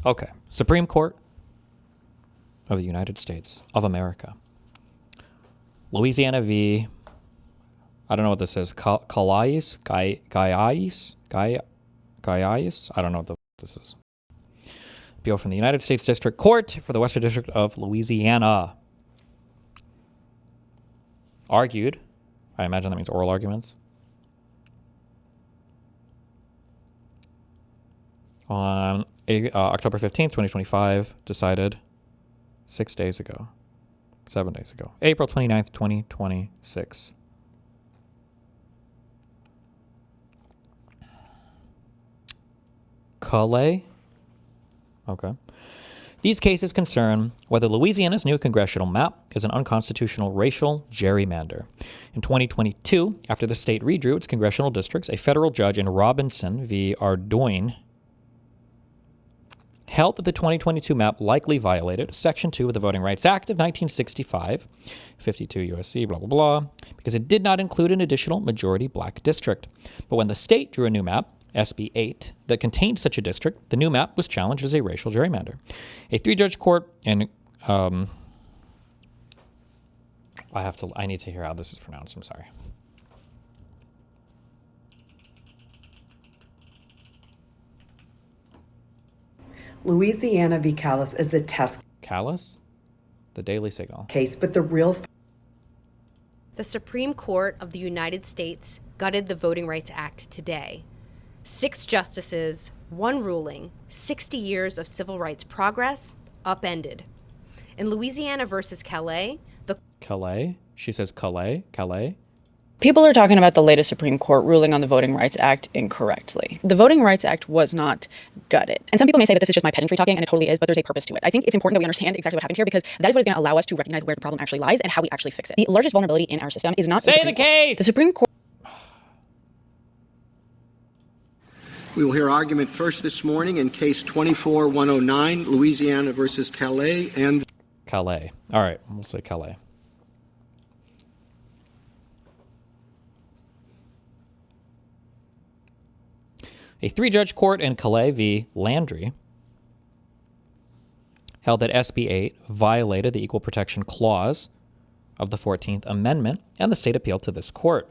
Okay. Supreme Court of the United States of America. Louisiana v. I don't know what this is. Calais? Gaiais? I don't know what this is. Appeal from the United States District Court for the Western District of Louisiana. Argued. I imagine that means oral arguments. On October 15th, 2025, decided 7 days ago. April 29th, 2026. Calais? Okay. These cases concern whether Louisiana's new congressional map is an unconstitutional racial gerrymander. In 2022, after the state redrew its congressional districts, a federal judge in Robinson v. Ardoin held that the 2022 map likely violated Section 2 of the Voting Rights Act of 1965, 52 U.S.C., blah, blah, blah, because it did not include an additional majority black district. But when the state drew a new map, SB 8, that contained such a district, the new map was challenged as a racial gerrymander. A 3-judge court and I need to hear how this is pronounced. I'm sorry. Louisiana v. Calais is the test Calais? The Daily Signal. case, but the real The Supreme Court of the United States gutted the Voting Rights Act today. 6 justices, 1 ruling, 60 years of civil rights progress upended. In Louisiana versus Calais, Calais? She says Calais? Calais? People are talking about the latest Supreme Court ruling on the Voting Rights Act incorrectly. The Voting Rights Act was not gutted. And some people may say that this is just my pedantry talking, and it totally is, but there's a purpose to it. I think it's important that we understand exactly what happened here, because that is what is going to allow us to recognize where the problem actually lies and how we actually fix it. The largest vulnerability in our system is not Say the case! The Supreme Court. We will hear argument first this morning in Case 24-109, Louisiana versus Calais and... Calais. All right, we'll say Calais. A 3-judge court in Calais v. Landry held that SB 8 violated the Equal Protection Clause of the 14th Amendment, and the state appealed to this court.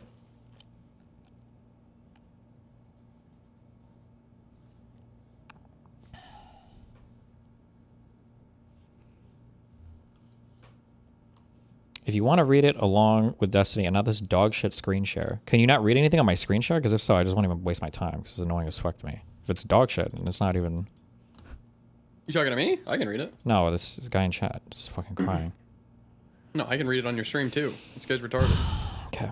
If you want to read it along with Destiny and not this dog shit screen share, can you not read anything on my screen share? Because if so, I just won't even waste my time because it's annoying as fuck to me. If it's dog shit and it's not even... You talking to me? I can read it. No, this guy in chat is fucking crying. No, I can read it on your stream too. This guy's retarded. Okay.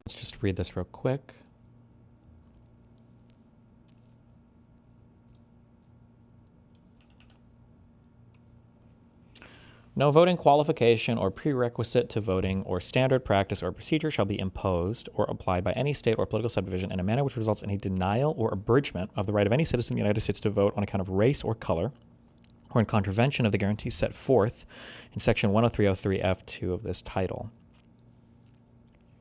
Let's just read this real quick. No voting qualification or prerequisite to voting or standard practice or procedure shall be imposed or applied by any state or political subdivision in a manner which results in a denial or abridgment of the right of any citizen of the United States to vote on account of race or color, or in contravention of the guarantees set forth in Section 103.03(f)(2) of this title.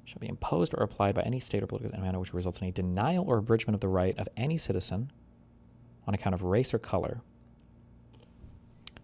Shall be imposed or applied by any state or political in a manner which results in a denial or abridgment of the right of any citizen on account of race or color.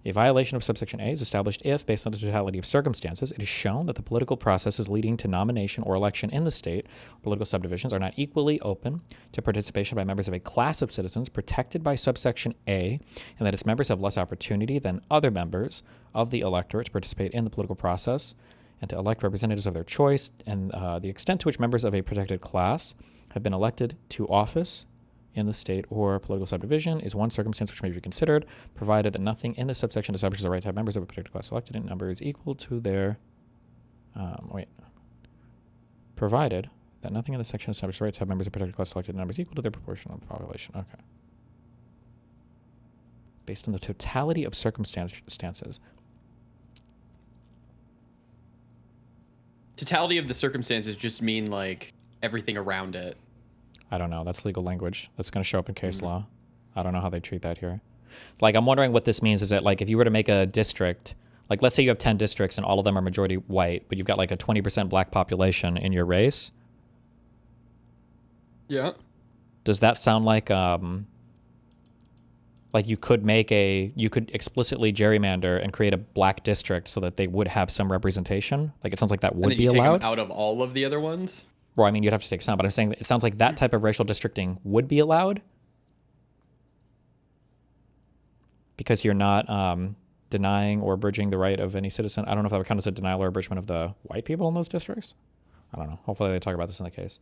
A violation of subsection A is established if, based on the totality of circumstances, it is shown that the political processes leading to nomination or election in the state or political subdivisions are not equally open to participation by members of a class of citizens protected by subsection A, and that its members have less opportunity than other members of the electorate to participate in the political process and to elect representatives of their choice, and the extent to which members of a protected class have been elected to office in the state or political subdivision is one circumstance which may be considered, provided that nothing in this subsection establishes the right to have members of a protected class elected in numbers equal to their... Provided that nothing in this section establishes the right to have members of a protected class elected in numbers equal to their proportional population. Okay. Based on the totality of circumstances. totality of the circumstances just mean like everything around it? I don't know. That's legal language. That's going to show up in case law. I don't know how they treat that here. Like, I'm wondering what this means. Is that like if you were to make a district, like let's say you have 10 districts and all of them are majority white, but you've got like a 20% black population in your race. Yeah. Does that sound like you could explicitly gerrymander and create a black district so that they would have some representation? Like, it sounds like that And would then be you take them allowed. out of all of the other ones? Well, I mean, you'd have to take some, but I'm saying that it sounds like that type of racial districting would be allowed because you're not denying or abridging the right of any citizen. I don't know if that would count as a denial or abridgment of the white people in those districts. I don't know. Hopefully they talk about this in the case.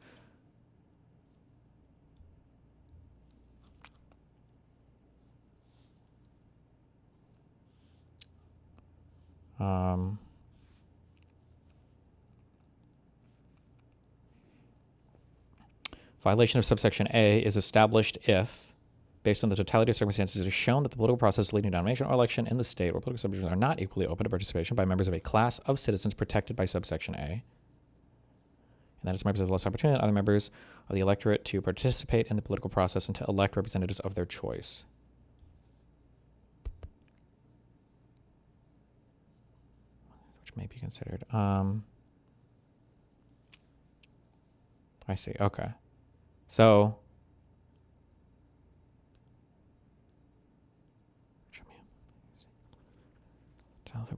Violation of subsection A is established if, based on the totality of circumstances, it is shown that the political process leading to nomination or election in the state or political subdivision are not equally open to participation by members of a class of citizens protected by subsection A, and that its members have less opportunity than other members of the electorate to participate in the political process and to elect representatives of their choice. Which may be considered. I see. Okay. So, denial of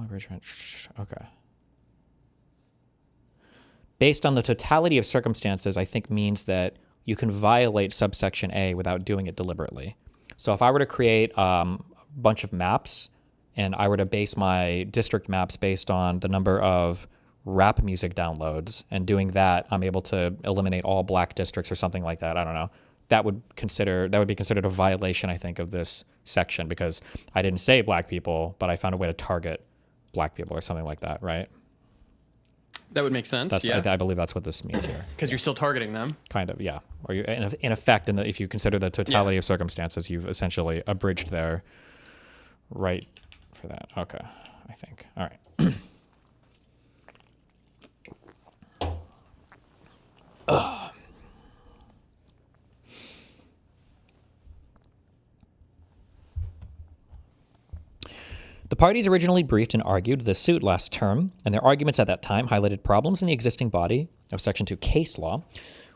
abridgment. Okay. Based on the totality of circumstances, I think means that you can violate subsection A without doing it deliberately. So if I were to create a bunch of maps and I were to base my district maps based on the number of rap music downloads, and doing that, I'm able to eliminate all black districts or something like that. I don't know. That would be considered a violation, I think, of this section because I didn't say black people, but I found a way to target black people or something like that, right? That would make sense. Yeah. I believe that's what this means here. Because you're still targeting them. Kind of, yeah. Or you, in effect, if you consider the totality of circumstances, you've essentially abridged their right for that. Okay, I think. All right. The parties originally briefed and argued the suit last term, and their arguments at that time highlighted problems in the existing body of Section 2 case law.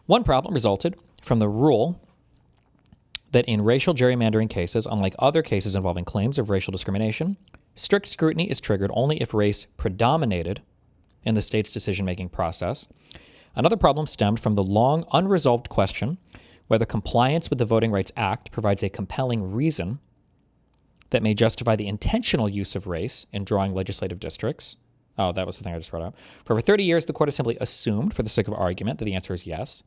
One problem resulted from the rule that in racial gerrymandering cases, unlike other cases involving claims of racial discrimination, strict scrutiny is triggered only if race predominated in the state's decision-making process. Another problem stemmed from the long unresolved question whether compliance with the Voting Rights Act provides a compelling reason that may justify the intentional use of race in drawing legislative districts. Oh, that was the thing I just brought up. For over 30 years, the court has simply assumed, for the sake of argument, that the answer is yes.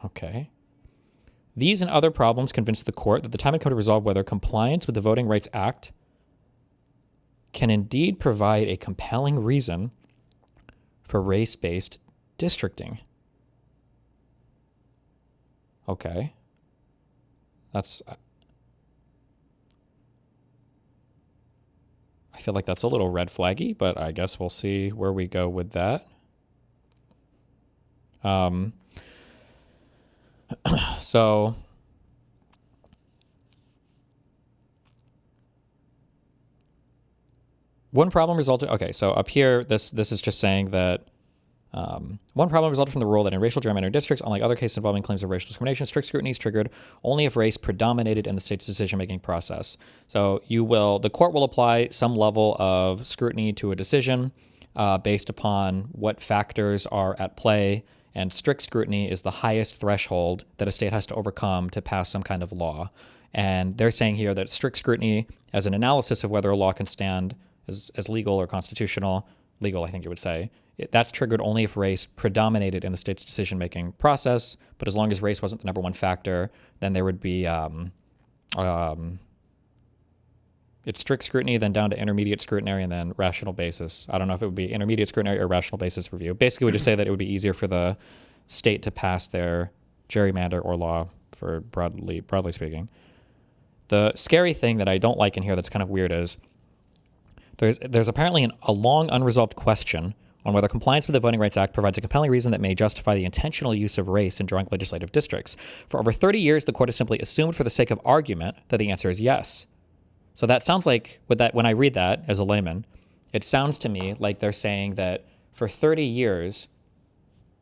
Okay. These and other problems convinced the court that the time had come to resolve whether compliance with the Voting Rights Act can indeed provide a compelling reason for race-based districting. Okay. That's... I feel like that's a little red flaggy, but I guess we'll see where we go with that. So one problem resulted. Okay, so up here, this is just saying that one problem resulted from the rule that in racial gerrymandering districts, unlike other cases involving claims of racial discrimination, strict scrutiny is triggered only if race predominated in the state's decision-making process. So the court will apply some level of scrutiny to a decision based upon what factors are at play, and strict scrutiny is the highest threshold that a state has to overcome to pass some kind of law. And they're saying here that strict scrutiny, as an analysis of whether a law can stand as legal or constitutional, legal, I think you would say, that's triggered only if race predominated in the state's decision-making process. But as long as race wasn't the number one factor, then there would be it's strict scrutiny, then down to intermediate scrutiny, and then rational basis. I don't know if it would be intermediate scrutiny or rational basis review. Basically, we just say that it would be easier for the state to pass their gerrymander or law, for broadly speaking. The scary thing that I don't like in here that's kind of weird is There's apparently a long unresolved question on whether compliance with the Voting Rights Act provides a compelling reason that may justify the intentional use of race in drawing legislative districts. For over 30 years, the court has simply assumed for the sake of argument that the answer is yes. So that sounds like, when I read that as a layman, it sounds to me like they're saying that for 30 years,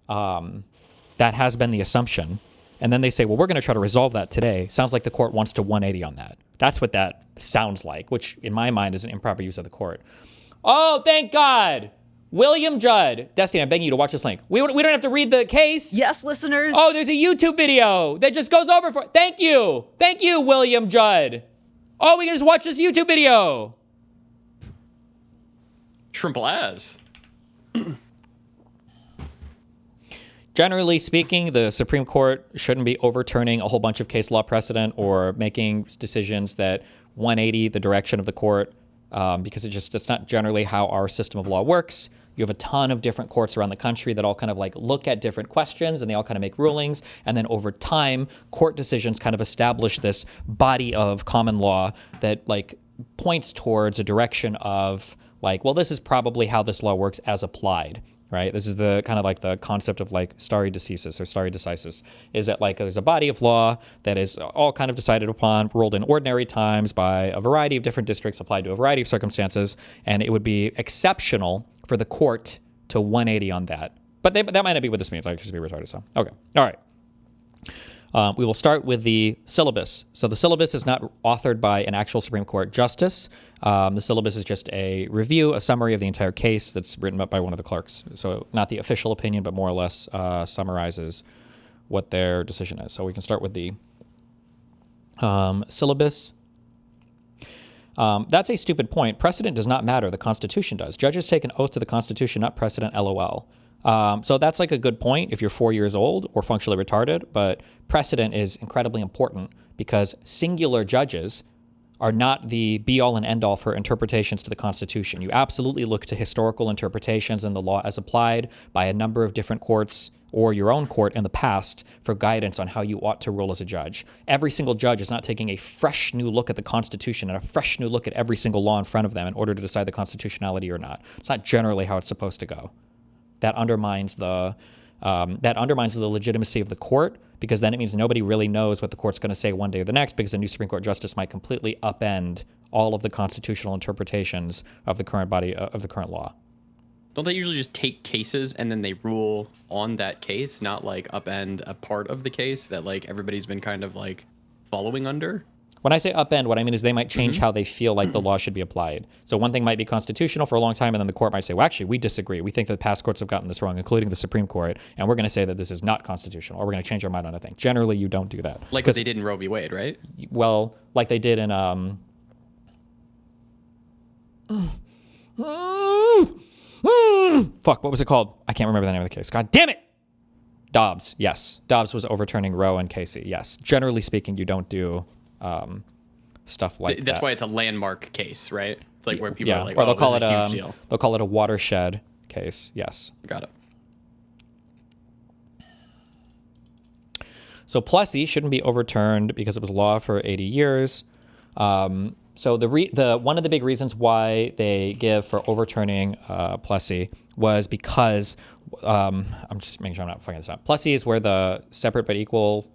that has been the assumption. And then they say, well, we're going to try to resolve that today. Sounds like the court wants to 180 on that. That's what that sounds like, which in my mind is an improper use of the court. Oh, thank God. William Judd. Destiny, I'm begging you to watch this link. We don't have to read the case. Yes, listeners. Oh, there's a YouTube video that just goes over for. Thank you. Thank you, William Judd. Oh, we can just watch this YouTube video. Trimble as. Generally speaking, the Supreme Court shouldn't be overturning a whole bunch of case law precedent or making decisions that 180 the direction of the court, because it's not generally how our system of law works. You have a ton of different courts around the country that all kind of like look at different questions and they all kind of make rulings. And then over time, court decisions kind of establish this body of common law that like points towards a direction of like, well, this is probably how this law works as applied. Right. This is the kind of like the concept of like stare decisis or stare decisis, is that like there's a body of law that is all kind of decided upon, ruled in ordinary times by a variety of different districts applied to a variety of circumstances. And it would be exceptional for the court to 180 on that. But that might not be what this means. I could just be retarded. So, OK. All right. We will start with the syllabus. So the syllabus is not authored by an actual Supreme Court justice. The syllabus is just a review, a summary of the entire case that's written up by one of the clerks. So not the official opinion, but more or less summarizes what their decision is. So we can start with the syllabus. That's a stupid point. Precedent does not matter. The Constitution does. Judges take an oath to the Constitution, not precedent, LOL. So that's like a good point if you're 4 years old or functionally retarded, but precedent is incredibly important because singular judges are not the be-all and end-all for interpretations to the Constitution. You absolutely look to historical interpretations and the law as applied by a number of different courts or your own court in the past for guidance on how you ought to rule as a judge. Every single judge is not taking a fresh new look at the Constitution and a fresh new look at every single law in front of them in order to decide the constitutionality or not. It's not generally how it's supposed to go. That undermines the legitimacy of the court, because then it means nobody really knows what the court's going to say one day or the next, because a new Supreme Court justice might completely upend all of the constitutional interpretations of the current body of the current law. Don't they usually just take cases and then they rule on that case, not like upend a part of the case that like everybody's been kind of like following under? When I say upend, what I mean is they might change how they feel like the law should be applied. So one thing might be constitutional for a long time, and then the court might say, well, actually, we disagree. We think that past courts have gotten this wrong, including the Supreme Court, and we're going to say that this is not constitutional, or we're going to change our mind on a thing. Generally, you don't do that. Like what they did in Roe v. Wade, right? Well, like they did in... Fuck, what was it called? I can't remember the name of the case. God damn it! Dobbs, yes. Dobbs was overturning Roe and Casey, yes. Generally speaking, you don't do... stuff like That's that. why it's a landmark case, right? It's like where people are like, or they'll oh, call this it is a huge deal. they'll call it a watershed case. Yes. Got it. So Plessy shouldn't be overturned because it was law for 80 years. So the one of the big reasons why they give for overturning Plessy was because I'm just making sure I'm not fucking this up. Plessy is where the separate but equal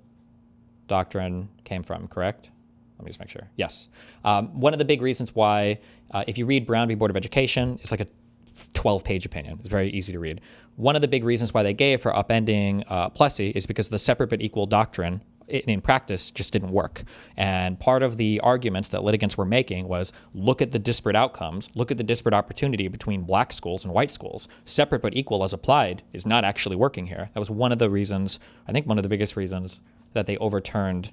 doctrine came from, correct? Let me just make sure. Yes. One of the big reasons why, if you read Brown v. Board of Education, it's like a 12-page opinion. It's very easy to read. One of the big reasons why they gave for upending Plessy is because the separate but equal doctrine in practice just didn't work. And part of the arguments that litigants were making was, look at the disparate outcomes, look at the disparate opportunity between black schools and white schools. Separate but equal as applied is not actually working here. That was one of the reasons, I think one of the biggest reasons that they overturned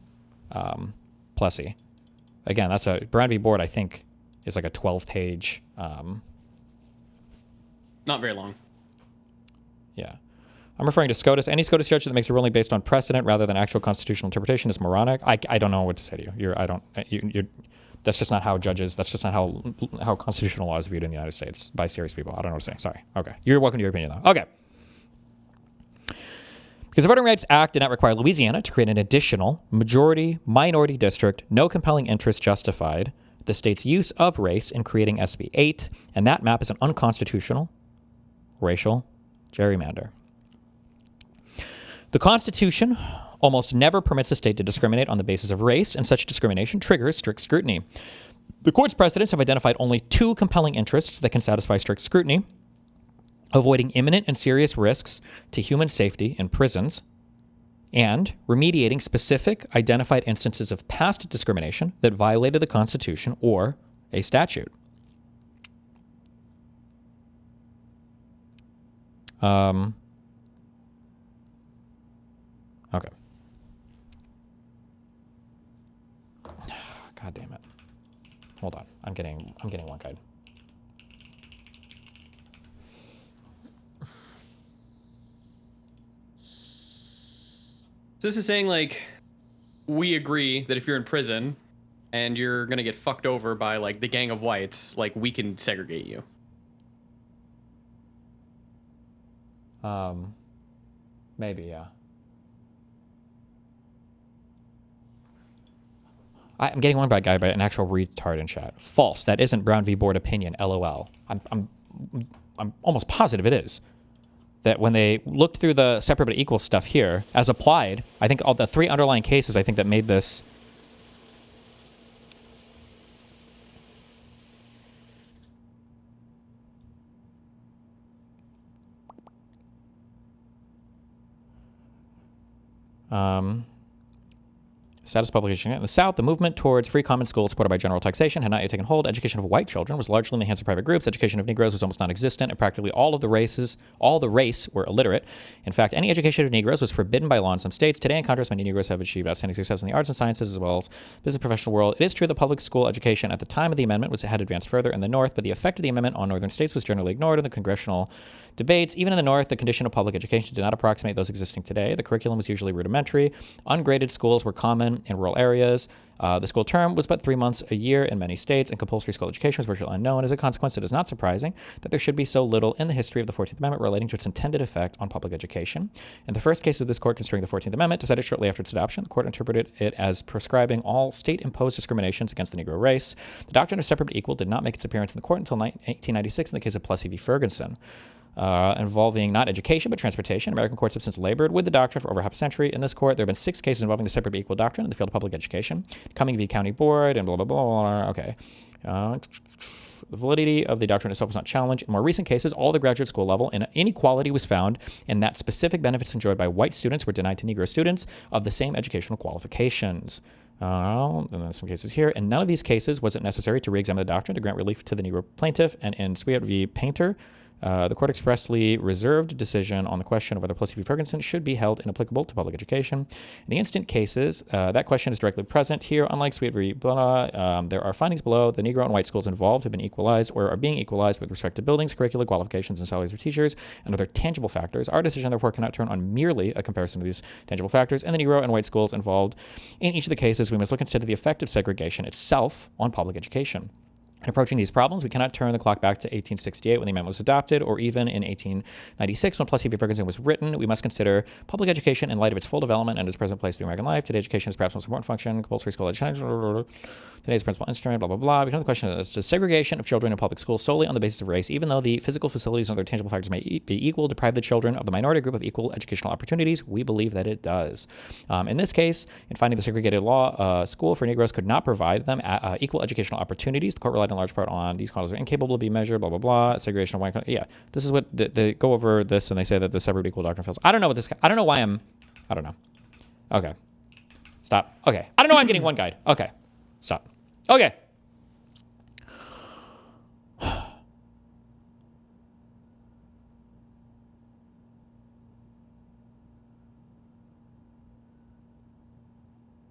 Plessy. Again, that's Brown v. Board, I think, is like a 12-page. Not very long. Yeah. I'm referring to SCOTUS. Any SCOTUS judge that makes a ruling based on precedent rather than actual constitutional interpretation is moronic. I don't know what to say to you. That's just not how judges, that's just not how constitutional law is viewed in the United States by serious people. I don't know what to say. Sorry. Okay. You're welcome to your opinion, though. Okay. Because the Voting Rights Act did not require Louisiana to create an additional majority-minority district, no compelling interest justified, the state's use of race in creating SB 8, and that map is an unconstitutional racial gerrymander. The Constitution almost never permits a state to discriminate on the basis of race, and such discrimination triggers strict scrutiny. The court's precedents have identified only two compelling interests that can satisfy strict scrutiny: avoiding imminent and serious risks to human safety in prisons, and remediating specific identified instances of past discrimination that violated the Constitution or a statute. Okay. God damn it. Hold on. I'm getting one guide. So this is saying, like, we agree that if you're in prison and you're gonna get fucked over by, like, the gang of whites, like, we can segregate you. Maybe, yeah. I'm getting one by a guy by an actual retard in chat. False. That isn't Brown v. Board opinion. LOL. I'm almost positive it is. That when they looked through the separate but equal stuff here, as applied, I think all the three underlying cases I think that made this. Status publication. In the South, the movement towards free common schools supported by general taxation had not yet taken hold. Education of white children was largely in the hands of private groups. Education of Negroes was almost non-existent, and practically all the race were illiterate. In fact, any education of Negroes was forbidden by law in some states. Today, in contrast, many Negroes have achieved outstanding success in the arts and sciences as well as business professional world. It is true that public school education at the time of the amendment had advanced further in the North, but the effect of the amendment on northern states was generally ignored in the congressional debates. Even in the North, the condition of public education did not approximate those existing today. The curriculum was usually rudimentary. Ungraded schools were common in rural areas. The school term was but 3 months a year in many states, and compulsory school education was virtually unknown. As a consequence, it is not surprising that there should be so little in the history of the 14th Amendment relating to its intended effect on public education. In the first case of this court construing the 14th Amendment, decided shortly after its adoption, the court interpreted it as prescribing all state-imposed discriminations against the Negro race. The doctrine of separate but equal did not make its appearance in the court until 1896 in the case of Plessy v. Ferguson. Involving not education but transportation. American courts have since labored with the doctrine for over half a century. In this court, there have been 6 cases involving the separate but equal doctrine in the field of public education. Cumming v. County Board and blah, blah, blah. Okay. The validity of the doctrine itself was not challenged. In more recent cases, all the graduate school level inequality was found in that specific benefits enjoyed by white students were denied to Negro students of the same educational qualifications. And then some cases here. In none of these cases was it necessary to re-examine the doctrine to grant relief to the Negro plaintiff. And in Sweat v. Painter, the court expressly reserved decision on the question of whether Plessy v. Ferguson should be held inapplicable to public education. In the instant cases, that question is directly present here. Unlike Sweat v. Blah, there are findings below. The Negro and white schools involved have been equalized or are being equalized with respect to buildings, curricula, qualifications, and salaries of teachers, and other tangible factors. Our decision, therefore, cannot turn on merely a comparison of these tangible factors and the Negro and white schools involved. In each of the cases, we must look instead at the effect of segregation itself on public education. In approaching these problems, we cannot turn the clock back to 1868 when the amendment was adopted, or even in 1896 when Plessy v. Ferguson was written. We must consider public education in light of its full development and its present place in American life. Today, education is perhaps the most important function. Compulsory school education, today's principal instrument, blah, blah, blah. We come to the question is, does segregation of children in public schools solely on the basis of race, even though the physical facilities and other tangible factors may be equal, deprive the children of the minority group of equal educational opportunities? We believe that it does. In this case, in finding the segregated law school for Negroes could not provide them equal educational opportunities, the court relied in large part on these causes are incapable to be measured, blah, blah, blah, segregation of white. Yeah, this is what they go over this and they say that the separate equal doctrine fails. I don't know what this, I don't know why I don't know. Okay. Stop. Okay. I don't know why I'm getting one guide. Okay. Stop. Okay.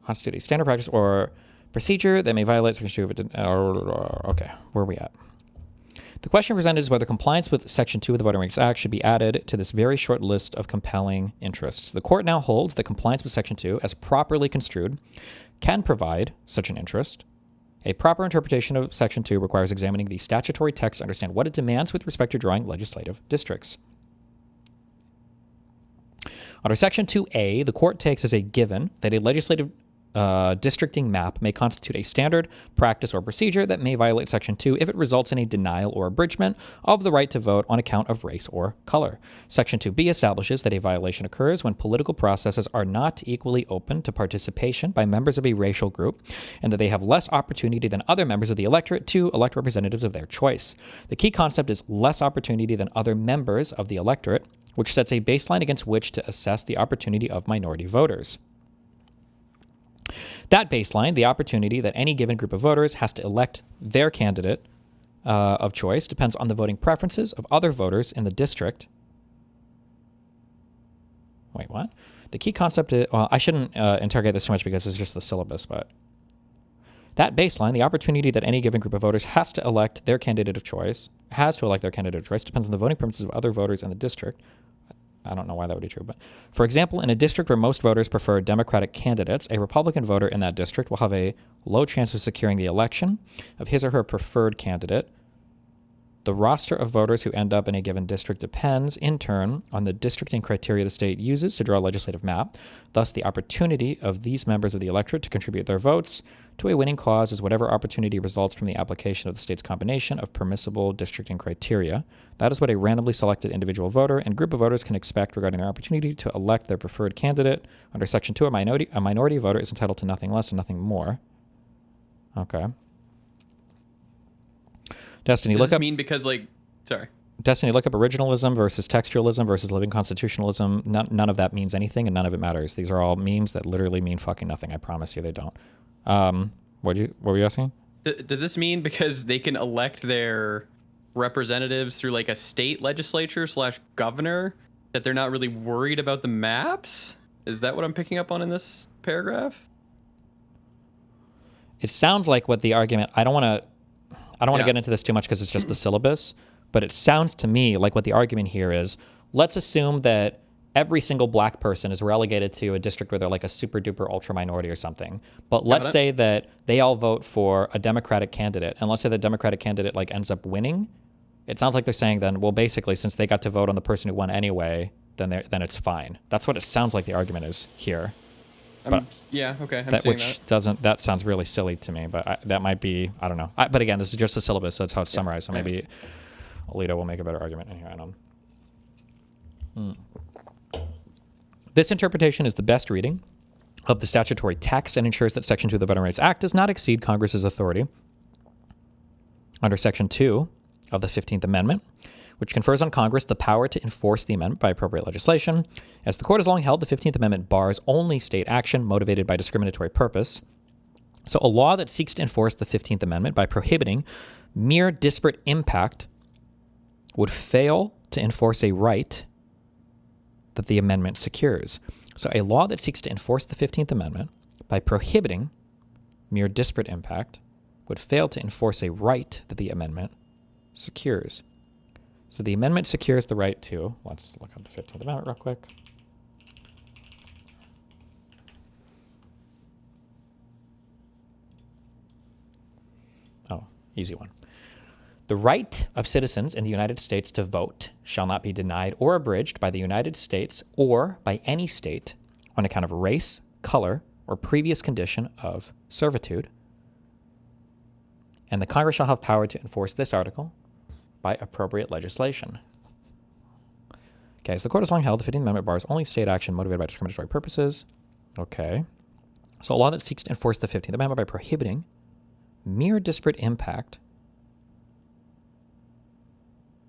Constitute a standard practice or procedure that may violate Section 2 of it. Okay, where are we at? The question presented is whether compliance with Section 2 of the Voting Rights Act should be added to this very short list of compelling interests. The court now holds that compliance with Section 2, as properly construed, can provide such an interest. A proper interpretation of Section 2 requires examining the statutory text to understand what it demands with respect to drawing legislative districts. Under Section 2A, the court takes as a given that a legislative districting map may constitute a standard practice or procedure that may violate Section 2 if it results in a denial or abridgment of the right to vote on account of race or color. Section 2B establishes that a violation occurs when political processes are not equally open to participation by members of a racial group and that they have less opportunity than other members of the electorate to elect representatives of their choice. The key concept is less opportunity than other members of the electorate, which sets a baseline against which to assess the opportunity of minority voters. That baseline, the opportunity that any given group of voters has to elect their candidate of choice, depends on the voting preferences of other voters in the district. Wait, what? The key concept is, well, I shouldn't interrogate this too much because it's just the syllabus, but that baseline, the opportunity that any given group of voters has to elect their candidate of choice, depends on the voting preferences of other voters in the district. I don't know why that would be true, but for example, in a district where most voters prefer Democratic candidates, a Republican voter in that district will have a low chance of securing the election of his or her preferred candidate. The roster of voters who end up in a given district depends, in turn, on the districting criteria the state uses to draw a legislative map. Thus, the opportunity of these members of the electorate to contribute their votes to a winning cause is whatever opportunity results from the application of the state's combination of permissible districting criteria. That is what a randomly selected individual voter and group of voters can expect regarding their opportunity to elect their preferred candidate. Under Section 2, a minority voter is entitled to nothing less and nothing more. Okay. Destiny, Does look this up. mean because sorry. Destiny, look up originalism versus textualism versus living constitutionalism. None of that means anything, and none of it matters. These are all memes that literally mean fucking nothing. I promise you, they don't. What were you asking? Does this mean because they can elect their representatives through like a state legislature / governor that they're not really worried about the maps? Is that what I'm picking up on in this paragraph? It sounds like what the argument. I don't want to Yeah. get into this too much because it's just the syllabus, but it sounds to me like what the argument here is, let's assume that every single black person is relegated to a district where they're like a super duper ultra minority or something. But let's say that they all vote for a Democratic candidate, and let's say the Democratic candidate like ends up winning. It sounds like they're saying then, well, basically, since they got to vote on the person who won anyway, then it's fine. That's what it sounds like the argument is here. But Yeah, okay. I'm seeing that. that sounds really silly to me, but that might be, I don't know. But again, this is just the syllabus, so that's how it's summarized. So maybe Alito will make a better argument in here. I don't know. This interpretation is the best reading of the statutory text and ensures that Section 2 of the Voting Rights Act does not exceed Congress's authority under Section 2 of the 15th Amendment, which confers on Congress the power to enforce the amendment by appropriate legislation. As the court has long held, the 15th Amendment bars only state action motivated by discriminatory purpose. So a law that seeks to enforce the 15th Amendment by prohibiting mere disparate impact would fail to enforce a right that the amendment secures. So a law that seeks to enforce the 15th Amendment by prohibiting mere disparate impact would fail to enforce a right that the amendment secures. So the amendment secures the right to, let's look up the 15th Amendment real quick. Oh, easy one. The right of citizens in the United States to vote shall not be denied or abridged by the United States or by any state on account of race, color, or previous condition of servitude. And the Congress shall have power to enforce this article by appropriate legislation. Okay, so the court has long held the 15th Amendment bars only state action motivated by discriminatory purposes. Okay. So a law that seeks to enforce the 15th Amendment by prohibiting mere disparate impact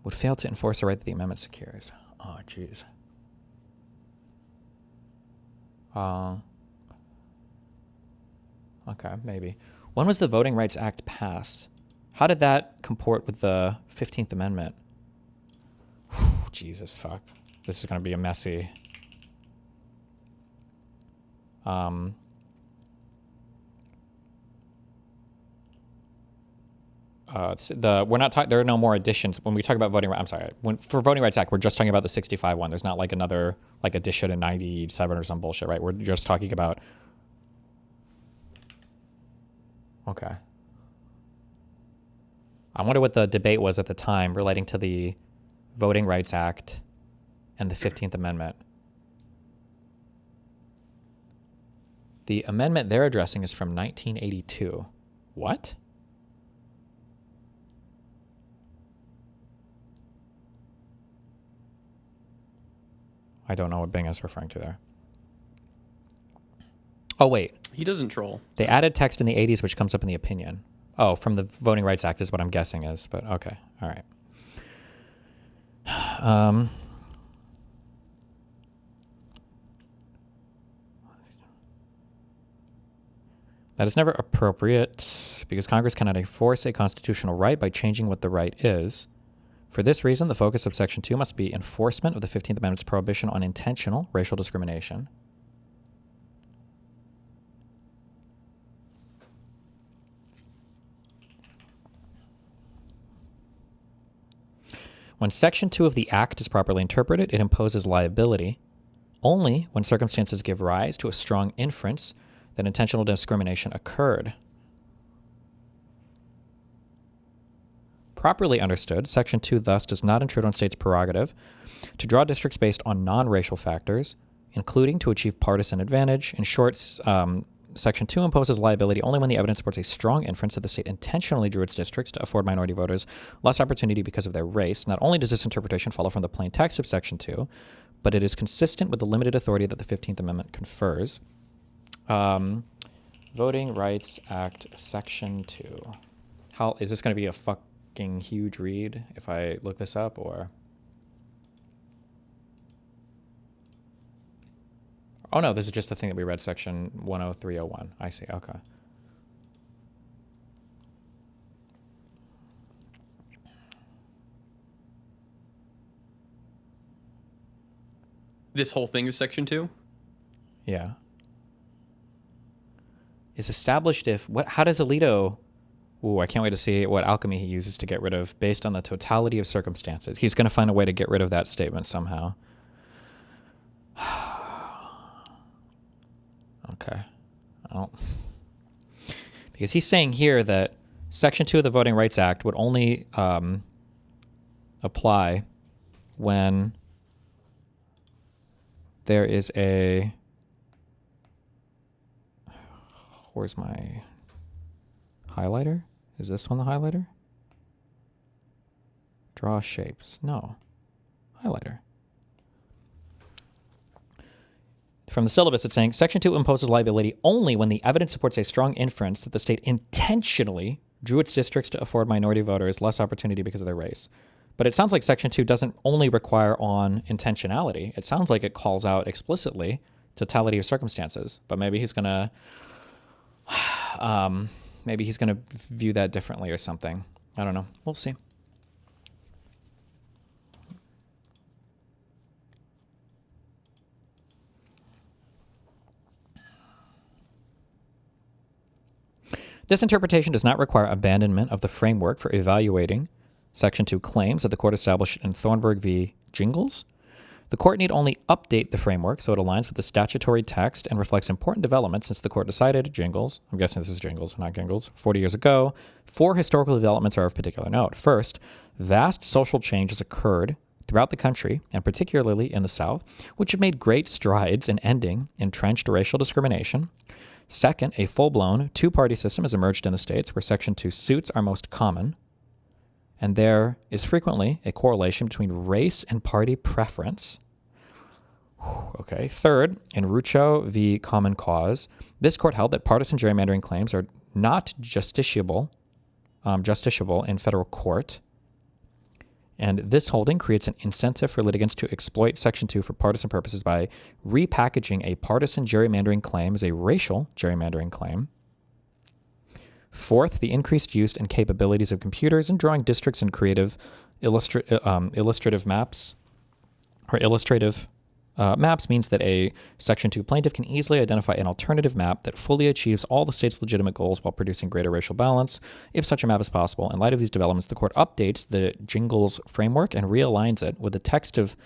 would fail to enforce a right that the amendment secures. Oh, jeez. Okay, maybe. When was the Voting Rights Act passed? How did that comport with the 15th Amendment? Whew, Jesus, fuck. This is going to be a messy... we're not talking. There are no more additions when we talk about voting. I'm sorry. For Voting Rights Act, we're just talking about the 65 one. There's not like another like addition in 97 or some bullshit, right? We're just talking about. Okay. I wonder what the debate was at the time relating to the Voting Rights Act and the 15th Amendment. The amendment they're addressing is from 1982. What? I don't know what Bing is referring to there. Oh, wait. He doesn't troll. They added text in the 80s, which comes up in the opinion. Oh, from the Voting Rights Act is what I'm guessing is, but okay. All right. That is never appropriate because Congress cannot enforce a constitutional right by changing what the right is. For this reason, the focus of Section 2 must be enforcement of the 15th Amendment's prohibition on intentional racial discrimination. When Section 2 of the Act is properly interpreted, it imposes liability only when circumstances give rise to a strong inference that intentional discrimination occurred. Properly understood, Section 2 thus does not intrude on states' prerogative to draw districts based on non-racial factors, including to achieve partisan advantage. In short, Section 2 imposes liability only when the evidence supports a strong inference that the state intentionally drew its districts to afford minority voters less opportunity because of their race. Not only does this interpretation follow from the plain text of Section 2, but it is consistent with the limited authority that the 15th Amendment confers. Voting Rights Act, Section 2. How is this going to be a fucking huge read if I look this up, or? Oh no, this is just the thing that we read, Section 10301. I see, okay. This whole thing is Section 2? Yeah. Is established if, how does Alito, I can't wait to see what alchemy he uses to get rid of based on the totality of circumstances. He's going to find a way to get rid of that statement somehow. Okay. Because he's saying here that Section 2 of the Voting Rights Act would only apply when there is a... Where's my highlighter? Is this one the highlighter? Draw shapes. No. Highlighter. From the syllabus, it's saying Section 2 imposes liability only when the evidence supports a strong inference that the state intentionally drew its districts to afford minority voters less opportunity because of their race. But it sounds like Section 2 doesn't only require on intentionality. It sounds like it calls out explicitly totality of circumstances. But maybe he's going to view that differently or something. I don't know. We'll see. This interpretation does not require abandonment of the framework for evaluating Section 2 claims that the court established in Thornburg v. Jingles. The court need only update the framework so it aligns with the statutory text and reflects important developments since the court decided Jingles, I'm guessing this is Jingles, not Gingles, 40 years ago. 4 historical developments are of particular note. First, vast social changes occurred throughout the country, and particularly in the South, which have made great strides in ending entrenched racial discrimination. Second, a full-blown two-party system has emerged in the states where Section 2 suits are most common, and there is frequently a correlation between race and party preference. Okay. Third, in Rucho v. Common Cause, this court held that partisan gerrymandering claims are not justiciable in federal court, and this holding creates an incentive for litigants to exploit Section 2 for partisan purposes by repackaging a partisan gerrymandering claim as a racial gerrymandering claim. Fourth, the increased use and capabilities of computers in drawing districts and creative illustrative maps, or illustrative maps means that a Section 2 plaintiff can easily identify an alternative map that fully achieves all the state's legitimate goals while producing greater racial balance, if such a map is possible. In light of these developments, the court updates the Jingles framework and realigns it with the text of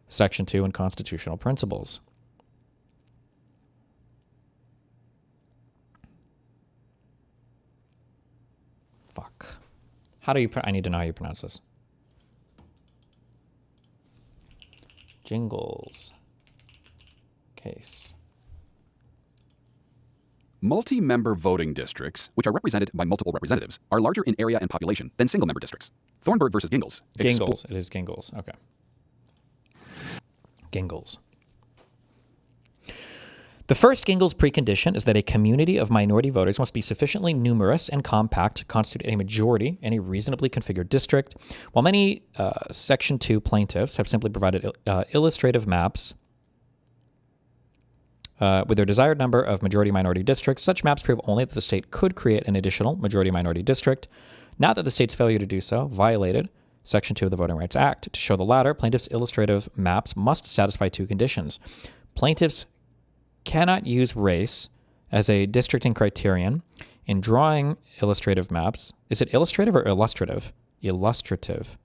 Section 2 and constitutional principles. Fuck. I need to know how you pronounce this. Jingles case. Multi-member voting districts, which are represented by multiple representatives, are larger in area and population than single-member districts. Thornburg versus Gingles. Gingles. It is Gingles. Okay. Gingles. The first Gingles precondition is that a community of minority voters must be sufficiently numerous and compact to constitute a majority in a reasonably configured district. While many Section 2 plaintiffs have simply provided illustrative maps with their desired number of majority-minority districts, such maps prove only that the state could create an additional majority-minority district, not that the state's failure to do so violated Section 2 of the Voting Rights Act. To show the latter, plaintiffs' illustrative maps must satisfy two conditions. Plaintiffs cannot use race as a districting criterion in drawing illustrative maps. Is it illustrative or illustrative? Illustrative.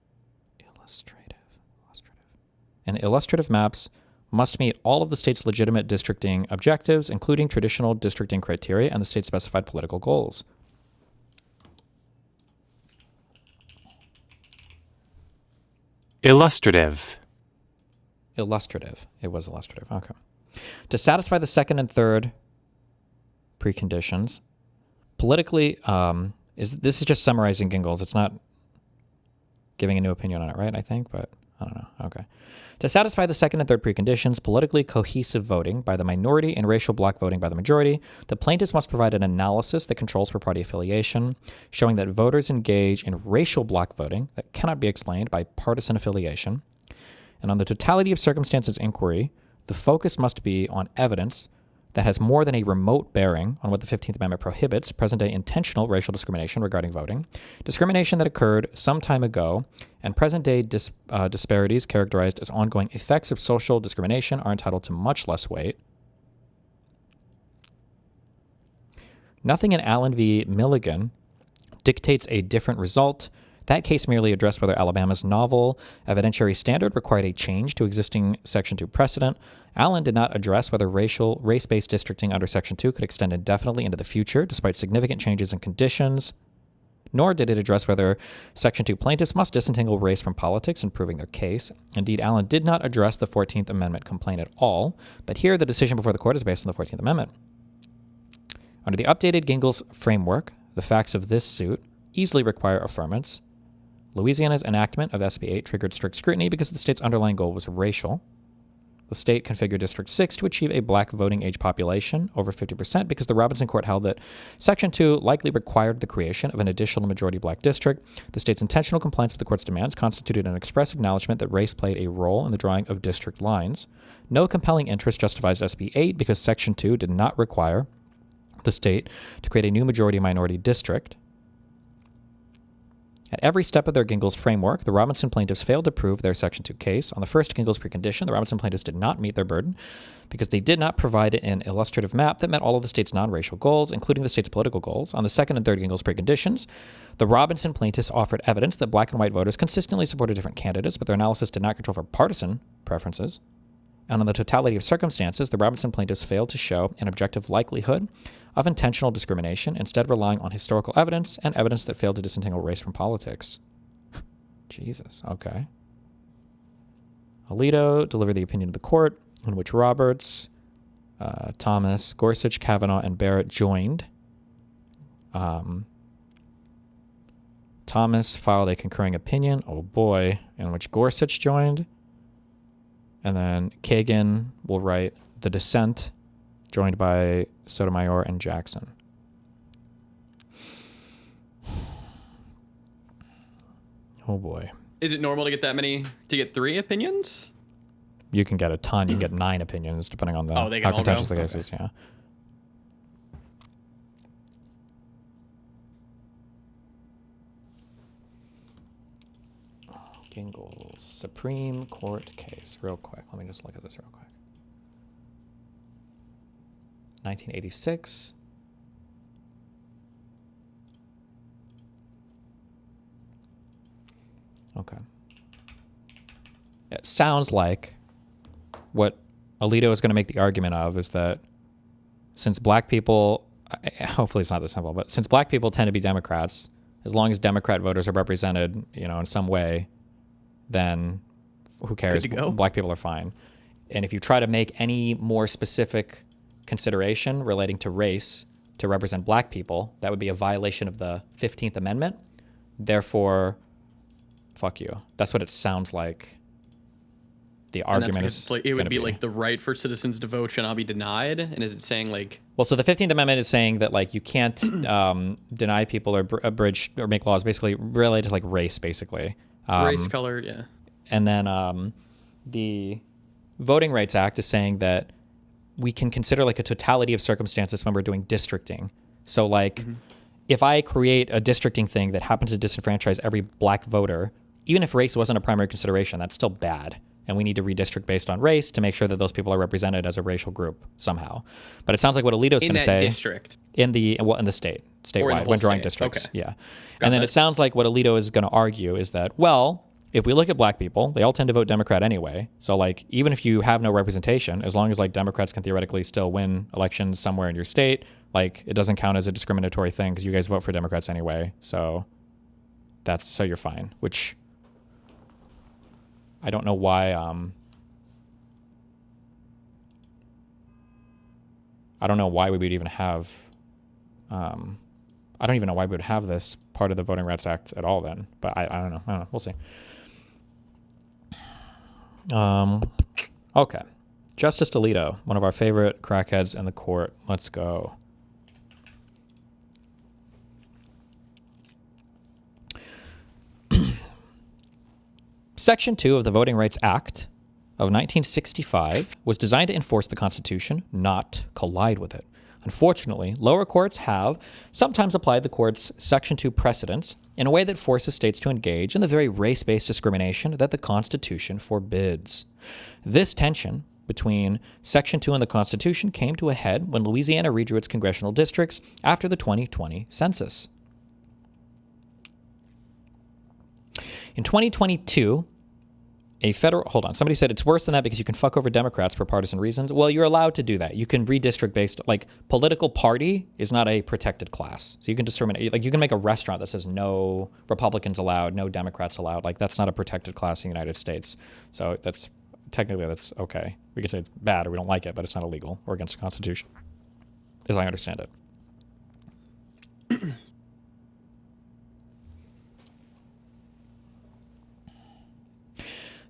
And illustrative maps must meet all of the state's legitimate districting objectives, including traditional districting criteria and the state's specified political goals. Illustrative. Illustrative. It was illustrative. Okay. To satisfy the second and third preconditions, politically, this is just summarizing Gingles. It's not giving a new opinion on it, right? I think, but I don't know. Okay. To satisfy the second and third preconditions, politically cohesive voting by the minority and racial bloc voting by the majority, the plaintiffs must provide an analysis that controls for party affiliation, showing that voters engage in racial bloc voting that cannot be explained by partisan affiliation. And on the totality of circumstances inquiry, the focus must be on evidence that has more than a remote bearing on what the 15th Amendment prohibits, present-day intentional racial discrimination regarding voting, discrimination that occurred some time ago, and present-day disparities characterized as ongoing effects of social discrimination are entitled to much less weight. Nothing in Allen v. Milligan dictates a different result. That case merely addressed whether Alabama's novel evidentiary standard required a change to existing Section 2 precedent. Allen did not address whether race-based districting under Section 2 could extend indefinitely into the future, despite significant changes in conditions, nor did it address whether Section 2 plaintiffs must disentangle race from politics in proving their case. Indeed, Allen did not address the 14th Amendment complaint at all, but here the decision before the court is based on the 14th Amendment. Under the updated Gingles framework, the facts of this suit easily require affirmance. Louisiana's enactment of SB 8 triggered strict scrutiny because the state's underlying goal was racial. The state configured District 6 to achieve a black voting age population, over 50%, because the Robinson Court held that Section 2 likely required the creation of an additional majority black district. The state's intentional compliance with the court's demands constituted an express acknowledgement that race played a role in the drawing of district lines. No compelling interest justifies SB 8 because Section 2 did not require the state to create a new majority-minority district. At every step of their Gingles framework, the Robinson plaintiffs failed to prove their Section 2 case. On the first Gingles precondition, the Robinson plaintiffs did not meet their burden because they did not provide an illustrative map that met all of the state's non-racial goals, including the state's political goals. On the second and third Gingles preconditions, the Robinson plaintiffs offered evidence that black and white voters consistently supported different candidates, but their analysis did not control for partisan preferences. And on the totality of circumstances, the Robinson plaintiffs failed to show an objective likelihood of intentional discrimination, instead relying on historical evidence and evidence that failed to disentangle race from politics. Jesus, okay. Alito delivered the opinion of the court, in which Roberts, Thomas, Gorsuch, Kavanaugh, and Barrett joined. Thomas filed a concurring opinion, oh boy, in which Gorsuch joined. And then Kagan will write the dissent, joined by Sotomayor and Jackson. Oh boy. Is it normal to get that many, to get 3 opinions? You can get a ton. You can get 9 opinions, depending on Oh, they can how all go? contentious the case is, yeah. Gingles Supreme Court case. Real quick. Let me just look at this real quick. 1986. Okay. It sounds like what Alito is going to make the argument of is that since black people, hopefully it's not this simple, but since black people tend to be Democrats, as long as Democrat voters are represented, in some way, then who cares? Good to go. Black people are fine. And if you try to make any more specific consideration relating to race to represent black people, that would be a violation of the 15th Amendment. Therefore, fuck you. That's what it sounds like. The And that's argument because is it's like it would gonna be like the right for citizens to vote shall not be denied. And is it saying like well, so the 15th Amendment is saying that like you can't deny people or abridge or make laws basically related to like race, basically. race, color? Yeah. And then the Voting Rights Act is saying that we can consider like a totality of circumstances when we're doing districting. So like if I create a districting thing that happens to disenfranchise every black voter, even if race wasn't a primary consideration, that's still bad. And we need to redistrict based on race to make sure that those people are represented as a racial group somehow. But it sounds like what Alito's going to say district. in the state, statewide, when drawing state. districts. Okay. Yeah. And then that. it sounds like what Alito is going to argue is that, well, if we look at black people, they all tend to vote Democrat anyway. So like, even if you have no representation, as long as like Democrats can theoretically still win elections somewhere in your state, like it doesn't count as a discriminatory thing because you guys vote for Democrats anyway. So you're fine, which I don't know why, I don't know why we would even have, I don't even know why we would have this part of the Voting Rights Act at all then, but I don't know. We'll see. Okay. Justice Alito, one of our favorite crackheads in the court. Let's go. Section 2 of the Voting Rights Act of 1965 was designed to enforce the Constitution, not collide with it. Unfortunately, lower courts have sometimes applied the court's Section 2 precedents in a way that forces states to engage in the very race-based discrimination that the Constitution forbids. This tension between Section 2 and the Constitution came to a head when Louisiana redrew its congressional districts after the 2020 census. In 2022, somebody said it's worse than that because you can fuck over Democrats for partisan reasons. Well, you're allowed to do that. You can redistrict based, like, political party is not a protected class. So you can discriminate, like, you can make a restaurant that says no Republicans allowed, no Democrats allowed. Like, that's not a protected class in the United States. So that's okay. We could say it's bad or we don't like it, but it's not illegal or against the Constitution, as I understand it.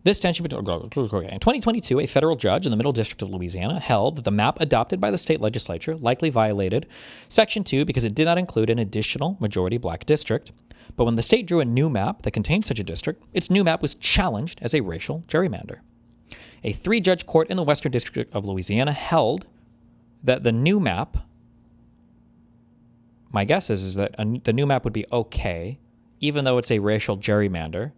This tension between in 2022, a federal judge in the Middle District of Louisiana held that the map adopted by the state legislature likely violated Section 2 because it did not include an additional majority black district. But when the state drew a new map that contained such a district, its new map was challenged as a racial gerrymander. A 3-judge court in the Western District of Louisiana held that the new map, my guess is that the new map would be okay, even though it's a racial gerrymander,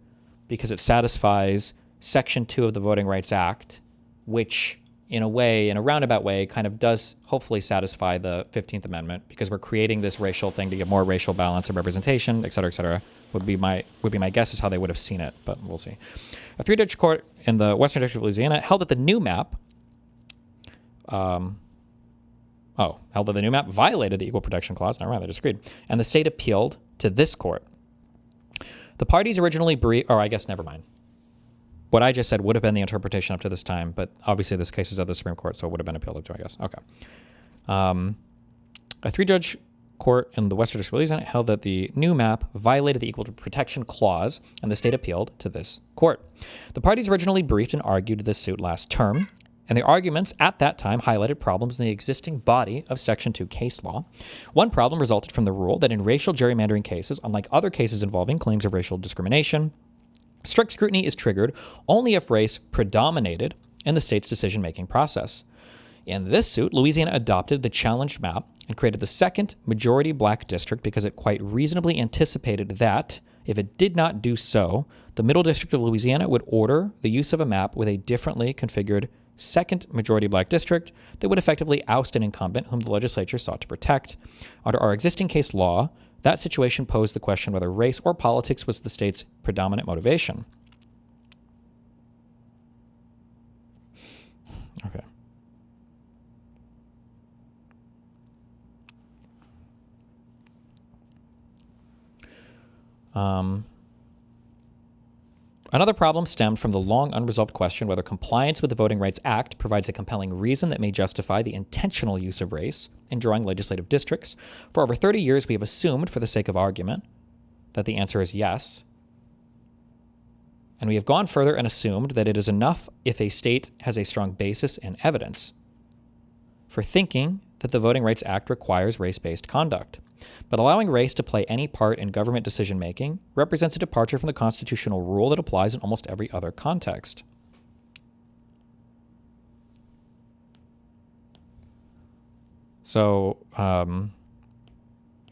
because it satisfies Section 2 of the Voting Rights Act, which in a roundabout way, kind of does hopefully satisfy the 15th Amendment, because we're creating this racial thing to get more racial balance and representation, et cetera, would be my guess is how they would have seen it, but we'll see. A 3-judge court in the Western District of Louisiana held that the new map violated the Equal Protection Clause. Never mind, they disagreed. And the state appealed to this court. The parties originally never mind. What I just said would have been the interpretation up to this time, but obviously this case is at the Supreme Court, so it would have been appealed to, I guess. Okay. A 3-judge court in the Western District of Louisiana held that the new map violated the Equal Protection Clause, and the state appealed to this court. The parties originally briefed and argued this suit last term, and the arguments at that time highlighted problems in the existing body of Section 2 case law. One problem resulted from the rule that in racial gerrymandering cases, unlike other cases involving claims of racial discrimination, strict scrutiny is triggered only if race predominated in the state's decision-making process. In this suit, Louisiana adopted the challenged map and created the second majority black district because it quite reasonably anticipated that, if it did not do so, the Middle District of Louisiana would order the use of a map with a differently configured second majority black district that would effectively oust an incumbent whom the legislature sought to protect. Under our existing case law, that situation posed the question whether race or politics was the state's predominant motivation. Okay. Another problem stemmed from the long unresolved question whether compliance with the Voting Rights Act provides a compelling reason that may justify the intentional use of race in drawing legislative districts. For over 30 years, we have assumed, for the sake of argument, that the answer is yes. And we have gone further and assumed that it is enough if a state has a strong basis and evidence for thinking that the Voting Rights Act requires race-based conduct. But allowing race to play any part in government decision-making represents a departure from the constitutional rule that applies in almost every other context. So,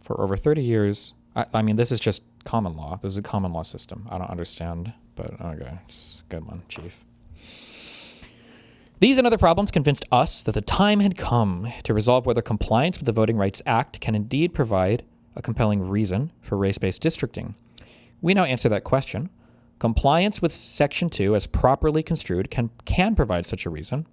for over 30 years, I mean, this is just common law. This is a common law system. I don't understand, but okay, it's a good one, Chief. These and other problems convinced us that the time had come to resolve whether compliance with the Voting Rights Act can indeed provide a compelling reason for race-based districting. We now answer that question. Compliance with Section 2, as properly construed, can provide such a reason.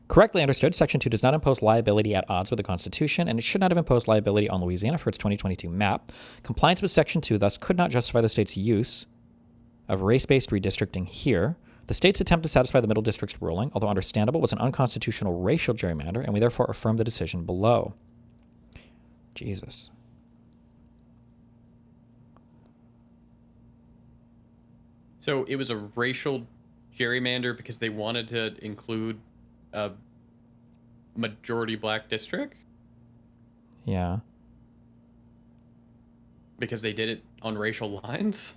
Correctly understood, Section 2 does not impose liability at odds with the Constitution, and it should not have imposed liability on Louisiana for its 2022 map. Compliance with Section 2 thus could not justify the state's use of race-based redistricting here. The state's attempt to satisfy the Middle District's ruling, although understandable, was an unconstitutional racial gerrymander, and we therefore affirm the decision below. Jesus. So it was a racial gerrymander because they wanted to include a majority black district? Yeah. Because they did it on racial lines?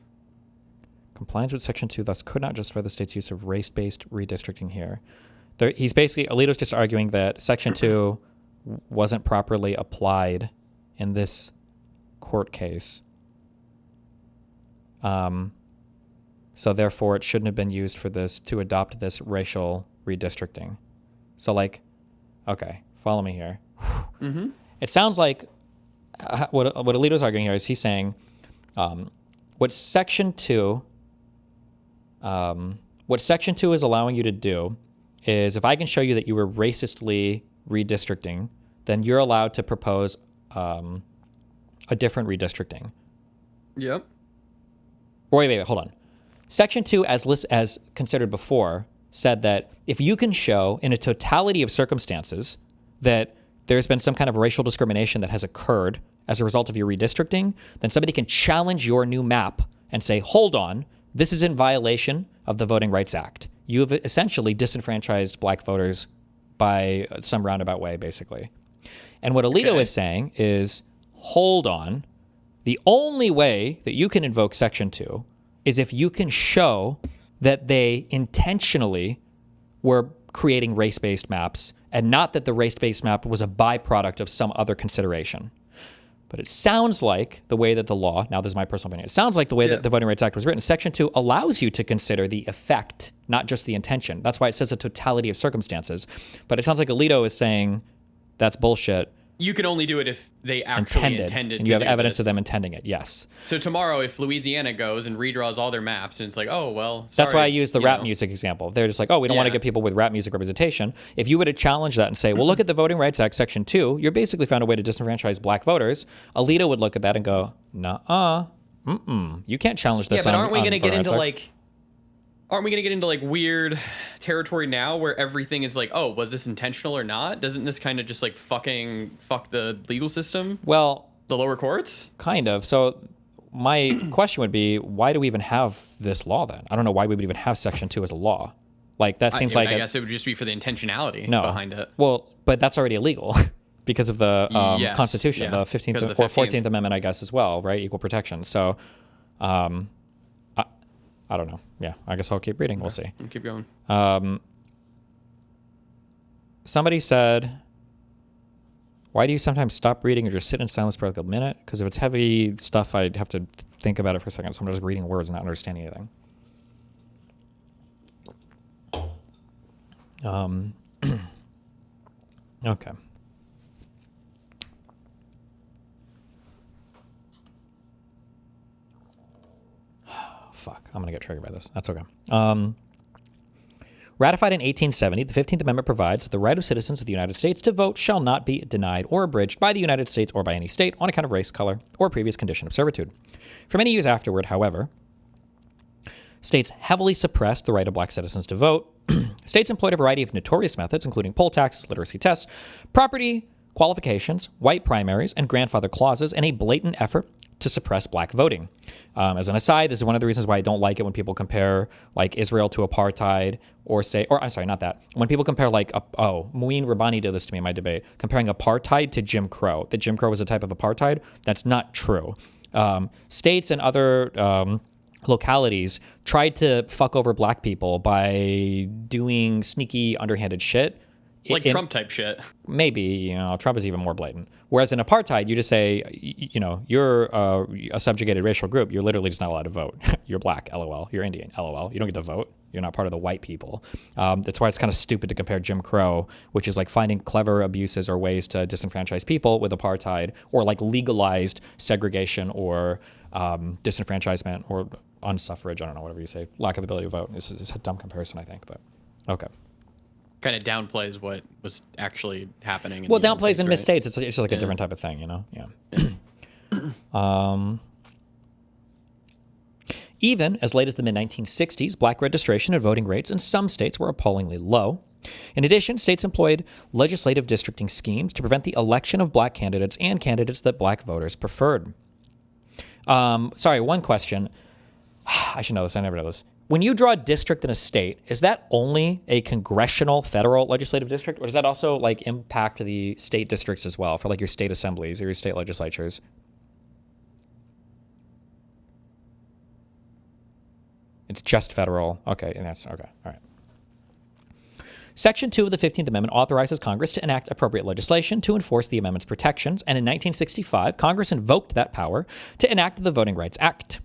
Compliance with Section 2 thus could not justify the state's use of race-based redistricting here. He's basically, Alito's just arguing that Section 2 wasn't properly applied in this court case. So therefore, it shouldn't have been used for this, to adopt this racial redistricting. So, like, okay, follow me here. Mm-hmm. It sounds like what Alito's arguing here is he's saying what Section 2 is allowing you to do is if I can show you that you were racistly redistricting, then you're allowed to propose a different redistricting. Yep. Or wait, hold on. Section 2, as considered before, said that if you can show in a totality of circumstances that there's been some kind of racial discrimination that has occurred as a result of your redistricting, then somebody can challenge your new map and say, hold on, this is in violation of the Voting Rights Act. You have essentially disenfranchised black voters by some roundabout way, basically. And what Alito is saying is, hold on, the only way that you can invoke Section 2 is if you can show that they intentionally were creating race-based maps and not that the race-based map was a byproduct of some other consideration. But it sounds like the way that the law, now this is my personal opinion, it sounds like the way that the Voting Rights Act was written, Section 2 allows you to consider the effect, not just the intention. That's why it says a totality of circumstances. But it sounds like Alito is saying that's bullshit. You can only do it if they actually intended and you have to do evidence this. of them intending it, yes. So tomorrow, if Louisiana goes and redraws all their maps, and it's like, oh, well, That's sorry, why I use the you rap know. music example. They're just like, oh, we don't want to get people with rap music representation. If you were to challenge that and say, well, look at the Voting Rights Act Section 2, you're basically found a way to disenfranchise black voters. Alito would look at that and go, nuh-uh, you can't challenge this. Yeah, but aren't we on going to the get Voting into Rights Act. aren't we going to get into like weird territory now where everything is like, oh, was this intentional or not? Doesn't this kind of just like fuck the legal system? Well, The lower courts? kind of. So my question would be, why do we even have this law then? I don't know why we would even have Section 2 as a law. Like, that seems like I guess it would just be for the intentionality no. behind it. Well, but that's already illegal because of the Yes, Constitution, yeah, the 15th because of or the 14th Amendment, I guess, as well, right? Equal protection. So, I don't know. Yeah, I guess I'll keep reading. We'll see. Keep going. Somebody said, why do you sometimes stop reading or just sit in silence for like a minute? Because if it's heavy stuff, I'd have to think about it for a second. So I'm just reading words and not understanding anything. Okay. Fuck, I'm gonna get triggered by this. That's okay. Ratified in 1870, the 15th Amendment provides that the right of citizens of the United States to vote shall not be denied or abridged by the United States or by any state on account of race, color, or previous condition of servitude. For many years afterward, however, states heavily suppressed the right of black citizens to vote. States employed a variety of notorious methods, including poll taxes, literacy tests, property qualifications, white primaries, and grandfather clauses in a blatant effort to suppress black voting. As an aside, this is one of the reasons why I don't like it when people compare like Israel to apartheid when people compare Muin Rabbani did this to me in my debate, comparing apartheid to Jim Crow, that Jim Crow was a type of apartheid. That's not true. States and other localities tried to fuck over black people by doing sneaky, underhanded shit. Like Trump type shit. Maybe, Trump is even more blatant. Whereas in apartheid, you just say, you're a subjugated racial group. You're literally just not allowed to vote. You're black, LOL. You're Indian, LOL. You don't get to vote. You're not part of the white people. That's why it's kind of stupid to compare Jim Crow, which is like finding clever abuses or ways to disenfranchise people, with apartheid, or like legalized segregation or disenfranchisement or unsuffrage. I don't know, whatever you say. Lack of ability to vote. It's a dumb comparison, I think, but okay. Kind of downplays what was actually happening. Well, downplays and misstates. It's just like a different type of thing, Yeah. Even as late as the mid-1960s, black registration and voting rates in some states were appallingly low. In addition, states employed legislative districting schemes to prevent the election of black candidates and candidates that black voters preferred. One question. I should know this. I never know this. When you draw a district in a state, is that only a congressional federal legislative district, or does that also like impact the state districts as well for like your state assemblies or your state legislatures? It's just federal. Okay, and that's okay. All right. Section 2 of the 15th Amendment authorizes Congress to enact appropriate legislation to enforce the amendment's protections, and in 1965, Congress invoked that power to enact the Voting Rights Act.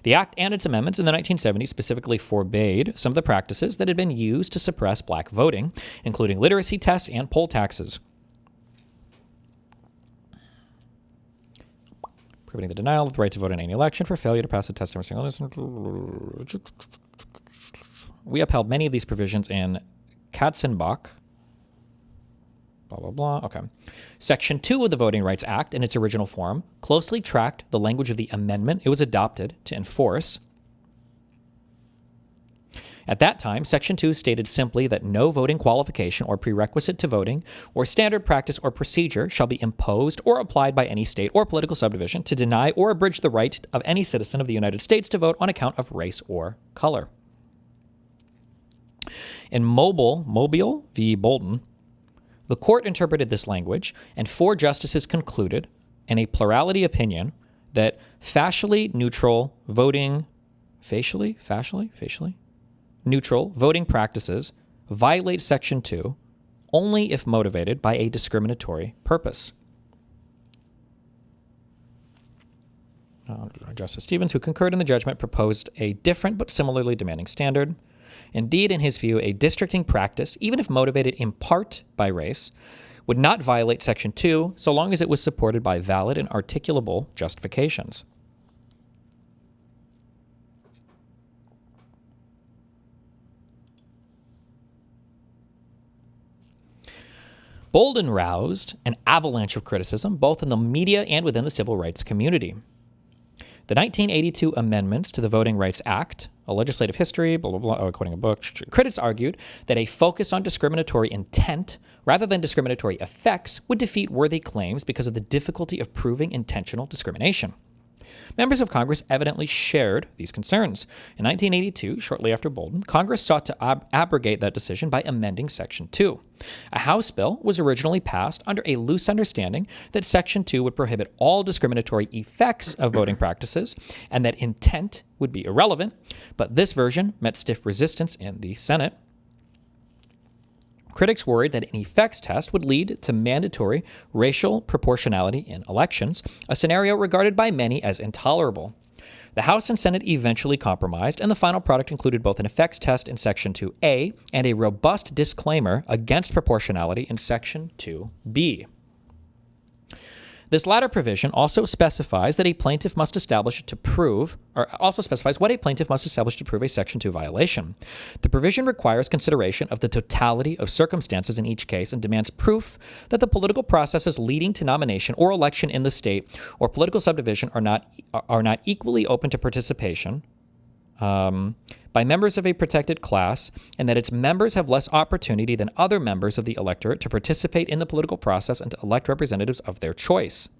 The Act and its amendments in the 1970s specifically forbade some of the practices that had been used to suppress black voting, including literacy tests and poll taxes. Prohibiting the denial of the right to vote in any election for failure to pass a test. We upheld many of these provisions in Katzenbach. Blah, blah, blah. Okay. Section 2 of the Voting Rights Act, in its original form, closely tracked the language of the amendment it was adopted to enforce. At that time, Section 2 stated simply that no voting qualification or prerequisite to voting or standard practice or procedure shall be imposed or applied by any state or political subdivision to deny or abridge the right of any citizen of the United States to vote on account of race or color. In Mobile v. Bolden, the court interpreted this language, and 4 justices concluded, in a plurality opinion, that facially neutral voting practices violate Section 2 only if motivated by a discriminatory purpose. Justice Stevens, who concurred in the judgment, proposed a different but similarly demanding standard. Indeed, in his view, a districting practice, even if motivated in part by race, would not violate Section 2 so long as it was supported by valid and articulable justifications. Bolden roused an avalanche of criticism both in the media and within the civil rights community. The 1982 amendments to the Voting Rights Act, a legislative history, blah, blah, blah, quoting a book, critics argued that a focus on discriminatory intent rather than discriminatory effects would defeat worthy claims because of the difficulty of proving intentional discrimination. Members of Congress evidently shared these concerns. In 1982, shortly after Bolden, Congress sought to abrogate that decision by amending Section 2. A House bill was originally passed under a loose understanding that Section 2 would prohibit all discriminatory effects of voting practices and that intent would be irrelevant, but this version met stiff resistance in the Senate. Critics worried that an effects test would lead to mandatory racial proportionality in elections, a scenario regarded by many as intolerable. The House and Senate eventually compromised, and the final product included both an effects test in Section 2A and a robust disclaimer against proportionality in Section 2B. This latter provision also specifies that a plaintiff must establish to prove, or also specifies what a plaintiff must establish to prove a Section 2 violation. The provision requires consideration of the totality of circumstances in each case and demands proof that the political processes leading to nomination or election in the state or political subdivision are not equally open to participation by members of a protected class, and that its members have less opportunity than other members of the electorate to participate in the political process and to elect representatives of their choice.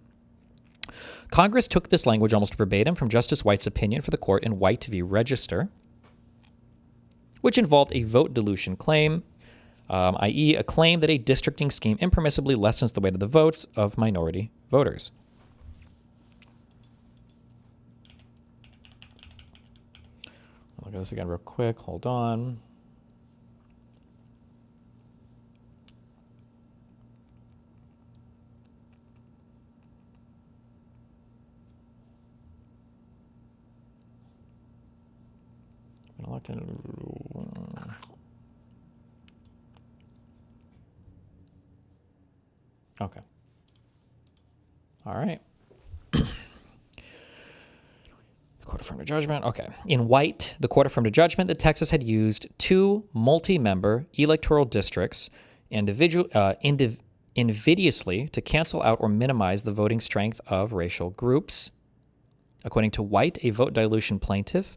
Congress took this language almost verbatim from Justice White's opinion for the court in White v. Register, which involved a vote dilution claim, i.e., a claim that a districting scheme impermissibly lessens the weight of the votes of minority voters. Look at this again real quick. Hold on. Okay. All right. Court affirmed a judgment. Okay. In White, the court affirmed a judgment that Texas had used two multi-member electoral districts invidiously to cancel out or minimize the voting strength of racial groups. According to White, a vote dilution plaintiff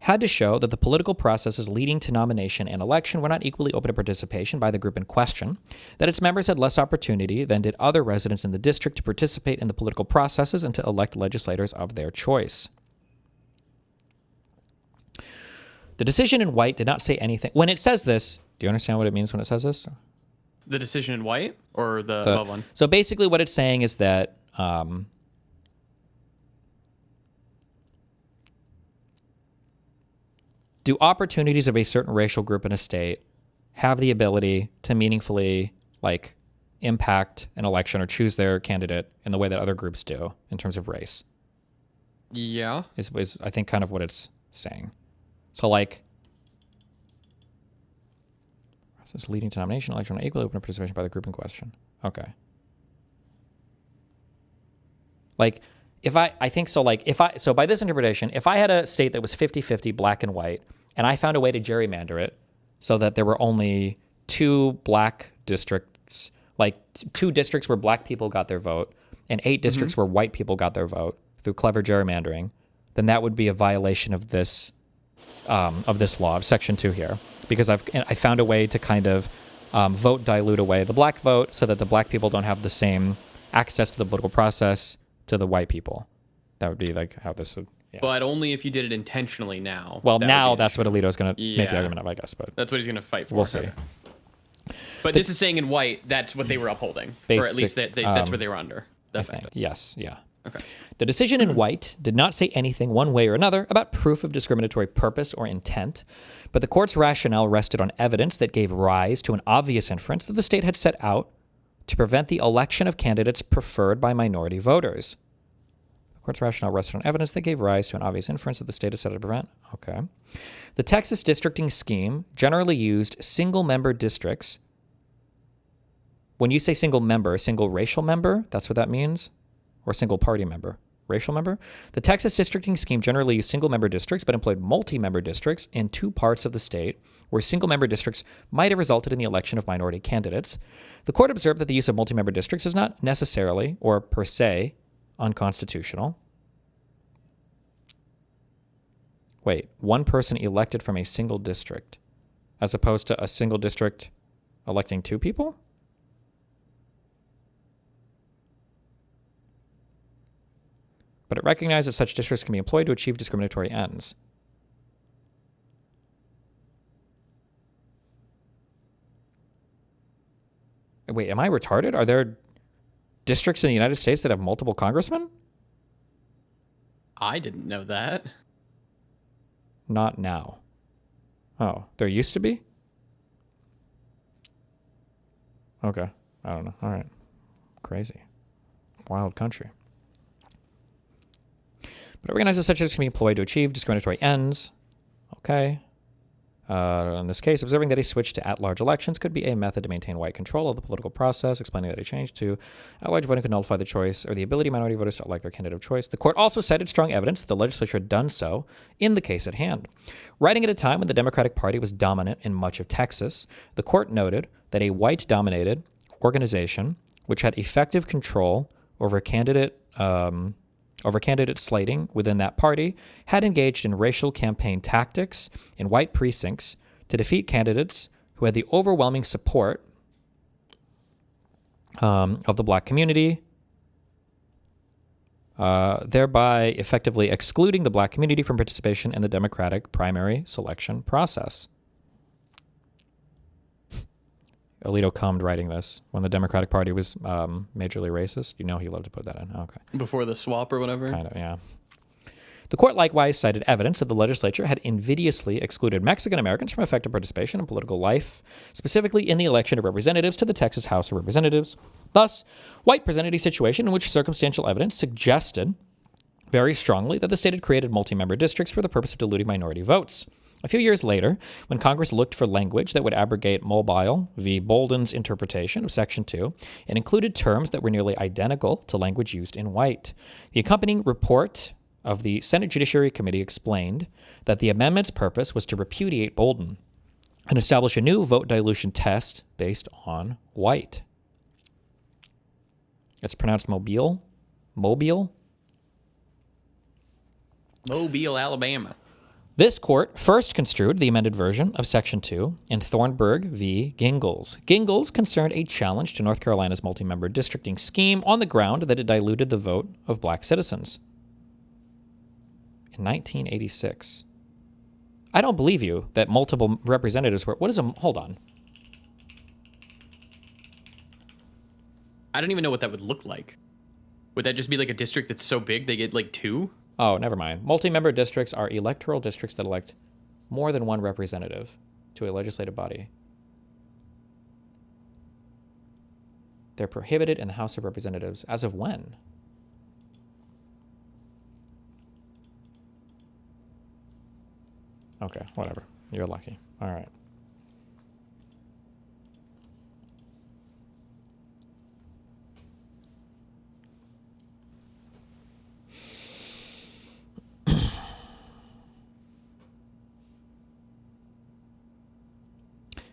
had to show that the political processes leading to nomination and election were not equally open to participation by the group in question, that its members had less opportunity than did other residents in the district to participate in the political processes and to elect legislators of their choice. The decision in White did not say anything. When it says this, do you understand what it means when it says this? The decision in White or the above one? So basically what it's saying is that do opportunities of a certain racial group in a state have the ability to meaningfully impact an election or choose their candidate in the way that other groups do in terms of race? Yeah. Is I think kind of what it's saying. So process leading to nomination, election, or equally open participation by the group in question. Okay. So by this interpretation, if I had a state that was 50-50 black and white, and I found a way to gerrymander it so that there were only two black districts, two districts where black people got their vote, and 8 districts where white people got their vote through clever gerrymandering, then that would be a violation of this law, of Section 2 here, because I found a way to kind of vote dilute away the black vote so that the black people don't have the same access to the political process to the white people. That would be how this would. Yeah. But only if you did it intentionally now. Well, now that's what Alito's going to make the argument of, I guess. But that's what he's going to fight for. We'll see. But this is saying in White, that's what they were upholding. Or at least that's what they were under. I think. Yes, yeah. Okay. The decision in White did not say anything one way or another about proof of discriminatory purpose or intent, but the court's rationale rested on evidence that gave rise to an obvious inference that the state had set out to prevent the election of candidates preferred by minority voters. The court's rationale rested on evidence that gave rise to an obvious inference that the state had set out to prevent. Okay. The Texas districting scheme generally used single-member districts. When you say single member, single racial member, that's what that means? Or single party member? Racial member? The Texas districting scheme generally used single-member districts, but employed multi-member districts in 2 parts of the state, where single-member districts might have resulted in the election of minority candidates. The court observed that the use of multi-member districts is not necessarily, or per se, unconstitutional. Wait, one person elected from a single district, as opposed to a single district electing 2 people? But it recognized that such districts can be employed to achieve discriminatory ends. Wait, am I retarded? Are there districts in the United States that have multiple congressmen? I didn't know that. Not now. Oh, there used to be? Okay. I don't know. All right. Crazy. Wild country. But it recognizes such as can be employed to achieve discriminatory ends. Okay. in this case, observing that a switch to at-large elections could be a method to maintain white control of the political process, explaining that a change to at-large voting could nullify the choice or the ability of minority voters to elect their candidate of choice. The court also cited strong evidence that the legislature had done so in the case at hand. Writing at a time when the Democratic Party was dominant in much of Texas, the court noted that a white-dominated organization, which had effective control over candidate slating within that party, had engaged in racial campaign tactics in white precincts to defeat candidates who had the overwhelming support of the black community, thereby effectively excluding the black community from participation in the Democratic primary selection process. Alito cummed writing this when the Democratic Party was majorly racist. You know he loved to put that in. Okay. Before the swap or whatever? Kind of, yeah. The court likewise cited evidence that the legislature had invidiously excluded Mexican Americans from effective participation in political life, specifically in the election of representatives to the Texas House of Representatives. Thus, White presented a situation in which circumstantial evidence suggested very strongly that the state had created multi-member districts for the purpose of diluting minority votes. A few years later, when Congress looked for language that would abrogate Mobile v. Bolden's interpretation of Section 2, it included terms that were nearly identical to language used in White. The accompanying report of the Senate Judiciary Committee explained that the amendment's purpose was to repudiate Bolden and establish a new vote dilution test based on White. It's pronounced Mobile? Mobile, Alabama. This court first construed the amended version of Section 2 in Thornburg v. Gingles. Gingles concerned a challenge to North Carolina's multi-member districting scheme on the ground that it diluted the vote of black citizens. In 1986. I don't believe you that multiple representatives were... Hold on. I don't even know what that would look like. Would that just be like a district that's so big they get like 2? Oh, never mind. Multi-member districts are electoral districts that elect more than one representative to a legislative body. They're prohibited in the House of Representatives. As of when? Okay, whatever. You're lucky. All right.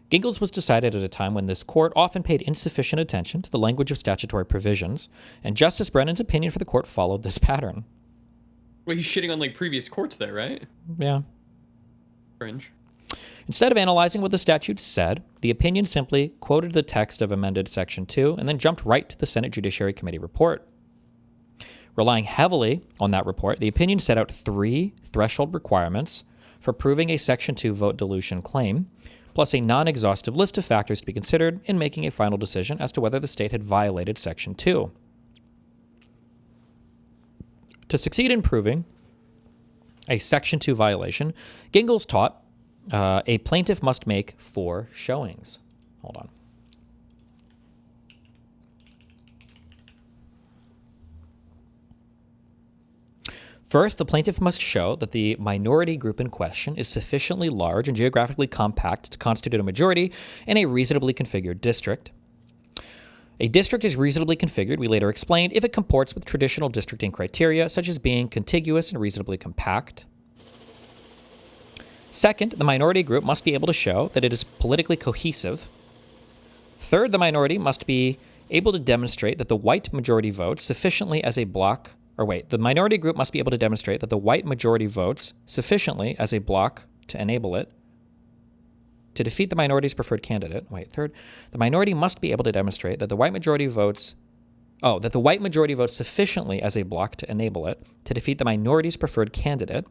Gingles was decided at a time when this court often paid insufficient attention to the language of statutory provisions, and Justice Brennan's opinion for the court followed this pattern. Well, he's shitting on like previous courts there, right? Yeah. Fringe. Instead of analyzing what the statute said, the opinion simply quoted the text of amended Section 2 and then jumped right to the Senate Judiciary Committee report. Relying heavily on that report, the opinion set out 3 threshold requirements for proving a Section 2 vote dilution claim, plus a non-exhaustive list of factors to be considered in making a final decision as to whether the state had violated Section 2. To succeed in proving a Section 2 violation, Gingles taught a plaintiff must make 4 showings. Hold on. First, the plaintiff must show that the minority group in question is sufficiently large and geographically compact to constitute a majority in a reasonably configured district. A district is reasonably configured, we later explained, if it comports with traditional districting criteria, such as being contiguous and reasonably compact. Second, the minority group must be able to show that it is politically cohesive. Third, the minority must be able to demonstrate that the white majority votes sufficiently as a block. The minority group must be able to demonstrate that the white majority votes sufficiently as a block to enable it to defeat the minority's preferred candidate. Third, the minority must be able to demonstrate that the white majority votes sufficiently as a block to enable it to defeat the minority's preferred candidate.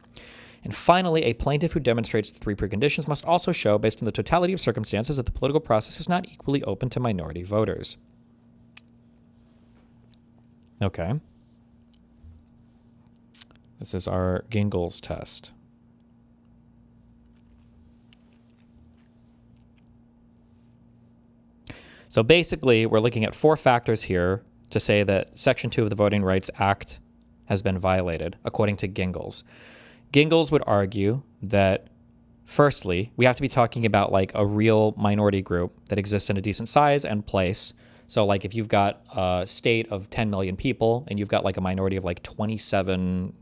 And finally, a plaintiff who demonstrates the 3 preconditions must also show, based on the totality of circumstances, that the political process is not equally open to minority voters. Okay. This is our Gingles test. So basically, we're looking at 4 factors here to say that Section 2 of the Voting Rights Act has been violated, according to Gingles. Gingles would argue that firstly, we have to be talking about like a real minority group that exists in a decent size and place. So like if you've got a state of 10 million people and you've got like a minority of like 27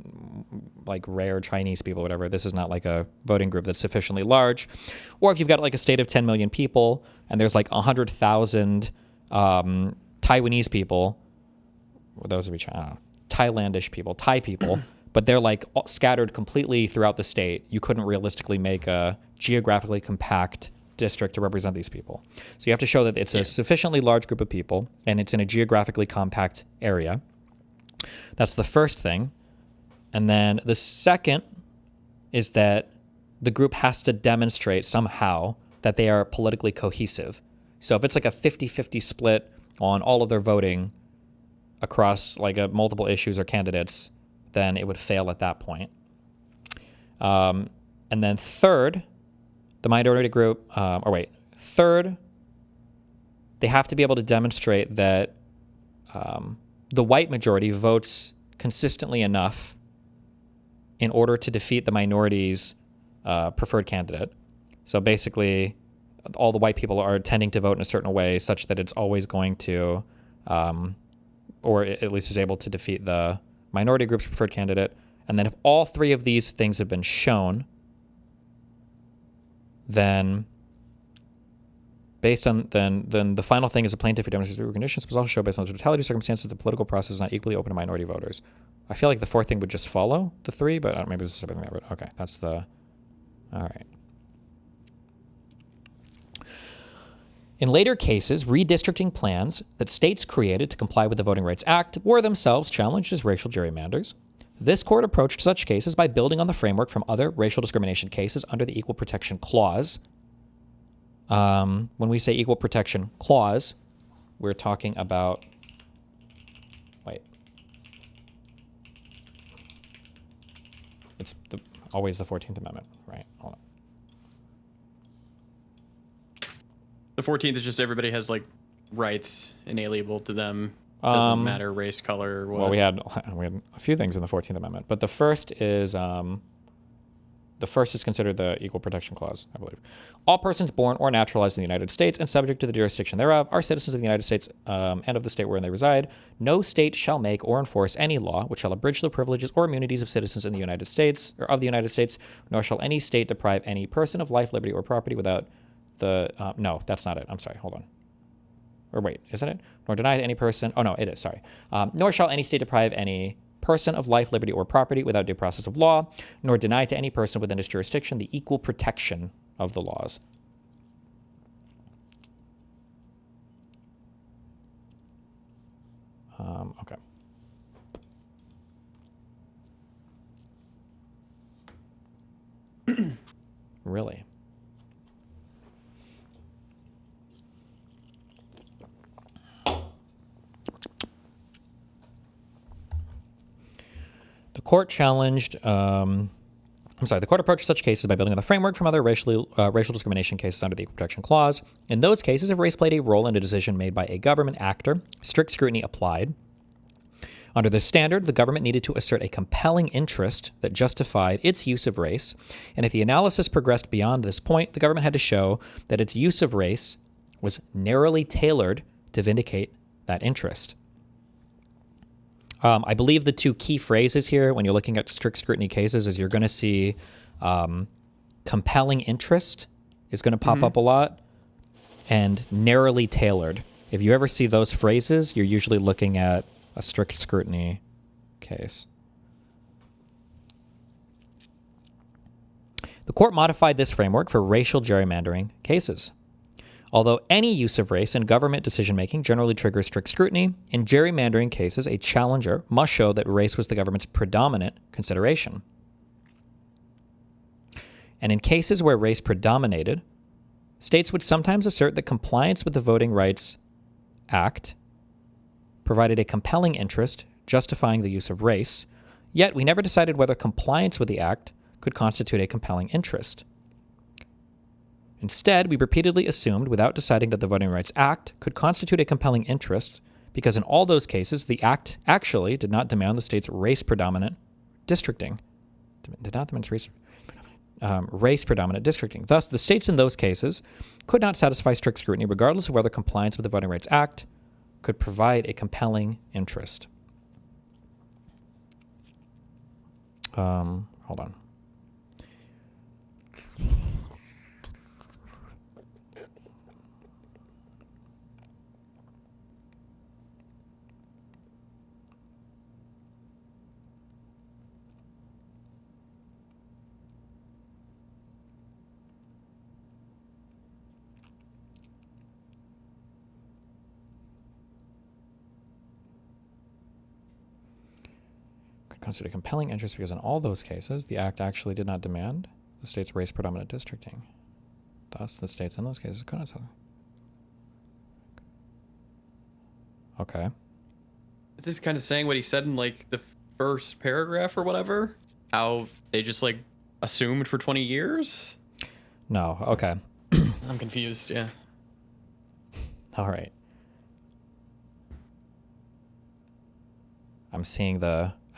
like rare Chinese people, whatever, this is not like a voting group that's sufficiently large. Or if you've got like a state of 10 million people and there's like 100,000 Taiwanese people, well, those would be Thailandish people, Thai people, but they're like scattered completely throughout the state. You couldn't realistically make a geographically compact district to represent these people. So you have to show that it's a sufficiently large group of people and it's in a geographically compact area. That's the first thing. And then the second is that the group has to demonstrate somehow that they are politically cohesive. So if it's like a 50-50 split on all of their voting across like multiple issues or candidates, then it would fail at that point. And then third, the minority group, third, they have to be able to demonstrate that the white majority votes consistently enough in order to defeat the minority's preferred candidate. So basically, all the white people are tending to vote in a certain way such that it's always going to, or at least is able to defeat the minority group's preferred candidate. And then if all three of these things have been shown, then based on then the final thing is a plaintiff who demonstrates the conditions must also show based on the totality of circumstances that the political process is not equally open to minority voters. I feel like the fourth thing would just follow the three, but maybe this is something that would. Okay, that's the. All right. In later cases, redistricting plans that states created to comply with the Voting Rights Act were themselves challenged as racial gerrymanders. This court approached such cases by building on the framework from other racial discrimination cases under the Equal Protection Clause. When we say Equal Protection Clause, we're talking about... It's always the 14th Amendment, right? Hold on. The 14th is just everybody has like rights inalienable to them. Doesn't matter race, color, or what. Well, we had a few things in the 14th Amendment, but the first is considered the Equal Protection Clause, I believe. All persons born or naturalized in the United States and subject to the jurisdiction thereof are citizens of the United States and of the state wherein they reside. No state shall make or enforce any law which shall abridge the privileges or immunities of citizens in the United States or of the United States, nor shall any state deprive any person of life, liberty, or property without the... no, that's not it. I'm sorry. Hold on. Or wait, isn't it? Nor deny to any person... Oh, no, it is. Sorry. Nor shall any state deprive any person of life, liberty, or property without due process of law, nor deny to any person within its jurisdiction the equal protection of the laws. Okay. Really? The court challenged, the court approached such cases by building on the framework from other racial discrimination cases under the Equal Protection Clause. In those cases, if race played a role in a decision made by a government actor, strict scrutiny applied. Under this standard, the government needed to assert a compelling interest that justified its use of race, and if the analysis progressed beyond this point, the government had to show that its use of race was narrowly tailored to vindicate that interest. I believe the two key phrases here when you're looking at strict scrutiny cases is you're going to see compelling interest is going to pop up a lot, and narrowly tailored. If you ever see those phrases, you're usually looking at a strict scrutiny case. The court modified this framework for racial gerrymandering cases. Although any use of race in government decision-making generally triggers strict scrutiny, in gerrymandering cases, a challenger must show that race was the government's predominant consideration. And in cases where race predominated, states would sometimes assert that compliance with the Voting Rights Act provided a compelling interest justifying the use of race, yet we never decided whether compliance with the act could constitute a compelling interest. Instead, we repeatedly assumed, without deciding that the Voting Rights Act could constitute a compelling interest, because in all those cases, the act actually did not demand the state's race-predominant districting. Did not demand its race. race predominant districting. Thus, the states in those cases could not satisfy strict scrutiny regardless of whether compliance with the Voting Rights Act could provide a compelling interest. Hold on. Consider compelling interest because in all those cases, the act actually did not demand the state's race predominant districting. Thus, the states in those cases could not. Okay. Is this kind of saying what he said in like the first paragraph or whatever? How they just like assumed for 20 years? No. Okay. I'm confused. Yeah. All right. I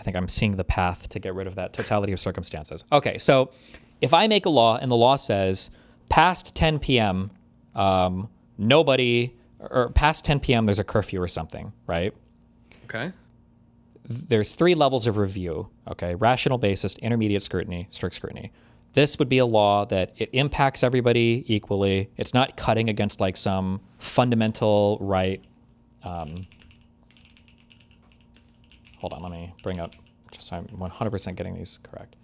think I'm seeing the path to get rid of that totality of circumstances. Okay, so if I make a law and the law says past 10 p.m., past 10 p.m. there's a curfew or something, right? Okay. There's 3 levels of review, okay? Rational basis, intermediate scrutiny, strict scrutiny. This would be a law that it impacts everybody equally. It's not cutting against like some fundamental right. Hold on, let me bring up, just so I'm 100% getting these correct.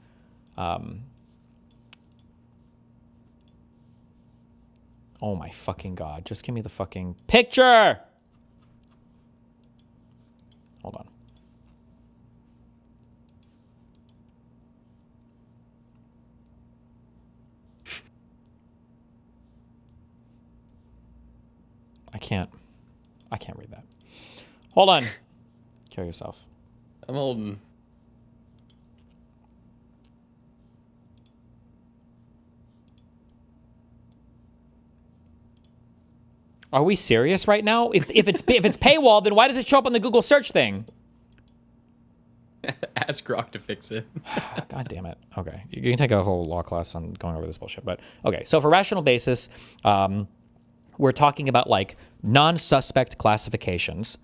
Oh my fucking God, just give me the fucking picture! Hold on. I can't read that. Hold on. Kill yourself. I'm holding. Are we serious right now? If it's paywall, then why does it show up on the Google search thing? Ask Grok to fix it. God damn it. Okay. You can take a whole law class on going over this bullshit. But okay. So for rational basis, we're talking about like non-suspect classifications.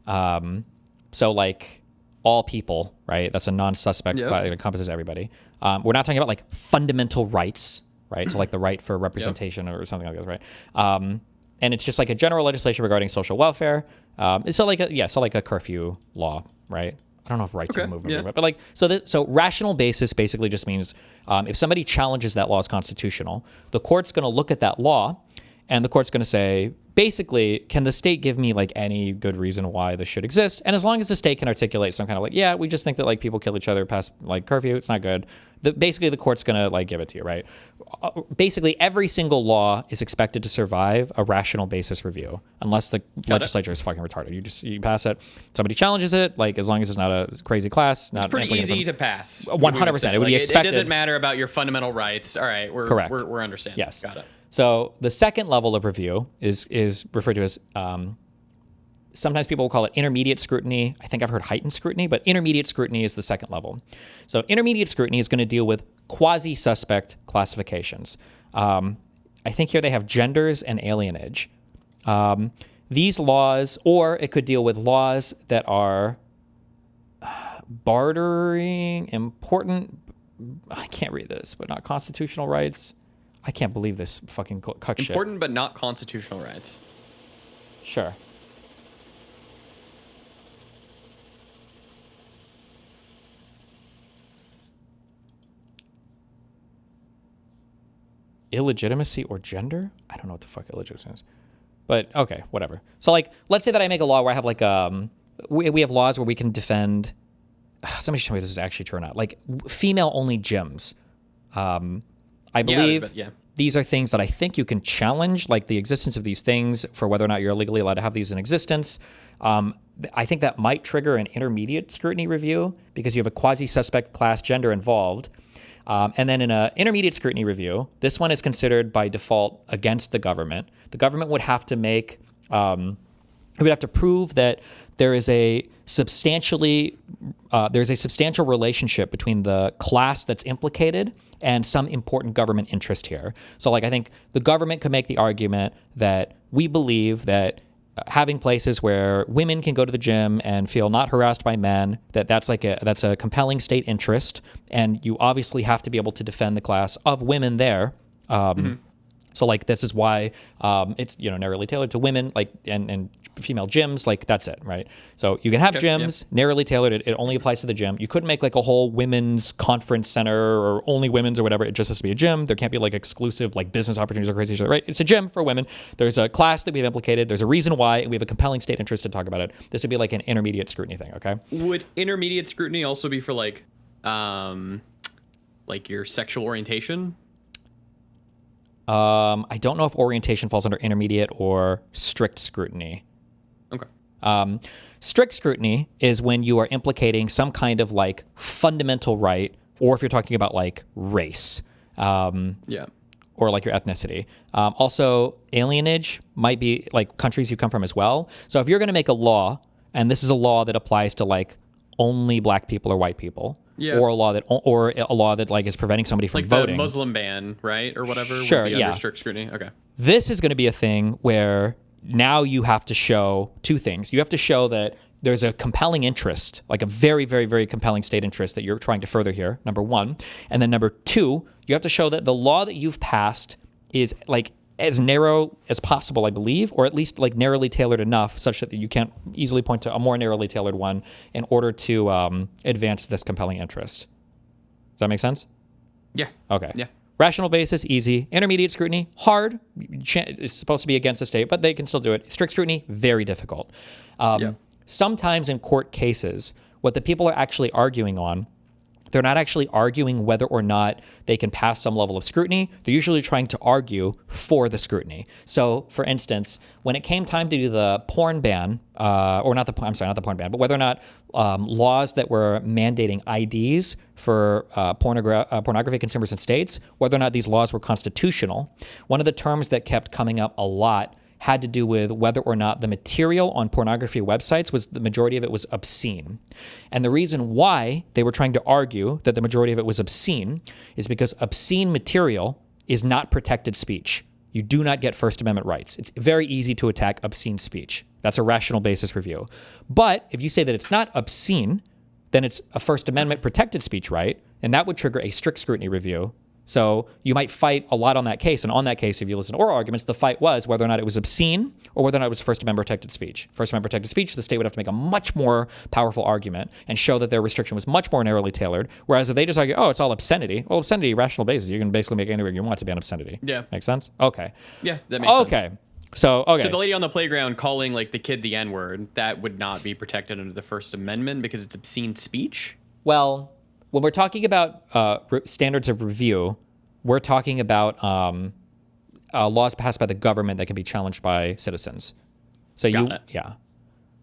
So like all people, right? That's a non-suspect. Yep. It encompasses everybody. We're not talking about like fundamental rights, right? So like the right for representation or something like that, right? And it's just like a general legislation regarding social welfare. So like a curfew law, right? I don't know if rights of the movement, but like so rational basis basically just means if somebody challenges that law as constitutional, the court's going to look at that law, and the court's going to say, basically, can the state give me like any good reason why this should exist? And as long as the state can articulate some kind of like, yeah, we just think that like people kill each other past like curfew, it's not good. Basically, the court's going to like give it to you, right? Basically, every single law is expected to survive a rational basis review, unless the legislature is fucking retarded. You pass it, somebody challenges it, like as long as it's not a crazy class, not it's pretty easy to pass. 100%. It would be expected. It doesn't matter about your fundamental rights. All right, we're understanding. Yes. Got it. So the second level of review is referred to as, sometimes people will call it intermediate scrutiny. I think I've heard heightened scrutiny, but intermediate scrutiny is the second level. So intermediate scrutiny is going to deal with quasi-suspect classifications. I think here they have genders and alienage. These laws, or it could deal with laws that are bartering important, I can't read this, but not constitutional rights. I can't believe this fucking cuck shit. Important but not constitutional rights. Sure. Illegitimacy or gender? I don't know what the fuck illegitimacy is. But okay, whatever. So like, let's say that I make a law where I have like, we have laws where we can defend, somebody show me if this is actually true or not, like female only gyms. I believe these are things that I think you can challenge, like the existence of these things for whether or not you're legally allowed to have these in existence. I think that might trigger an intermediate scrutiny review because you have a quasi-suspect class gender involved. And then in an intermediate scrutiny review, this one is considered by default against the government. The government would have to make, it would have to prove that there is a there's a substantial relationship between the class that's implicated and some important government interest here. So like I think the government could make the argument that we believe that having places where women can go to the gym and feel not harassed by men, that's a compelling state interest, and you obviously have to be able to defend the class of women there. So like this is why it's narrowly tailored to women, like and female gyms, like that's it, right? So you can have gyms narrowly tailored. It only applies to the gym. You couldn't make like a whole women's conference center or only women's or whatever. It just has to be a gym. There can't be like exclusive like business opportunities or crazy shit, right? It's a gym for women. There's a class that we've implicated. There's a reason why, and we have a compelling state interest to talk about it. This would be like an intermediate scrutiny thing, okay? Would intermediate scrutiny also be for like your sexual orientation? I don't know if orientation falls under intermediate or strict scrutiny. Okay. Strict scrutiny is when you are implicating some kind of like fundamental right, or if you're talking about like race, or like your ethnicity. Also, alienage might be like countries you come from as well. So if you're going to make a law, and this is a law that applies to like only black people or white people, or a law that like is preventing somebody from like voting, the Muslim ban, right, or whatever. Sure, would be yeah. Under strict scrutiny. Okay. This is going to be a thing where now you have to show two things. You have to show that there's a compelling interest, like a very, very, very compelling state interest that you're trying to further here, number one. And then number two, you have to show that the law that you've passed is like as narrow as possible, I believe, or at least like narrowly tailored enough such that you can't easily point to a more narrowly tailored one in order to advance this compelling interest. Does that make sense? Yeah. Okay. Yeah. Rational basis, easy. Intermediate scrutiny, hard. It's supposed to be against the state, but they can still do it. Strict scrutiny, very difficult. Sometimes in court cases, what the people are actually arguing on, they're not actually arguing whether or not they can pass some level of scrutiny. They're usually trying to argue for the scrutiny. So, for instance, when it came time to do the porn ban, not the porn ban, but whether or not laws that were mandating IDs for pornography consumers in states, whether or not these laws were constitutional, one of the terms that kept coming up a lot had to do with whether or not the material on pornography websites the majority of it was obscene. And the reason why they were trying to argue that the majority of it was obscene is because obscene material is not protected speech. You do not get First Amendment rights. It's very easy to attack obscene speech. That's a rational basis review. But if you say that it's not obscene, then it's a First Amendment protected speech right, and that would trigger a strict scrutiny review. So you might fight a lot on that case. And on that case, if you listen to oral arguments, the fight was whether or not it was obscene or whether or not it was First Amendment protected speech. First Amendment protected speech, the state would have to make a much more powerful argument and show that their restriction was much more narrowly tailored. Whereas if they just argue, oh, it's all obscenity. Well, obscenity, rational basis. You can basically make anywhere you want to be on obscenity. Yeah. Make sense? Okay. Yeah, that makes sense. Okay. So the lady on the playground calling like the kid the N-word, that would not be protected under the First Amendment because it's obscene speech? Well, when we're talking about standards of review, we're talking about laws passed by the government that can be challenged by citizens. So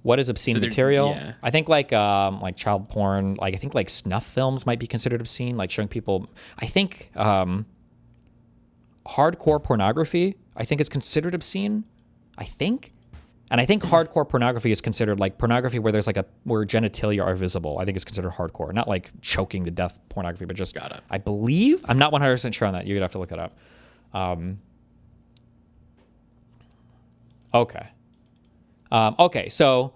what is obscene material? Yeah. I think like child porn, like I think like snuff films might be considered obscene, like showing people. I think hardcore pornography, I think, is considered obscene. I think. And I think hardcore pornography is considered like pornography where there's like where genitalia are visible. I think is considered hardcore, not like choking to death pornography, but just I believe. I'm not 100% sure on that. You'd have to look that up. Okay. Okay. So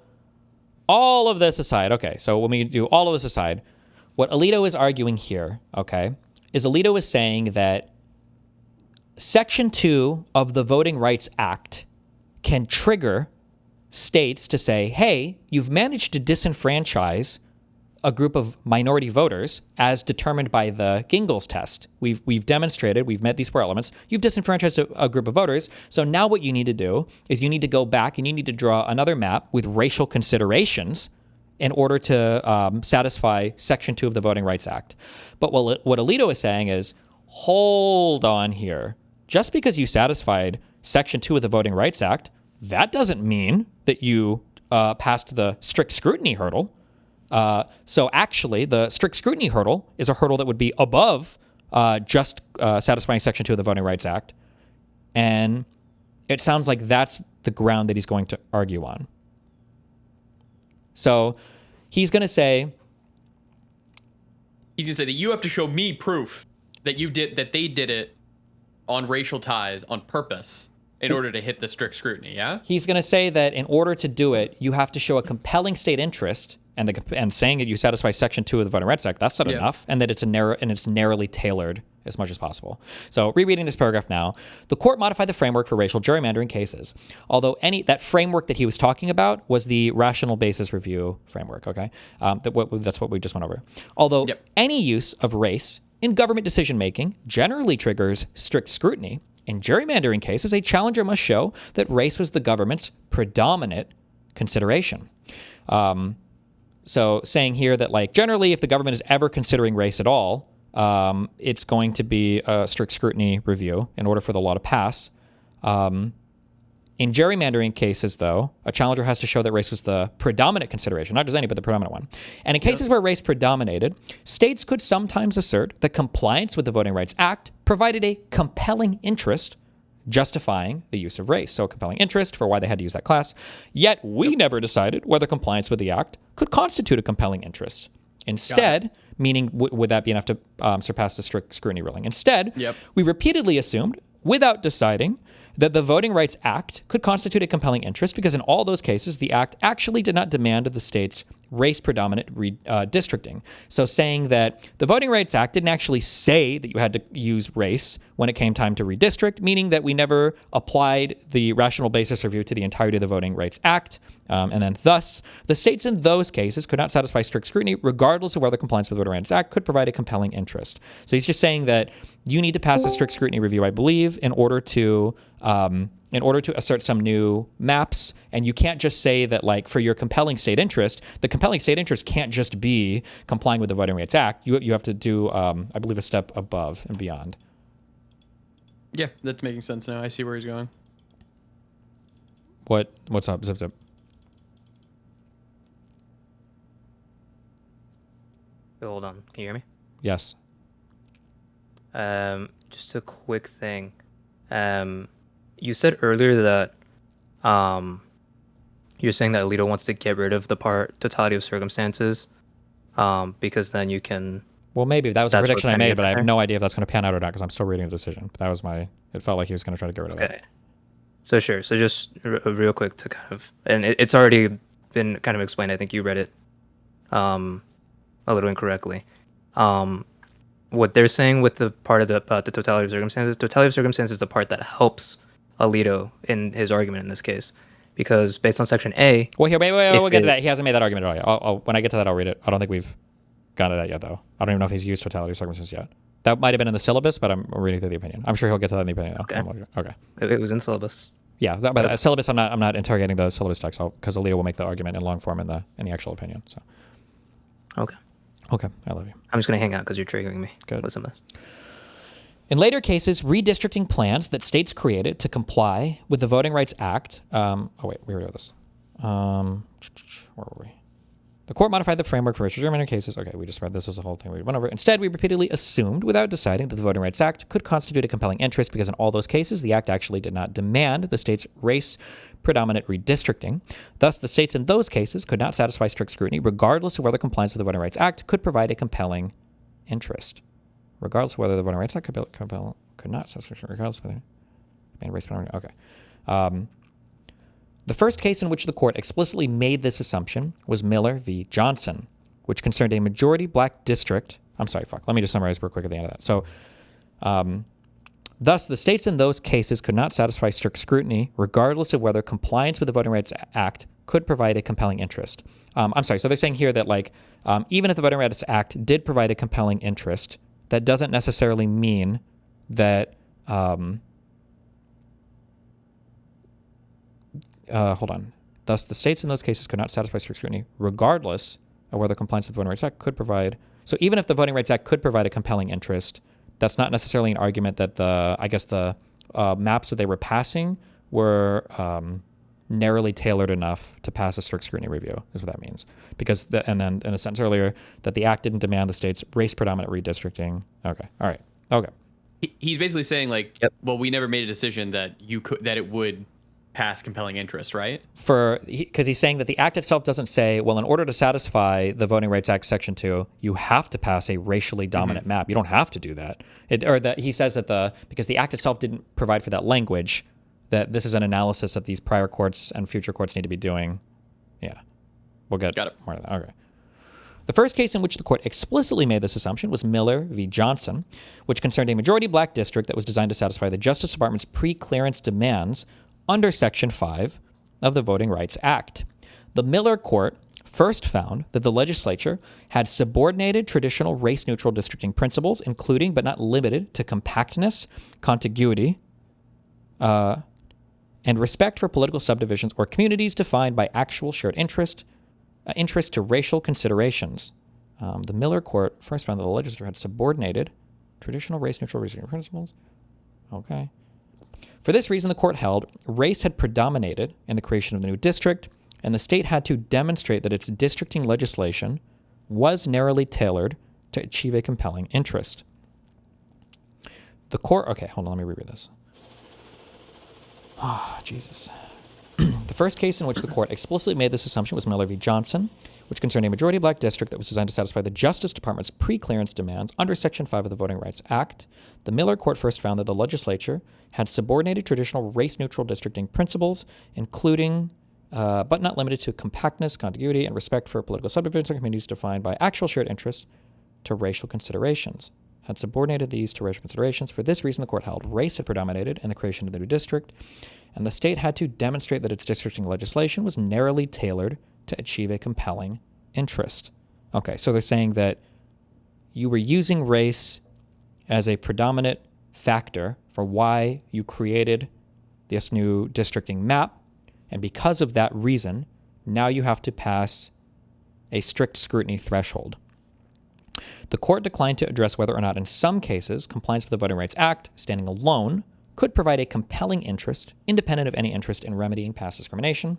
all of this aside, so when we do all of this aside, what Alito is arguing here, is Alito is saying that Section 2 of the Voting Rights Act can trigger states to say, hey, you've managed to disenfranchise a group of minority voters as determined by the Gingell's test. We've demonstrated, we've met these four elements. You've disenfranchised a group of voters. So now what you need to do is you need to go back and you need to draw another map with racial considerations in order to satisfy Section 2 of the Voting Rights Act. But what Alito is saying is, hold on here. Just because you satisfied Section 2 of the Voting Rights Act, that doesn't mean that you passed the strict scrutiny hurdle. So actually, the strict scrutiny hurdle is a hurdle that would be above just satisfying Section 2 of the Voting Rights Act. And it sounds like that's the ground that he's going to argue on. So he's going to say, He's gonna say that you have to show me proof that they did it on racial ties on purpose in order to hit the strict scrutiny. Yeah. he's going to say that in order to do it, you have to show a compelling state interest, and saying that you satisfy Section 2 of the Voting Rights Act, that's not enough, and that it's narrowly tailored as much as possible. So rereading this paragraph now, the court modified the framework for racial gerrymandering cases. Although that framework that he was talking about was the rational basis review framework, okay? That's what we just went over. Although any use of race in government decision-making generally triggers strict scrutiny, in gerrymandering cases, a challenger must show that race was the government's predominant consideration. So saying here that, like, generally, if the government is ever considering race at all, it's going to be a strict scrutiny review in order for the law to pass. In gerrymandering cases, though, a challenger has to show that race was the predominant consideration, not just any, but the predominant one. And in cases where race predominated, states could sometimes assert that compliance with the Voting Rights Act provided a compelling interest justifying the use of race. So a compelling interest for why they had to use that class. Yet we never decided whether compliance with the act could constitute a compelling interest. Instead, meaning would that be enough to surpass the strict scrutiny ruling? Instead, we repeatedly assumed, without deciding, that the Voting Rights Act could constitute a compelling interest because in all those cases, the act actually did not demand of the states race-predominant redistricting. So saying that the Voting Rights Act didn't actually say that you had to use race when it came time to redistrict, meaning that we never applied the rational basis review to the entirety of the Voting Rights Act. And then thus, the states in those cases could not satisfy strict scrutiny regardless of whether compliance with the Voting Rights Act could provide a compelling interest. So he's just saying that you need to pass a strict scrutiny review, I believe, in order to assert some new maps. And you can't just say that, like, for your compelling state interest, the compelling state interest can't just be complying with the Voting Rights Act. You have to do, I believe, a step above and beyond. Yeah, that's making sense now. I see where he's going. What's up, Zip Zip? Hold on. Can you hear me? Yes. Just a quick thing. You said earlier that you're saying that Alito wants to get rid of the part totality of circumstances because then you can. Well, maybe that was a prediction I made, but I have no idea if that's going to pan out or not because I'm still reading the decision. But that was it felt like he was going to try to get rid of it. So sure. So just real quick to kind of, and it's already been kind of explained. I think you read it a little incorrectly. What they're saying with the part of the totality of circumstances is the part that helps Alito in his argument in this case, because based on Section A. Well, here, wait, we'll get to that. He hasn't made that argument at all yet. When I get to that, I'll read it. I don't think we've gotten to that yet, though. I don't even know if he's used totality of circumstances yet. That might have been in the syllabus, but I'm reading through the opinion. I'm sure he'll get to that in the opinion. Okay. It was in syllabus. Yeah, but syllabus. I'm not interrogating the syllabus text because Alito will make the argument in long form in the actual opinion. So. Okay, I love you. I'm just going to hang out because you're triggering me. Good. Listen to this. In later cases, redistricting plans that states created to comply with the Voting Rights Act. We already know this. Where were we? The court modified the framework for racial gerrymandering cases. Okay, we just read this as a whole thing we went over. Instead, we repeatedly assumed, without deciding, that the Voting Rights Act could constitute a compelling interest because in all those cases, the act actually did not demand the state's race-predominant redistricting. Thus, the states in those cases could not satisfy strict scrutiny, regardless of whether compliance with the Voting Rights Act could provide a compelling interest. Regardless of whether the Voting Rights Act could not satisfy, regardless of whether race-predominant. Okay. The first case in which the court explicitly made this assumption was Miller v. Johnson, which concerned a majority black district. Let me just summarize real quick at the end of that. So, thus, the states in those cases could not satisfy strict scrutiny, regardless of whether compliance with the Voting Rights Act could provide a compelling interest. So they're saying here that, like, even if the Voting Rights Act did provide a compelling interest, that doesn't necessarily mean that. Thus, the states in those cases could not satisfy strict scrutiny, regardless of whether compliance with the Voting Rights Act could provide. So even if the Voting Rights Act could provide a compelling interest, that's not necessarily an argument that the maps that they were passing were narrowly tailored enough to pass a strict scrutiny review, is what that means. Because and then in the sentence earlier, that the act didn't demand the state's race-predominant redistricting. Okay, all right, okay. He's basically saying, like, well, we never made a decision that it would pass compelling interest, right? Because he's saying that the act itself doesn't say, well, in order to satisfy the Voting Rights Act Section 2, you have to pass a racially dominant map. You don't have to do that. He says that because the act itself didn't provide for that language, that this is an analysis that these prior courts and future courts need to be doing. Yeah. We'll get more of that. Okay. The first case in which the court explicitly made this assumption was Miller v. Johnson, which concerned a majority black district that was designed to satisfy the Justice Department's pre-clearance demands under Section 5 of the Voting Rights Act. The Miller court first found that the legislature had subordinated traditional race-neutral districting principles, including but not limited to compactness, contiguity, and respect for political subdivisions or communities defined by actual shared interest to racial considerations. The Miller court first found that the legislature had subordinated traditional race-neutral districting principles. Okay. For this reason, the court held race had predominated in the creation of the new district, and the state had to demonstrate that its districting legislation was narrowly tailored to achieve a compelling interest. The court... Okay, hold on, let me reread this. Jesus. The first case in which the court explicitly made this assumption was Miller v. Johnson, which concerned a majority black district that was designed to satisfy the Justice Department's pre-clearance demands under Section 5 of the Voting Rights Act. The Miller court first found that the legislature had subordinated traditional race-neutral districting principles, including, but not limited to, compactness, contiguity, and respect for political subdivisions or communities defined by actual shared interests to racial considerations. Had subordinated these to racial considerations. For this reason, the court held race had predominated in the creation of the new district, and the state had to demonstrate that its districting legislation was narrowly tailored to achieve a compelling interest. Okay, so they're saying that you were using race as a predominant factor for why you created this new districting map, and because of that reason, now you have to pass a strict scrutiny threshold. The court declined to address whether or not in some cases compliance with the Voting Rights Act, standing alone, could provide a compelling interest, independent of any interest in remedying past discrimination.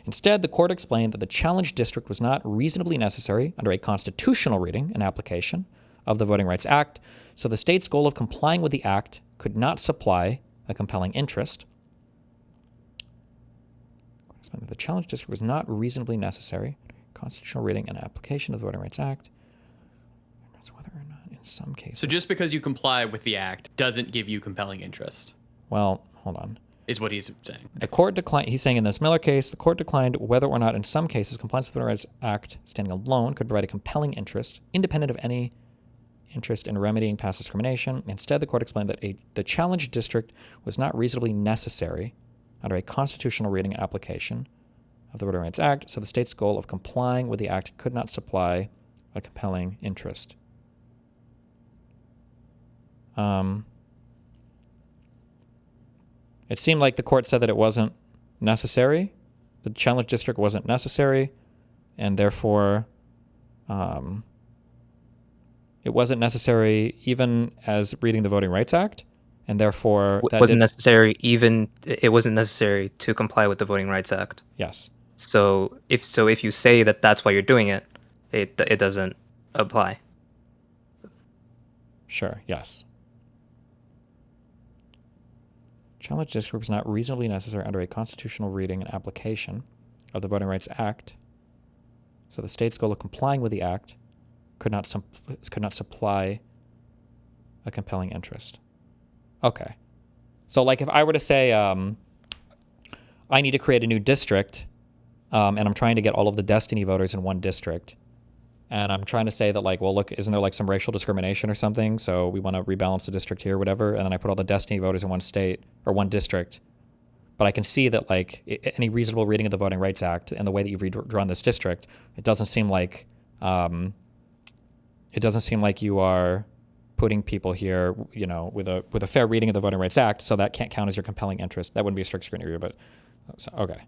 Instead, the court explained that the challenged district was not reasonably necessary under a constitutional reading and application of the Voting Rights Act, so the state's goal of complying with the act could not supply a compelling interest. The challenged district was not reasonably necessary, constitutional reading and application of the Voting Rights Act. Whether or not in some cases. So just because you comply with the act doesn't give you compelling interest. Well, hold on. Is what he's saying. The court declined. He's saying in this Miller case, the court declined whether or not in some cases compliance with the Voting Rights Act, standing alone, could provide a compelling interest, independent of any interest in remedying past discrimination. Instead, the court explained that the challenged district was not reasonably necessary under a constitutional reading and application of the Voting Rights Act, so the state's goal of complying with the act could not supply a compelling interest. It seemed like the court said that it wasn't necessary. The challenge district wasn't necessary, and therefore it wasn't necessary even as reading the Voting Rights Act, and therefore It wasn't necessary to comply with the Voting Rights Act. Yes. So if you say that that's why you're doing it, it doesn't apply. Sure, yes. Challenge district was not reasonably necessary under a constitutional reading and application of the Voting Rights Act, so the state's goal of complying with the act could not supply a compelling interest. Okay. So, like, if I were to say I need to create a new district, and I'm trying to get all of the Destiny voters in one district, and I'm trying to say that, like, well, look, isn't there, like, some racial discrimination or something? So we want to rebalance the district here, whatever. And then I put all the Destiny voters in one state or one district. But I can see that, like, any reasonable reading of the Voting Rights Act and the way that you've redrawn this district, it doesn't seem like you are putting people here, you know, with a fair reading of the Voting Rights Act. So that can't count as your compelling interest. That wouldn't be a strict scrutiny review, but okay.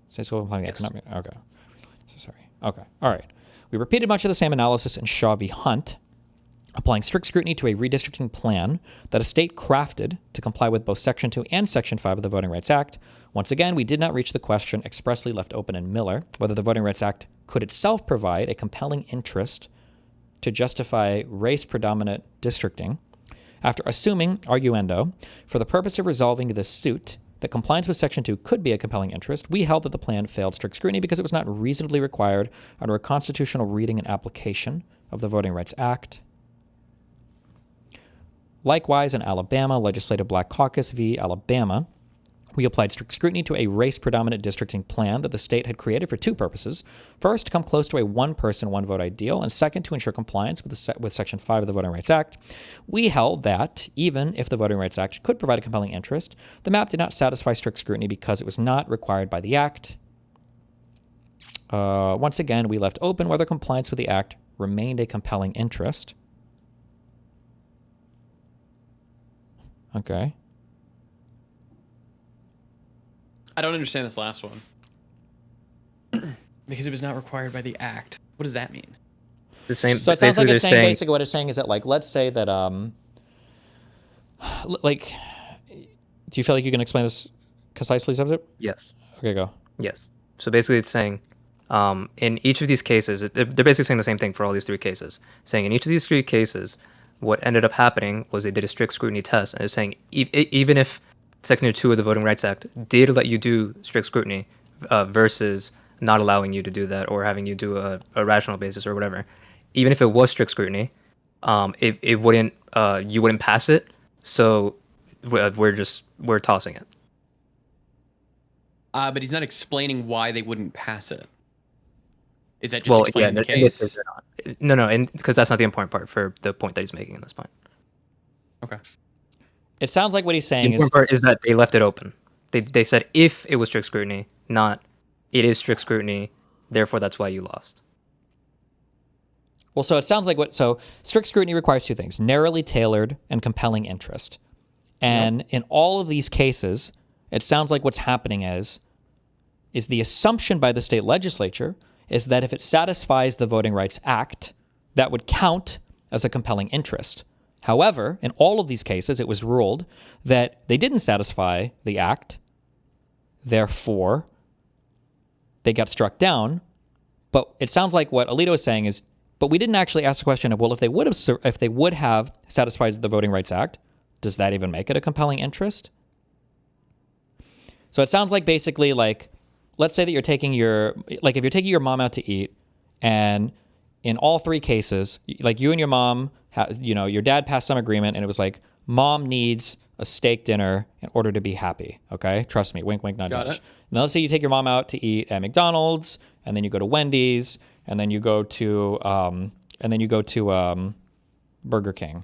State school complying with the act cannot be, okay. Sorry. Okay. All right. We repeated much of the same analysis in Shaw v. Hunt, applying strict scrutiny to a redistricting plan that a state crafted to comply with both Section 2 and Section 5 of the Voting Rights Act. Once again, we did not reach the question expressly left open in Miller, whether the Voting Rights Act could itself provide a compelling interest to justify race-predominant districting. After assuming, arguendo, for the purpose of resolving this suit, that compliance with Section 2 could be a compelling interest, we held that the plan failed strict scrutiny because it was not reasonably required under a constitutional reading and application of the Voting Rights Act. Likewise, in Alabama, Legislative Black Caucus v. Alabama, we applied strict scrutiny to a race-predominant districting plan that the state had created for two purposes. First, to come close to a one-person, one-vote ideal, and second, to ensure compliance with Section 5 of the Voting Rights Act. We held that, even if the Voting Rights Act could provide a compelling interest, the map did not satisfy strict scrutiny because it was not required by the Act. Once again, we left open whether compliance with the Act remained a compelling interest. Okay. I don't understand this last one. Because it was not required by the Act. What does that mean? The same. So it sounds like basically it's they're saying, basically what it's saying is that, like, let's say that, like, do you feel like you can explain this concisely, Subzip? Yes. Okay, go. Yes. So basically, it's saying in each of these cases, they're basically saying the same thing for all these three cases. Saying in each of these three cases, what ended up happening was they did a strict scrutiny test, and it's saying even if Section 2 of the Voting Rights Act did let you do strict scrutiny versus not allowing you to do that or having you do a rational basis or whatever, even if it was strict scrutiny, it wouldn't you wouldn't pass it. So we're tossing it. But he's not explaining why they wouldn't pass it. Is that just explaining the in this case? case they're not. No, and because that's not the important part for the point that he's making in this point. Okay. It sounds like what he's The saying is, important part is that they left it open. They said if it was strict scrutiny, not it is strict scrutiny, therefore that's why you lost. well, so it sounds like so strict scrutiny requires two things: narrowly tailored and compelling interest. And in all of these cases, it sounds like what's happening is the assumption by the state legislature is that if it satisfies the Voting Rights Act, that would count as a compelling interest. However, in all of these cases, it was ruled that they didn't satisfy the Act, therefore they got struck down. But it sounds like what Alito is saying is, but we didn't actually ask the question of, well, if they would have satisfied the Voting Rights Act, does that even make it a compelling interest? So it sounds like basically, like, let's say that if you're taking your mom out to eat, and in all three cases, like you and your mom, your dad passed some agreement, and it was like, mom needs a steak dinner in order to be happy. Okay, trust me. Wink, wink, nudge, Got nudge. it. Now let's say you take your mom out to eat at McDonald's, and then you go to Wendy's, and then you go to Burger King.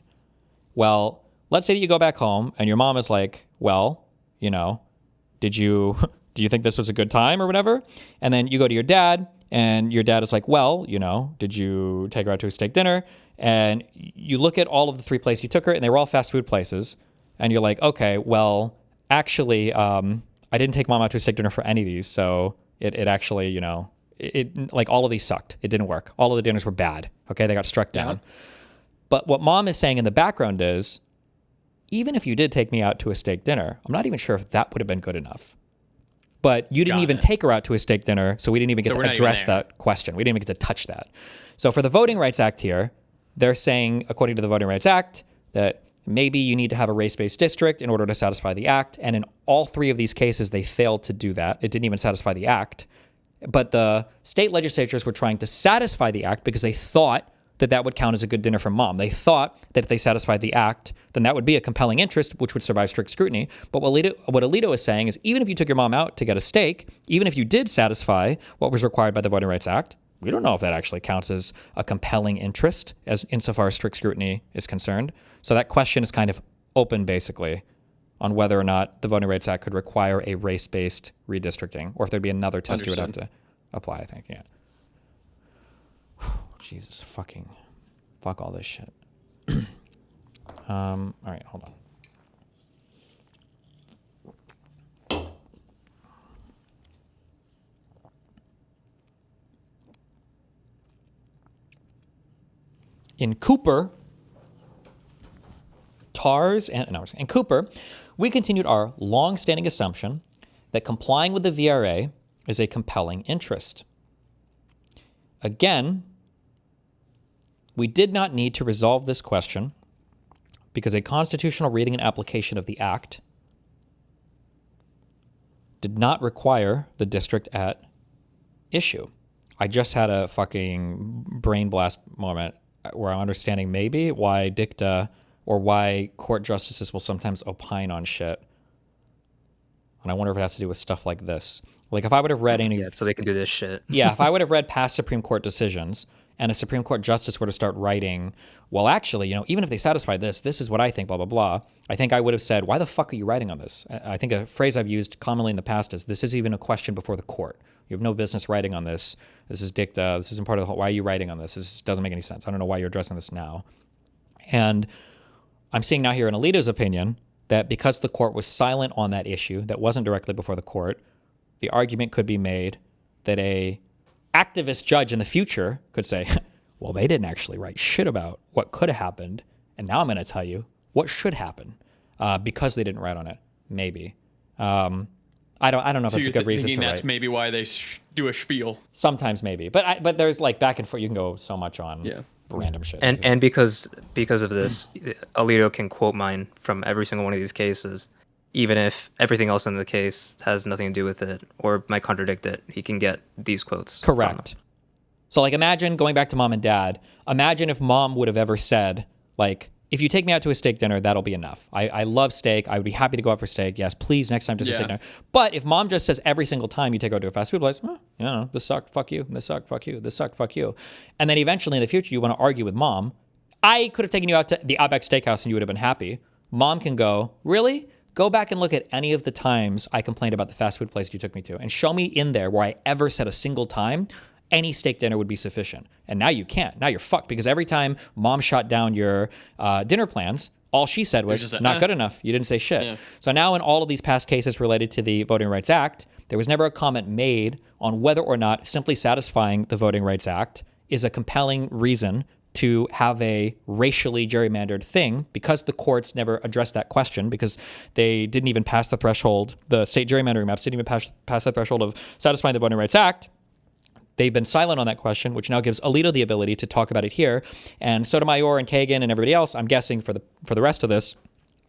Well, let's say that you go back home, and your mom is like, well, do you think this was a good time or whatever? And then you go to your dad, and your dad is like, well, did you take her out to a steak dinner? And you look at all of the three places you took her, and they were all fast food places. And you're like, okay, well, actually, I didn't take mom out to a steak dinner for any of these. So it actually, it like all of these sucked. It didn't work. All of the dinners were bad. Okay, they got struck down. Yeah. But what mom is saying in the background is, even if you did take me out to a steak dinner, I'm not even sure if that would have been good enough. But you didn't Got even it. take her out to a steak dinner, so we didn't even get So we're to not even address there. that question. We didn't even get to touch that. So for the Voting Rights Act here, they're saying, according to the Voting Rights Act, that maybe you need to have a race-based district in order to satisfy the Act. And in all three of these cases, they failed to do that. It didn't even satisfy the Act. But the state legislatures were trying to satisfy the Act because they thought that would count as a good dinner for mom. They thought that if they satisfied the Act, then that would be a compelling interest, which would survive strict scrutiny. But what Alito is saying is, even if you took your mom out to get a steak, even if you did satisfy what was required by the Voting Rights Act, we don't know if that actually counts as a compelling interest as insofar as strict scrutiny is concerned. So that question is kind of open, basically, on whether or not the Voting Rights Act could require a race-based redistricting, or if there'd be another test you would have to apply, I think, yeah. Jesus, fuck all this shit. All right, hold on. In Cooper, we continued our long-standing assumption that complying with the VRA is a compelling interest. Again, we did not need to resolve this question because a constitutional reading and application of the Act did not require the district at issue. I just had a fucking brain blast moment where I'm understanding maybe why dicta or why court justices will sometimes opine on shit. And I wonder if it has to do with stuff like this. Like if I would have read any... Yeah, so they can do this shit. Yeah, if I would have read past Supreme Court decisions and a Supreme Court justice were to start writing, well, actually, even if they satisfy this, this is what I think, blah, blah, blah, I think I would have said, why the fuck are you writing on this? I think a phrase I've used commonly in the past is, this is even a question before the court. You have no business writing on this. This is dicta. This isn't part of the whole... Why are you writing on this? This doesn't make any sense. I don't know why you're addressing this now. And I'm seeing now here in Alito's opinion that because the court was silent on that issue, that wasn't directly before the court, the argument could be made that a activist judge in the future could say, well, they didn't actually write shit about what could have happened, and now I'm going to tell you what should happen because they didn't write on it. Maybe. I don't know if So that's a you're good reason thinking to that's write. maybe why they do a spiel. Sometimes maybe, but there's like back and forth. You can go so much on random shit. And because of this, Alito can quote mine from every single one of these cases, even if everything else in the case has nothing to do with it or might contradict it. He can get these quotes. Correct. So like imagine going back to mom and dad. Imagine if mom would have ever said, like, if you take me out to a steak dinner, that'll be enough. I love steak. I would be happy to go out for steak. Yes, please, next time just a steak dinner. But if mom just says every single time you take her out to a fast food place, this sucked, fuck you. This sucked, fuck you. This sucked, fuck you. And then eventually in the future you want to argue with mom. I could have taken you out to the Outback Steakhouse and you would have been happy. Mom can go, really? Go back and look at any of the times I complained about the fast food place you took me to and show me in there where I ever said a single time any steak dinner would be sufficient. And now you can't. Now you're fucked because every time mom shot down your dinner plans, all she said was, not good enough. You didn't say shit. Yeah. So now in all of these past cases related to the Voting Rights Act, there was never a comment made on whether or not simply satisfying the Voting Rights Act is a compelling reason to have a racially gerrymandered thing, because the courts never addressed that question, because they didn't even pass the threshold. The state gerrymandering maps didn't even pass the threshold of satisfying the Voting Rights Act. They've been silent on that question, which now gives Alito the ability to talk about it here. And Sotomayor and Kagan and everybody else, I'm guessing for the rest of this,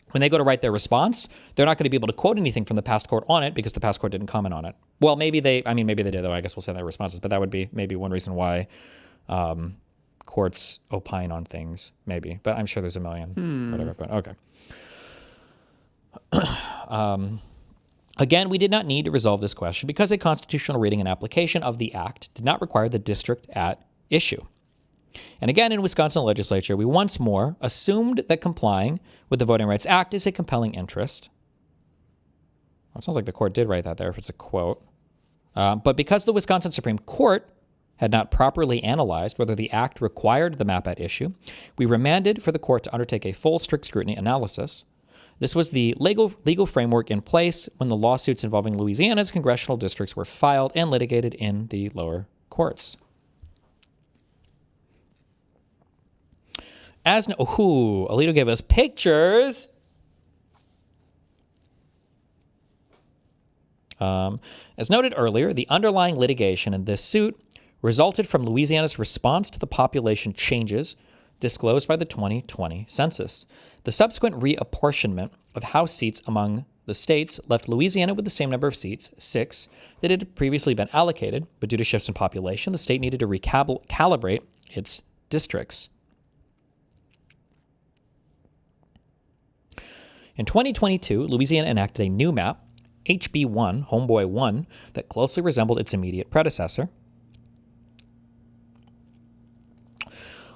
when they go to write their response, they're not going to be able to quote anything from the past court on it because the past court didn't comment on it. Well, maybe they did, though. I guess we'll say their responses, but that would be maybe one reason why courts opine on things, maybe. But I'm sure there's a million, whatever. But okay. Again, we did not need to resolve this question because a constitutional reading and application of the act did not require the district at issue. And again, in Wisconsin legislature, we once more assumed that complying with the Voting Rights Act is a compelling interest. Well, it sounds like the court did write that there if it's a quote. But because the Wisconsin Supreme Court had not properly analyzed whether the act required the map at issue, we remanded for the court to undertake a full strict scrutiny analysis. This was the legal framework in place when the lawsuits involving Louisiana's congressional districts were filed and litigated in the lower courts. Alito gave us pictures. As noted earlier, the underlying litigation in this suit resulted from Louisiana's response to the population changes disclosed by the 2020 census. The subsequent reapportionment of House seats among the states left Louisiana with the same number of seats, 6, that had previously been allocated, but due to shifts in population, the state needed to recalibrate its districts. In 2022, Louisiana enacted a new map, HB 1, Homeboy 1, that closely resembled its immediate predecessor.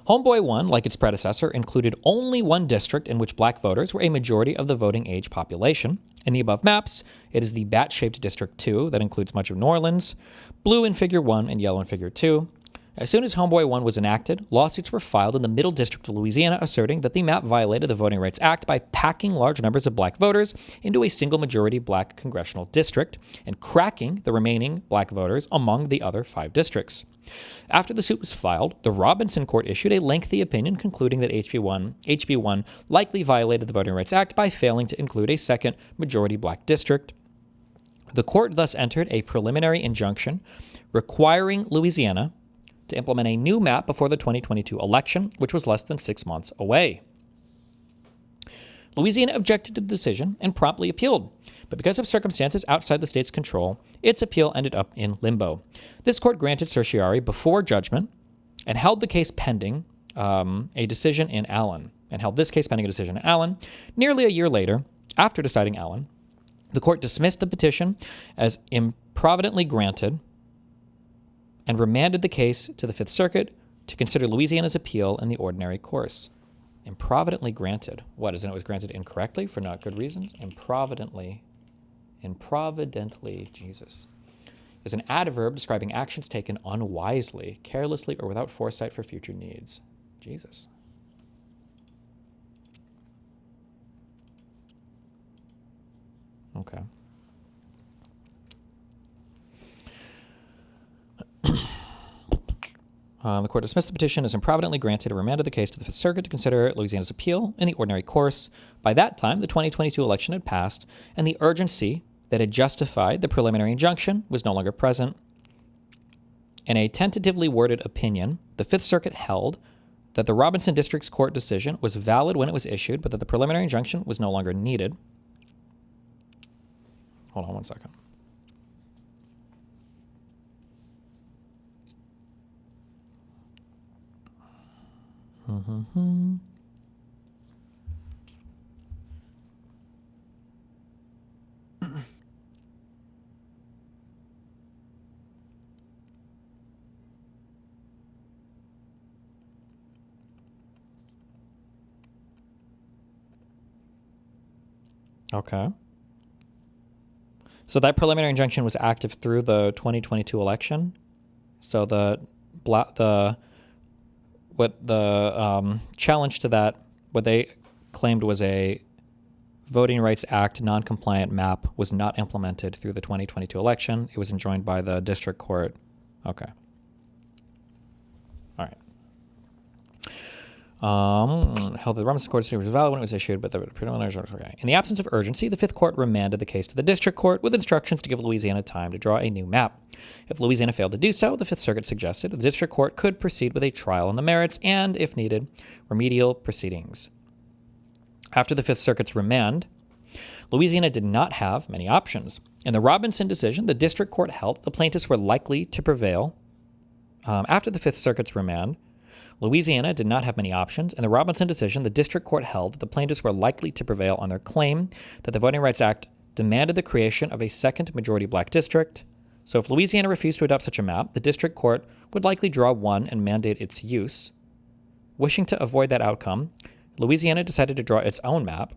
Homeboy 1, like its predecessor, included only one district in which black voters were a majority of the voting age population. In the above maps, it is the bat-shaped District 2 that includes much of New Orleans, blue in Figure 1 and yellow in Figure 2. As soon as Homeboy 1 was enacted, lawsuits were filed in the Middle District of Louisiana asserting that the map violated the Voting Rights Act by packing large numbers of black voters into a single-majority black congressional district and cracking the remaining black voters among the other 5 districts. After the suit was filed, the Robinson Court issued a lengthy opinion concluding that HB 1 likely violated the Voting Rights Act by failing to include a second majority black district. The court thus entered a preliminary injunction requiring Louisiana to implement a new map before the 2022 election, which was less than 6 months away. Louisiana objected to the decision and promptly appealed, But because of circumstances outside the state's control, its appeal ended up in limbo. This court granted certiorari before judgment and held the case pending a decision in Allen. Nearly a year later, after deciding Allen, the court dismissed the petition as improvidently granted and remanded the case to the Fifth Circuit to consider Louisiana's appeal in the ordinary course. Improvidently granted. What, as in it was granted incorrectly for not good reasons? Improvidently, Jesus, is an adverb describing actions taken unwisely, carelessly, or without foresight for future needs. Jesus. Okay. The court dismissed the petition as improvidently granted and remanded the case to the Fifth Circuit to consider Louisiana's appeal in the ordinary course. By that time, the 2022 election had passed, and the urgency that had justified the preliminary injunction was no longer present. In a tentatively worded opinion, the Fifth Circuit held that the Robinson District's court decision was valid when it was issued, but that the preliminary injunction was no longer needed. Hold on one second. Okay. So that preliminary injunction was active through the 2022 election. So the challenge to that, what they claimed was a Voting Rights Act non-compliant map was not implemented through the 2022 election. It was enjoined by the district court. Okay. All right. Held that the Robinson Court decision was valid when it was issued, but the preliminary. Okay. In the absence of urgency, the Fifth Court remanded the case to the district court with instructions to give Louisiana time to draw a new map. If Louisiana failed to do so, the Fifth Circuit suggested the district court could proceed with a trial on the merits and, if needed, remedial proceedings. After the Fifth Circuit's remand, Louisiana did not have many options. In the Robinson decision, the district court held the plaintiffs were likely to prevail. After the Fifth Circuit's remand, Louisiana did not have many options. In the Robinson decision, the district court held that the plaintiffs were likely to prevail on their claim that the Voting Rights Act demanded the creation of a second majority black district. So if Louisiana refused to adopt such a map, the district court would likely draw one and mandate its use. Wishing to avoid that outcome, Louisiana decided to draw its own map.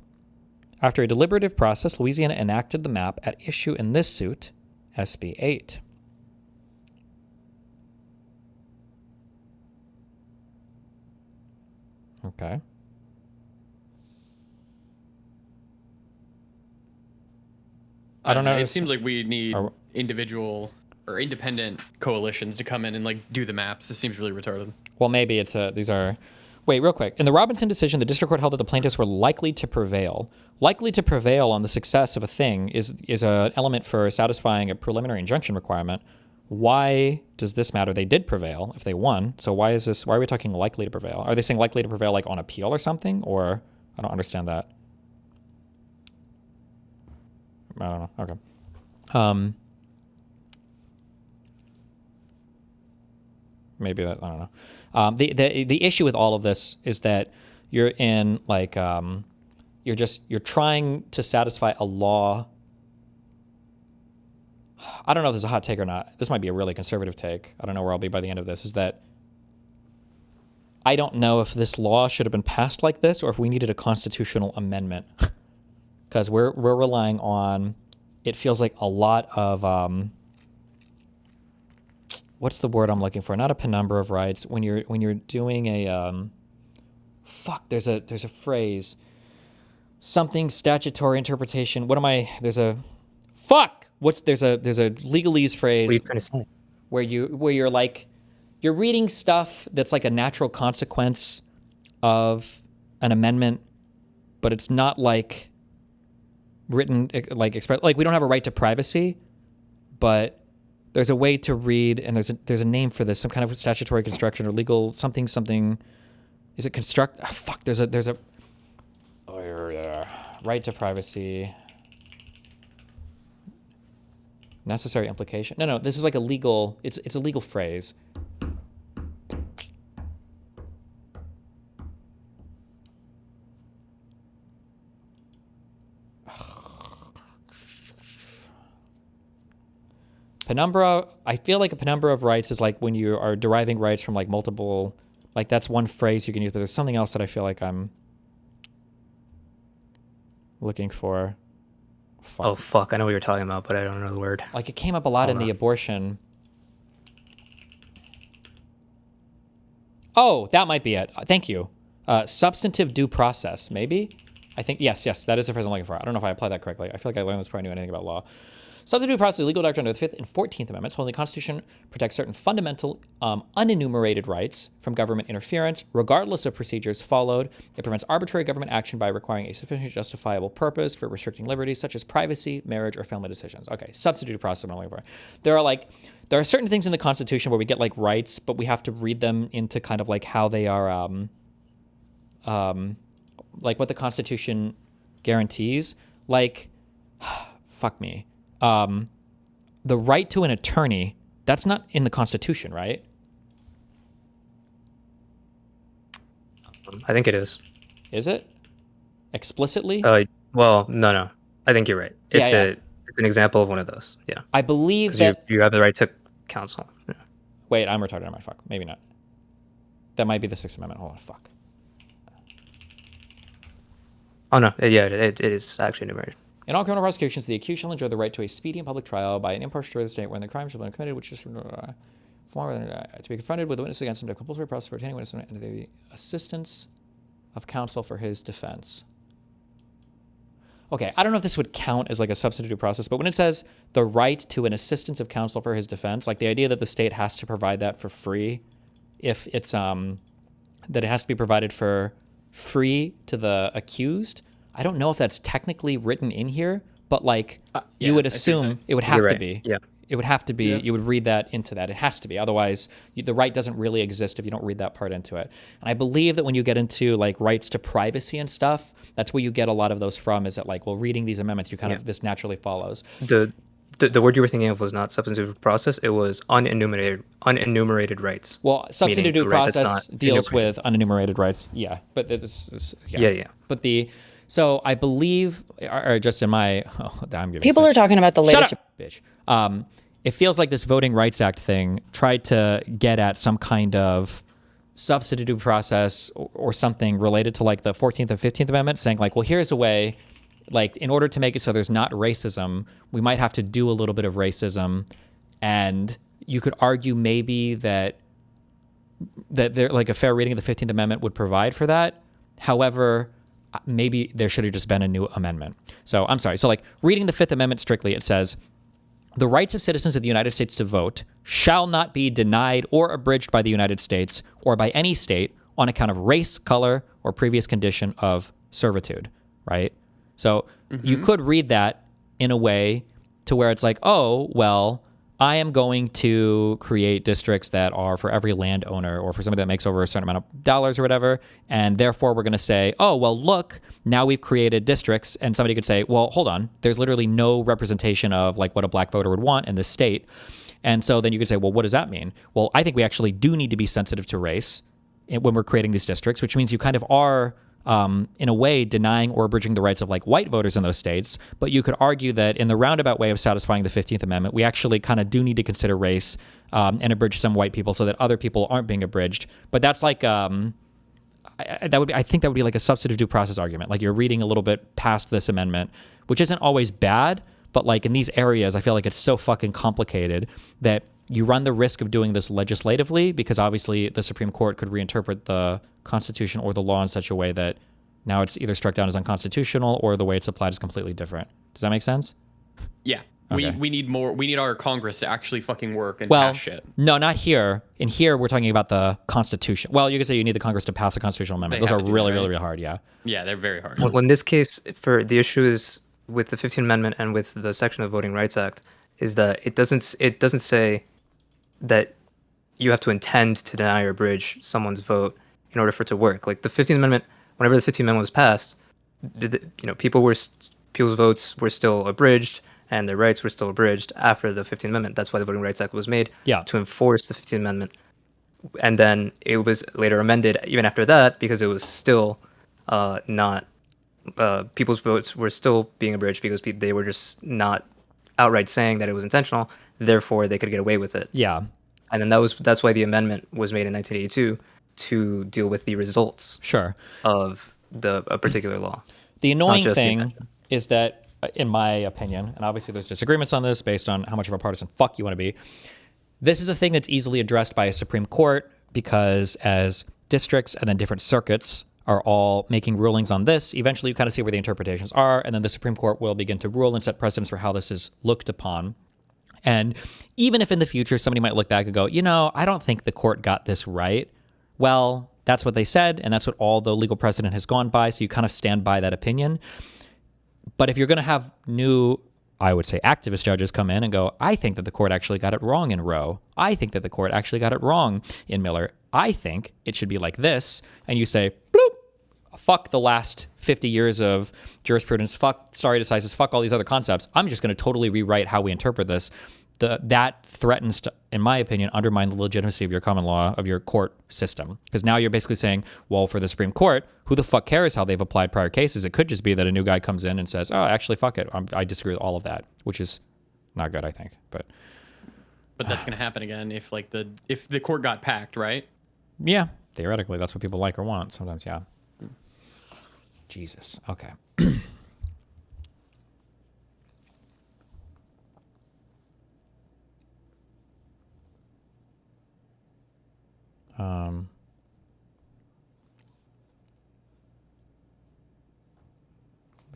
After a deliberative process, Louisiana enacted the map at issue in this suit, SB 8. Okay. I don't know. It seems like we need individual or independent coalitions to come in and like do the maps. This seems really retarded. Well, maybe these are. Wait, real quick. In the Robinson decision, the district court held that the plaintiffs were likely to prevail. Likely to prevail on the success of a thing is an element for satisfying a preliminary injunction requirement. Why does this matter? They did prevail if they won. So why are we talking likely to prevail? Are they saying likely to prevail like on appeal or something? Or I don't understand that. I don't know. Okay. Maybe that, I don't know. The issue with all of this is that you're in like you're trying to satisfy a law. I don't know if this is a hot take or not. This might be a really conservative take. I don't know where I'll be by the end of this. Is that I don't know if this law should have been passed like this or if we needed a constitutional amendment. Because we're relying on, it feels like a lot of what's the word I'm looking for? Not a penumbra of rights. When you're doing a there's a phrase, something statutory interpretation. There's a legalese phrase. What are you trying to say? Where you're like you're reading stuff that's like a natural consequence of an amendment, but it's not like written like express like we don't have a right to privacy, but there's a way to read, and there's a name for this, some kind of statutory construction or legal something. Is it construct? There's a right to privacy. Necessary implication. No, this is like a legal, it's a legal phrase. Penumbra, I feel like a penumbra of rights is like when you are deriving rights from like multiple, like that's one phrase you can use, but there's something else that I feel like I'm looking for. Oh, fuck. I know what you're talking about, but I don't know the word. Like it came up a lot in the abortion. Oh, that might be it. Thank you. Substantive due process, maybe? I think, yes, that is the phrase I'm looking for. I don't know if I applied that correctly. I feel like I learned this before I knew anything about law. Substantive due process is a legal doctrine under the 5th and 14th Amendments, holding the Constitution protects certain fundamental, unenumerated rights from government interference, regardless of procedures followed. It prevents arbitrary government action by requiring a sufficient justifiable purpose for restricting liberties such as privacy, marriage, or family decisions. Okay, substantive due process I'm looking for. There are certain things in the Constitution where we get like rights, but we have to read them into kind of like how they are, like what the Constitution guarantees. Like, fuck me. The right to an attorney, that's not in the Constitution, right? I think it is. Is it? Explicitly? Well, no. I think you're right. It's Yeah. it's an example of one of those. Yeah. I believe 'Cause that... you have the right to counsel. Yeah. Wait, I'm retarded. Am I? Fuck. Maybe not. That might be the 6th Amendment. Hold on. Fuck. Oh, no. Yeah, it is actually enumerated. In all criminal prosecutions, the accused shall enjoy the right to a speedy and public trial by an impartial jury of the state when the crime shall have been committed, which is to be confronted with a witness against him, to compulsory process for obtaining witness and the assistance of counsel for his defense. Okay, I don't know if this would count as like a substantive process, but when it says the right to an assistance of counsel for his defense, like the idea that the state has to provide that for free, if it's that it has to be provided for free to the accused. I don't know if that's technically written in here, but like you would assume it would have You're to right. be. Yeah. It would have to be. You would read that into that. It has to be. Otherwise, the right doesn't really exist if you don't read that part into it. And I believe that when you get into like rights to privacy and stuff, that's where you get a lot of those from. Is that like, well, reading these amendments, you kind of this naturally follows. The word you were thinking of was not substantive process. It was unenumerated rights. Well, substantive Meaning due the right that's process not deals enumerated. with unenumerated rights. Yeah, but this is Yeah. But so I believe, or just in my, I'm giving People are talking about the latest. Shut up, bitch. It feels like this Voting Rights Act thing tried to get at some kind of substantive due process or something related to like the 14th and 15th Amendment, saying like, well, here's a way, like in order to make it so there's not racism, we might have to do a little bit of racism. And you could argue maybe that there, like a fair reading of the 15th Amendment would provide for that. However, maybe there should have just been a new amendment. So I'm sorry. So like reading the 5th Amendment strictly, it says, the rights of citizens of the United States to vote shall not be denied or abridged by the United States or by any state on account of race, color, or previous condition of servitude, right? So you could read that in a way to where it's like, oh, well, I am going to create districts that are for every landowner or for somebody that makes over a certain amount of dollars or whatever. And therefore, we're going to say, oh, well, look, now we've created districts. And somebody could say, well, hold on. There's literally no representation of like what a black voter would want in this state. And so then you could say, well, what does that mean? Well, I think we actually do need to be sensitive to race when we're creating these districts, which means you kind of are in a way denying or abridging the rights of like white voters in those states. But you could argue that in the roundabout way of satisfying the 15th Amendment, we actually kind of do need to consider race and abridge some white people so that other people aren't being abridged. But that's like I think that would be like a substantive due process argument. Like you're reading a little bit past this amendment, which isn't always bad, but like in these areas, I feel like it's so fucking complicated that you run the risk of doing this legislatively because obviously the Supreme Court could reinterpret the Constitution or the law in such a way that now it's either struck down as unconstitutional or the way it's applied is completely different. Does that make sense? Yeah. Okay. We need more. We need our Congress to actually fucking work and Well, pass shit. no, not here. In here, we're talking about the Constitution. Well, you could say you need the Congress to pass a constitutional amendment. They Those are have to do really, that, really, right? really hard. Yeah. Yeah, they're very hard. Well, in this case, for the issue is with the 15th Amendment and with the section of Voting Rights Act, is that it doesn't say that you have to intend to deny or abridge someone's vote in order for it to work. Like the 15th Amendment, whenever the 15th Amendment was passed, people's votes were still abridged, and their rights were still abridged after the 15th Amendment. That's why the Voting Rights Act was made, Yeah. to enforce the 15th Amendment. And then it was later amended even after that because it was still not people's votes were still being abridged because they were just not outright saying that it was intentional. Therefore, they could get away with it. Yeah. And then that's why the amendment was made in 1982 to deal with the results Sure. of a particular law. The annoying just the thing intention. is that, in my opinion, and obviously there's disagreements on this based on how much of a partisan fuck you want to be, this is a thing that's easily addressed by a Supreme Court because as districts and then different circuits are all making rulings on this, eventually you kind of see where the interpretations are, and then the Supreme Court will begin to rule and set precedents for how this is looked upon. And even if in the future somebody might look back and go, I don't think the court got this right, well, that's what they said, and that's what all the legal precedent has gone by, so you kind of stand by that opinion. But if you're going to have new, I would say, activist judges come in and go, I think that the court actually got it wrong in Roe. I think that the court actually got it wrong in Miller. I think it should be like this. And you say, bloop, fuck the last 50 years of jurisprudence, fuck stare decisis, fuck all these other concepts. I'm just going to totally rewrite how we interpret this. That threatens to, in my opinion, undermine the legitimacy of your common law, of your court system. Because now you're basically saying, well, for the Supreme Court, who the fuck cares how they've applied prior cases? It could just be that a new guy comes in and says, oh, actually, fuck it. I disagree with all of that, which is not good, I think. But that's going to happen again if the court got packed, right? yeah, theoretically, that's what people like or want. Sometimes, yeah. Jesus. Okay.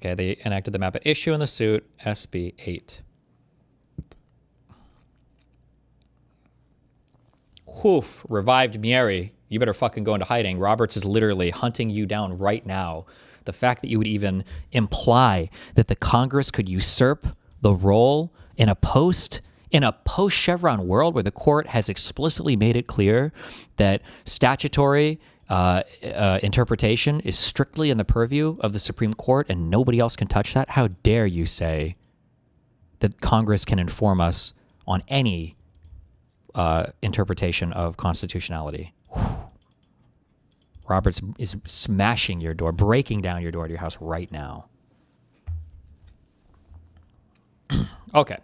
Okay, they enacted the map at issue in the suit, SB 8. Whoof, revived Mieri. You better fucking go into hiding. Roberts is literally hunting you down right now. The fact that you would even imply that the Congress could usurp the role in a post-Chevron world where the court has explicitly made it clear that statutory interpretation is strictly in the purview of the Supreme Court and nobody else can touch that? How dare you say that Congress can inform us on any interpretation of constitutionality? Whew. Roberts is smashing your door, breaking down your door to your house right now. Okay.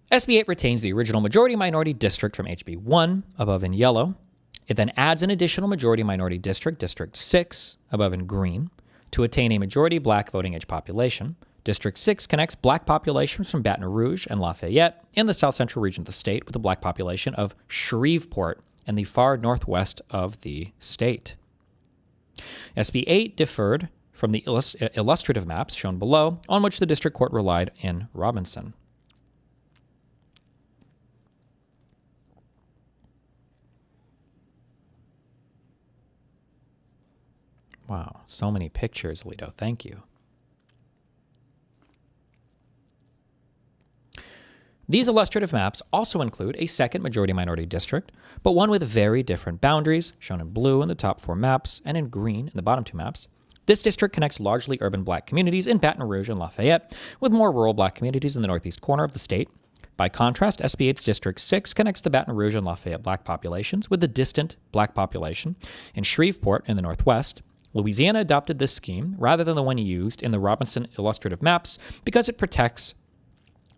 SB 8 retains the original majority-minority district from HB 1, above in yellow. It then adds an additional majority-minority district, District 6, above in green, to attain a majority black voting age population. District 6 connects black populations from Baton Rouge and Lafayette in the south-central region of the state with the black population of Shreveport in the far northwest of the state. SB 8 differed from the illustrative maps shown below, on which the district court relied in Robinson. Wow, so many pictures, Alito. Thank you. These illustrative maps also include a second majority-minority district, but one with very different boundaries, shown in blue in the top 4 maps and in green in the bottom 2 maps. This district connects largely urban black communities in Baton Rouge and Lafayette, with more rural black communities in the northeast corner of the state. By contrast, SB 8's District 6 connects the Baton Rouge and Lafayette black populations with the distant black population in Shreveport in the northwest. Louisiana adopted this scheme rather than the one used in the Robinson illustrative maps because it protects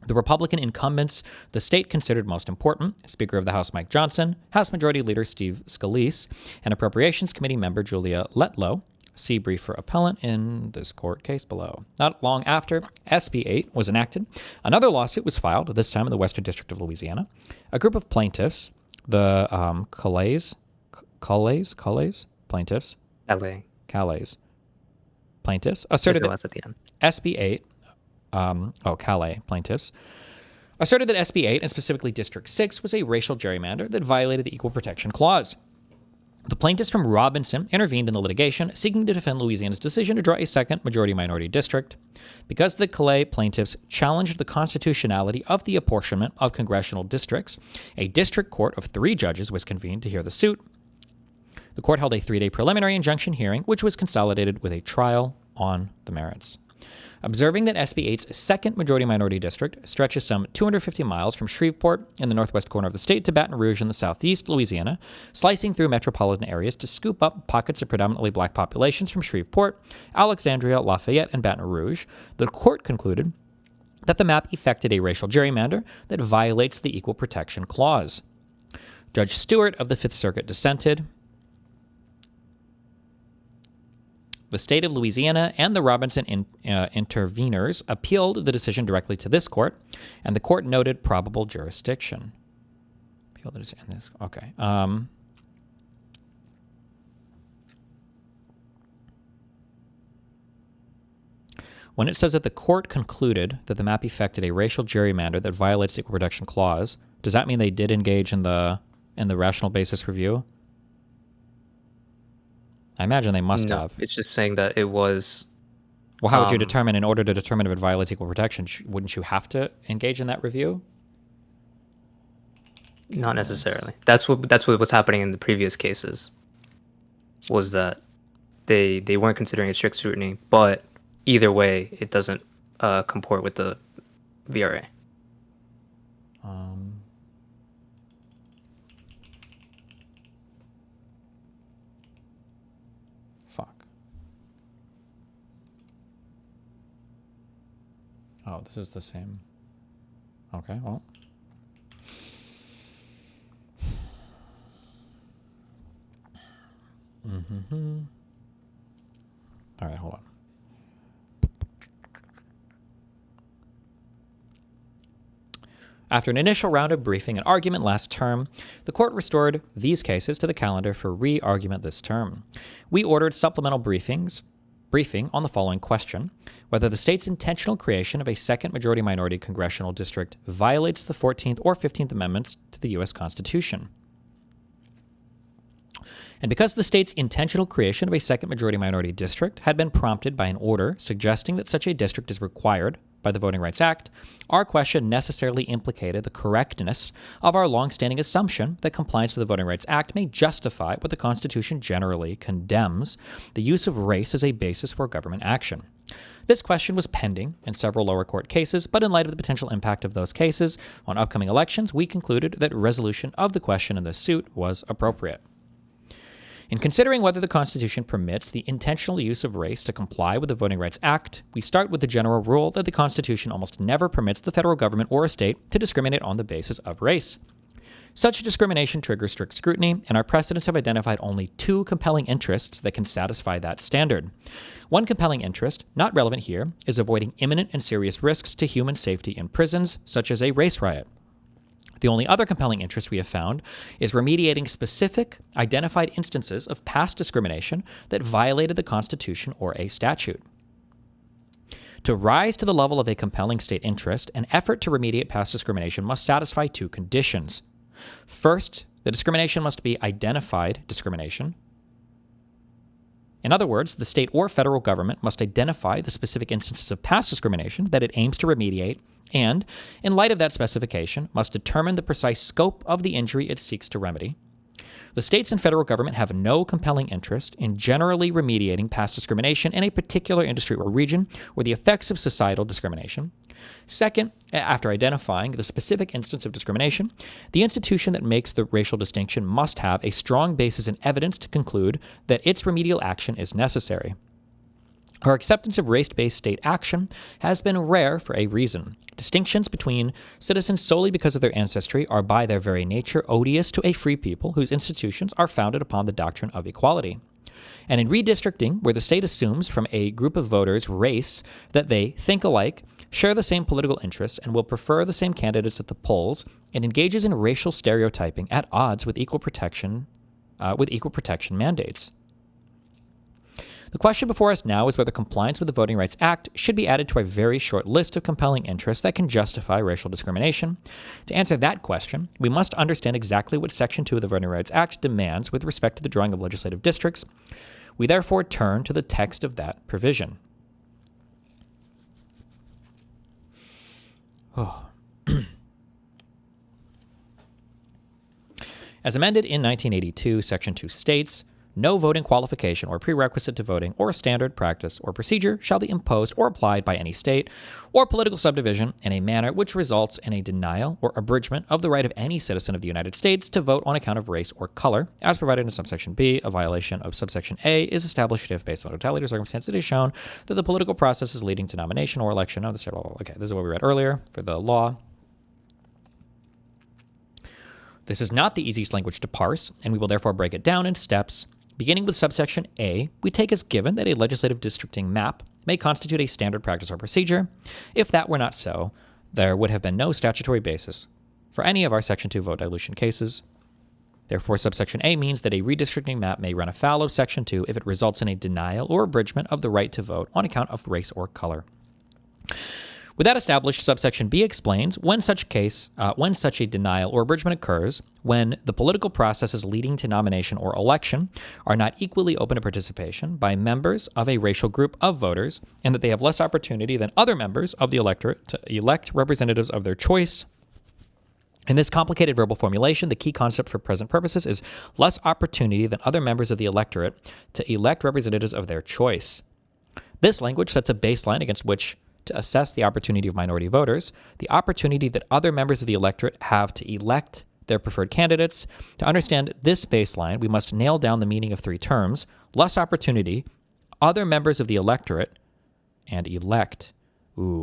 the Republican incumbents the state considered most important, Speaker of the House Mike Johnson, House Majority Leader Steve Scalise, and Appropriations Committee member Julia Letlow. See brief for appellant in this court case below. Not long after SB 8 was enacted, another lawsuit was filed, this time in the Western District of Louisiana. A group of plaintiffs, the Calais plaintiffs, asserted that at the end. SB 8, Calais plaintiffs, asserted that SB 8, and specifically District 6, was a racial gerrymander that violated the Equal Protection Clause. The plaintiffs from Robinson intervened in the litigation, seeking to defend Louisiana's decision to draw a second majority-minority district. Because the Calais plaintiffs challenged the constitutionality of the apportionment of congressional districts, a district court of 3 judges was convened to hear the suit. The court held a 3-day preliminary injunction hearing, which was consolidated with a trial on the merits. Observing that SB 8's second majority-minority district stretches some 250 miles from Shreveport in the northwest corner of the state to Baton Rouge in the southeast, Louisiana, slicing through metropolitan areas to scoop up pockets of predominantly black populations from Shreveport, Alexandria, Lafayette, and Baton Rouge, the court concluded that the map effected a racial gerrymander that violates the Equal Protection Clause. Judge Stewart of the Fifth Circuit dissented. The state of Louisiana and the Robinson interveners appealed the decision directly to this court, and the court noted probable jurisdiction. Okay. When it says that the court concluded that the map effected a racial gerrymander that violates the Equal Protection Clause, does that mean they did engage in the rational basis review? I imagine they must have. It's just saying that it was. Well, how would you determine, in order to determine if it violates equal protection, wouldn't you have to engage in that review? Not necessarily. That's what was happening in the previous cases. Was that they weren't considering it strict scrutiny, but either way, it doesn't comport with the VRA. Fuck. Oh, this is the same. Okay, well. All right, hold on. After an initial round of briefing and argument last term, the court restored these cases to the calendar for re-argument this term. We ordered supplemental briefing on the following question: whether the state's intentional creation of a second majority-minority congressional district violates the 14th or 15th Amendments to the U.S. Constitution. And because the state's intentional creation of a second majority-minority district had been prompted by an order suggesting that such a district is required by the Voting Rights Act, our question necessarily implicated the correctness of our longstanding assumption that compliance with the Voting Rights Act may justify what the Constitution generally condemns: the use of race as a basis for government action. This question was pending in several lower court cases, but in light of the potential impact of those cases on upcoming elections, we concluded that resolution of the question in this suit was appropriate. In considering whether the Constitution permits the intentional use of race to comply with the Voting Rights Act, we start with the general rule that the Constitution almost never permits the federal government or a state to discriminate on the basis of race. Such discrimination triggers strict scrutiny, and our precedents have identified only two compelling interests that can satisfy that standard. One compelling interest, not relevant here, is avoiding imminent and serious risks to human safety in prisons, such as a race riot. The only other compelling interest we have found is remediating specific, identified instances of past discrimination that violated the Constitution or a statute. To rise to the level of a compelling state interest, an effort to remediate past discrimination must satisfy two conditions. First, the discrimination must be identified discrimination. In other words, the state or federal government must identify the specific instances of past discrimination that it aims to remediate, and, in light of that specification, must determine the precise scope of the injury it seeks to remedy. The states and federal government have no compelling interest in generally remediating past discrimination in a particular industry or region or the effects of societal discrimination. Second, after identifying the specific instance of discrimination, the institution that makes the racial distinction must have a strong basis in evidence to conclude that its remedial action is necessary. Our acceptance of race-based state action has been rare for a reason. Distinctions between citizens solely because of their ancestry are by their very nature odious to a free people whose institutions are founded upon the doctrine of equality. And in redistricting, where the state assumes from a group of voters race that they think alike, share the same political interests, and will prefer the same candidates at the polls, and engages in racial stereotyping at odds with equal protection mandates. The question before us now is whether compliance with the Voting Rights Act should be added to a very short list of compelling interests that can justify racial discrimination. To answer that question, we must understand exactly what Section 2 of the Voting Rights Act demands with respect to the drawing of legislative districts. We therefore turn to the text of that provision. As amended in 1982, Section 2 states, no voting qualification or prerequisite to voting or standard practice or procedure shall be imposed or applied by any state or political subdivision in a manner which results in a denial or abridgment of the right of any citizen of the United States to vote on account of race or color, as provided in subsection B. A violation of subsection A is established if, based on totality of circumstances, it is shown that the political process is leading to nomination or election of the state. Okay, this is what we read earlier for the law. This is not the easiest language to parse, and we will therefore break it down in steps. Beginning with subsection A, we take as given that a legislative districting map may constitute a standard practice or procedure. If that were not so, there would have been no statutory basis for any of our Section 2 vote dilution cases. Therefore, subsection A means that a redistricting map may run afoul of Section 2 if it results in a denial or abridgment of the right to vote on account of race or color. With that established, subsection B explains when such a denial or abridgment occurs, when the political processes leading to nomination or election are not equally open to participation by members of a racial group of voters, and that they have less opportunity than other members of the electorate to elect representatives of their choice. In this complicated verbal formulation, the key concept for present purposes is less opportunity than other members of the electorate to elect representatives of their choice. This language sets a baseline against which to assess the opportunity of minority voters, the opportunity that other members of the electorate have to elect their preferred candidates. To understand this baseline, we must nail down the meaning of three terms: less opportunity, other members of the electorate, and elect.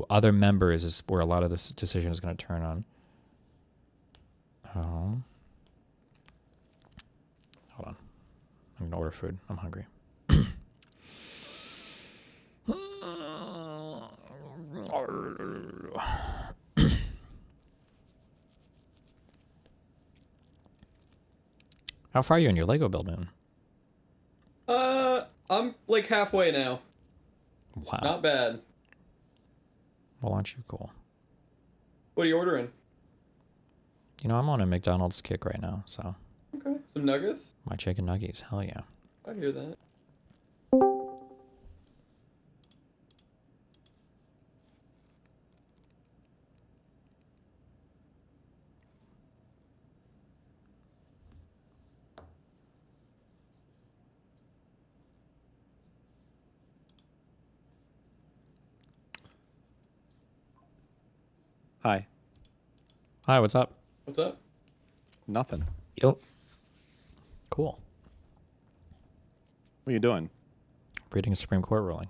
Other members is where a lot of this decision is going to turn on. Hold on. I'm going to order food. I'm hungry. How far are you in your Lego build, Moon? I'm like halfway now. Wow. Not bad. Well, aren't you cool? What are you ordering? You know, I'm on a McDonald's kick right now, so. Okay. Some nuggets? My chicken nuggies, hell yeah. I hear that. Hi. Hi, what's up? What's up? Nothing. Yep. Cool. What are you doing? Reading a Supreme Court ruling.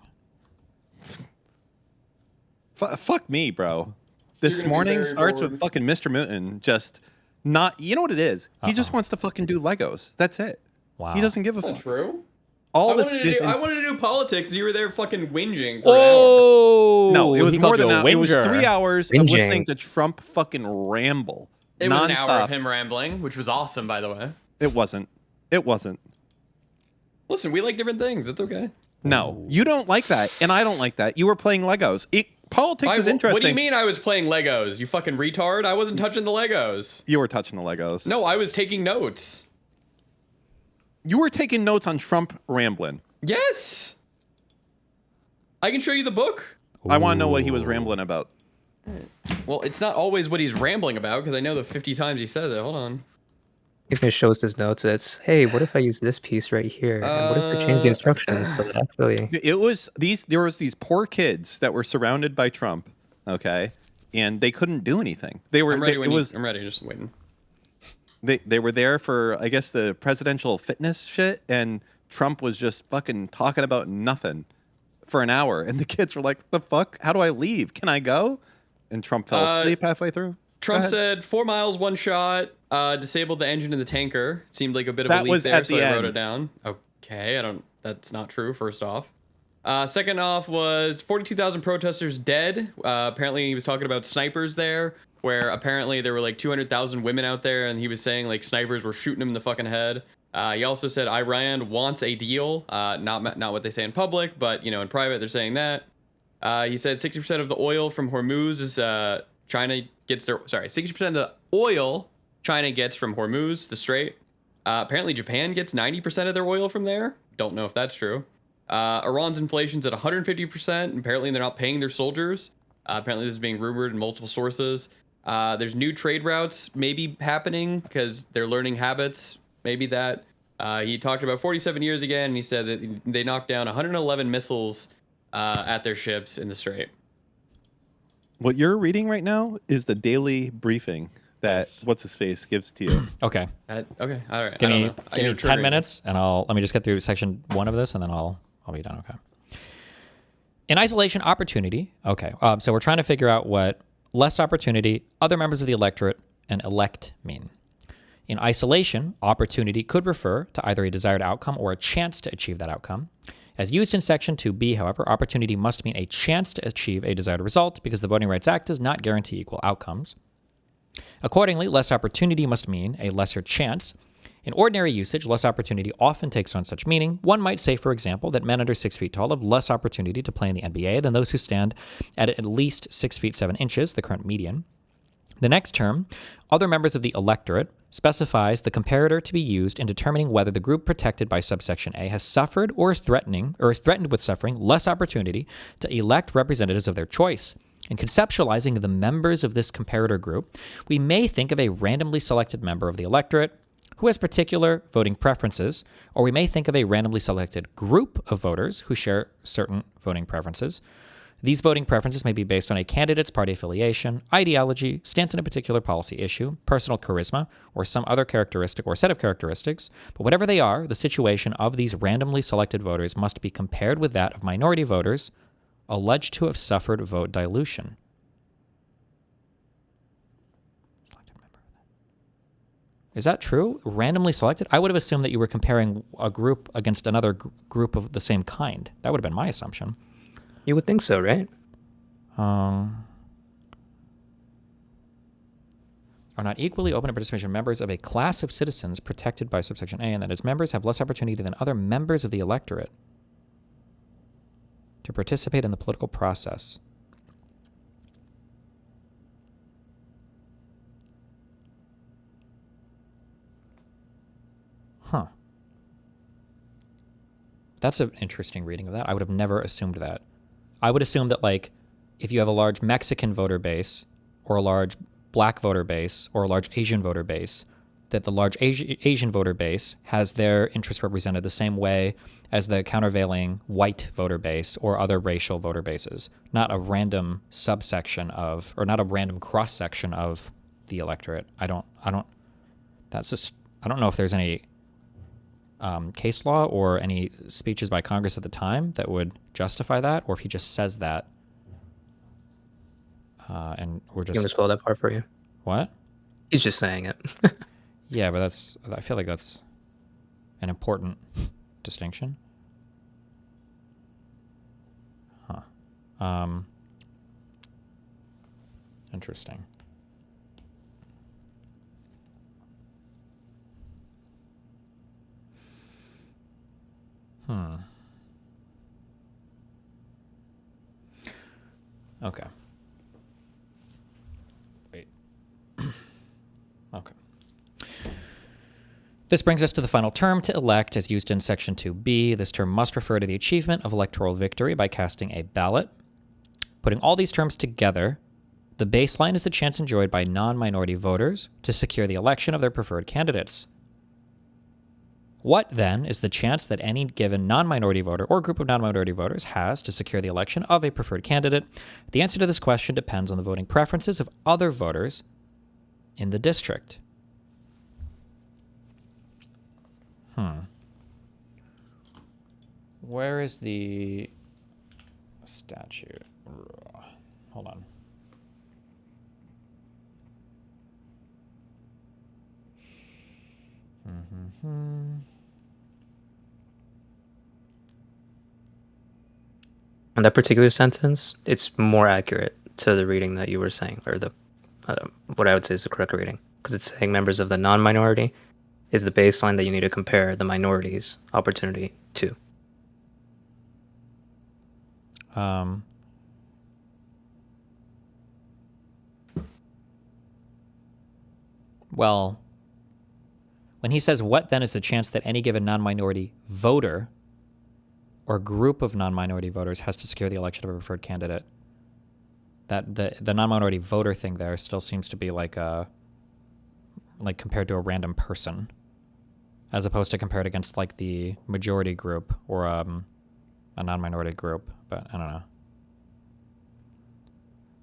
Fuck me, bro. This gonna be morning very starts with bored. fucking Mr. Mooten just not. You know what it is? He just wants to fucking do Legos. That's it. Wow. He doesn't give a That's not fuck. true. All I this. wanted to do politics, and you were there fucking whinging for an hour. Oh! No, it was he more called you than a that. It was whinger. 3 hours of Whinging. listening to Trump fucking ramble. It was an hour nonstop. of him rambling, which was awesome, by the way. It wasn't. It wasn't. Listen, we like different things. It's okay. No, you don't like that, and I don't like that. You were playing Legos. Politics is interesting. What do you mean I was playing Legos? You fucking retard. I wasn't touching the Legos. You were touching the Legos. No, I was taking notes. You were taking notes on Trump rambling. Yes. I can show you the book. I want to know what he was rambling about. Well, it's not always what he's rambling about because I know the 50 times he says it. Hold on. He's gonna show us his notes. It's, hey, what if I use this piece right here? And what if I change the instructions so that actually? It was these. There was these poor kids that were surrounded by Trump. Okay, and they couldn't do anything. They were. I'm ready. I'm ready. Just waiting. They were there for, I guess, the presidential fitness shit, and Trump was just fucking talking about nothing for an hour, and the kids were like, "The fuck? How do I leave? Can I go?" And Trump fell asleep halfway through. Trump said 4 miles, 1 shot, disabled the engine in the tanker. It seemed like a bit of That a leak was there, at so the I wrote end. it down. Okay, that's not true, first off. Second off was 42,000 protesters dead. Apparently he was talking about snipers there, where apparently there were like 200,000 women out there, and he was saying like snipers were shooting him in the fucking head. He also said Iran wants a deal, not what they say in public, but in private they're saying that. He said 60% of the oil from Hormuz is China gets their 60% of the oil China gets from Hormuz, the Strait. Apparently Japan gets 90% of their oil from there. Don't know if that's true. Iran's inflation's at 150%. Apparently they're not paying their soldiers. Apparently this is being rumored in multiple sources. There's new trade routes maybe happening because they're learning habits. Maybe that. He talked about 47 years again, and he said that they knocked down 111 missiles at their ships in the Strait. What you're reading right now is the daily briefing that what's his face gives to you. Okay. Okay, all right. Give I don't me, know. give You're me 10 triggering. minutes, and let me just get through section 1 of this, and then I'll be done. Okay. In isolation, opportunity. Okay. So we're trying to figure out what less opportunity, other members of the electorate, and elect mean. In isolation, opportunity could refer to either a desired outcome or a chance to achieve that outcome. As used in Section 2B, however, opportunity must mean a chance to achieve a desired result because the Voting Rights Act does not guarantee equal outcomes. Accordingly, less opportunity must mean a lesser chance. In ordinary usage, less opportunity often takes on such meaning. One might say, for example, that men under 6 feet tall have less opportunity to play in the NBA than those who stand at least 6 feet 7 inches, the current median. The next term, other members of the electorate, specifies the comparator to be used in determining whether the group protected by subsection A has suffered or is threatened with suffering less opportunity to elect representatives of their choice. In conceptualizing the members of this comparator group, we may think of a randomly selected member of the electorate who has particular voting preferences, or we may think of a randomly selected group of voters who share certain voting preferences. These voting preferences may be based on a candidate's party affiliation, ideology, stance on a particular policy issue, personal charisma, or some other characteristic or set of characteristics. But whatever they are, the situation of these randomly selected voters must be compared with that of minority voters alleged to have suffered vote dilution. Is that true? Randomly selected? I would have assumed that you were comparing a group against another group of the same kind. That would have been my assumption. You would think so, right? Are not equally open to participation members of a class of citizens protected by subsection A, and that its members have less opportunity than other members of the electorate to participate in the political process. Huh. That's an interesting reading of that. I would have never assumed that. I would assume that, like, if you have a large Mexican voter base or a large black voter base or a large Asian voter base, that the large Asian voter base has their interests represented the same way as the countervailing white voter base or other racial voter bases, not a random subsection of, or not a random cross-section of the electorate. I don't know if there's any case law or any speeches by Congress at the time that would justify that, or if he just says that, and we're just... You want me to spell that part for you? What? He's just saying it. Yeah, but I feel like that's an important distinction. Huh. Interesting. Okay. Wait. Okay. This brings us to the final term, to elect, as used in Section 2B. This term must refer to the achievement of electoral victory by casting a ballot. Putting all these terms together, the baseline is the chance enjoyed by non-minority voters to secure the election of their preferred candidates. What, then, is the chance that any given non-minority voter or group of non-minority voters has to secure the election of a preferred candidate? The answer to this question depends on the voting preferences of other voters in the district. Where is the statute? Hold on. On that particular sentence, it's more accurate to the reading that you were saying, or the what I would say is the correct reading, because it's saying members of the non-minority is the baseline that you need to compare the minority's opportunity to. Well, when he says, what then is the chance that any given non-minority voter or group of non-minority voters has to secure the election of a preferred candidate, that the non-minority voter thing there still seems to be like compared to a random person. as opposed to compared against like the majority group or a non-minority group. But I don't know.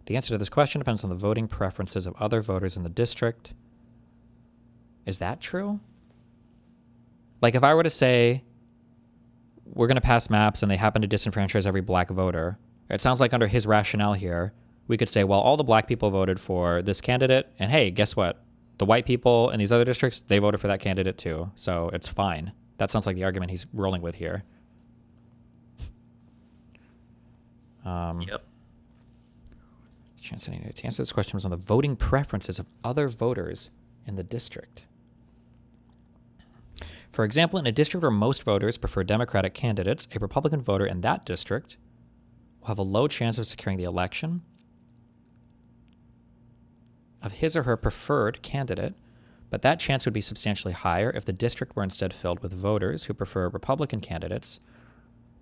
The answer to this question depends on the voting preferences of other voters in the district. Is that true? Like if I were to say we're going to pass maps and they happen to disenfranchise every black voter, it sounds like under his rationale here, we could say, well, all the black people voted for this candidate, and hey, guess what? The white people in these other districts, they voted for that candidate too, so it's fine. That sounds like the argument he's rolling with here. Yep. Chance to answer this question was on the voting preferences of other voters in the district. For example, in a district where most voters prefer Democratic candidates, a Republican voter in that district will have a low chance of securing the election of his or her preferred candidate, but that chance would be substantially higher if the district were instead filled with voters who prefer Republican candidates.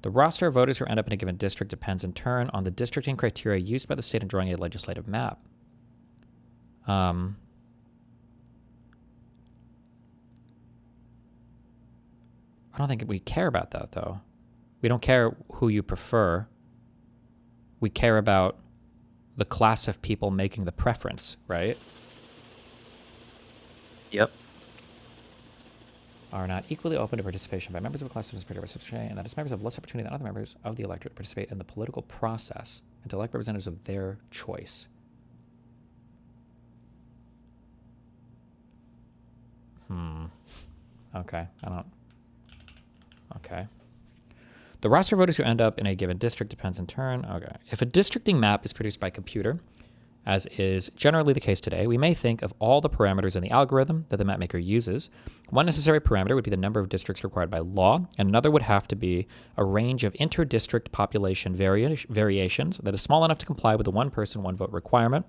The roster of voters who end up in a given district depends in turn on the districting criteria used by the state in drawing a legislative map. I don't think we care about that, though. We don't care who you prefer. We care about the class of people making the preference, right? Yep. Are not equally open to participation by members of a class of and that is members have less opportunity than other members of the electorate to participate in the political process and to elect representatives of their choice. Okay, Okay. The roster of voters who end up in a given district depends in turn. Okay. If a districting map is produced by computer, as is generally the case today, we may think of all the parameters in the algorithm that the mapmaker uses. One necessary parameter would be the number of districts required by law, and another would have to be a range of inter-district population variations that is small enough to comply with the one person, one vote requirement.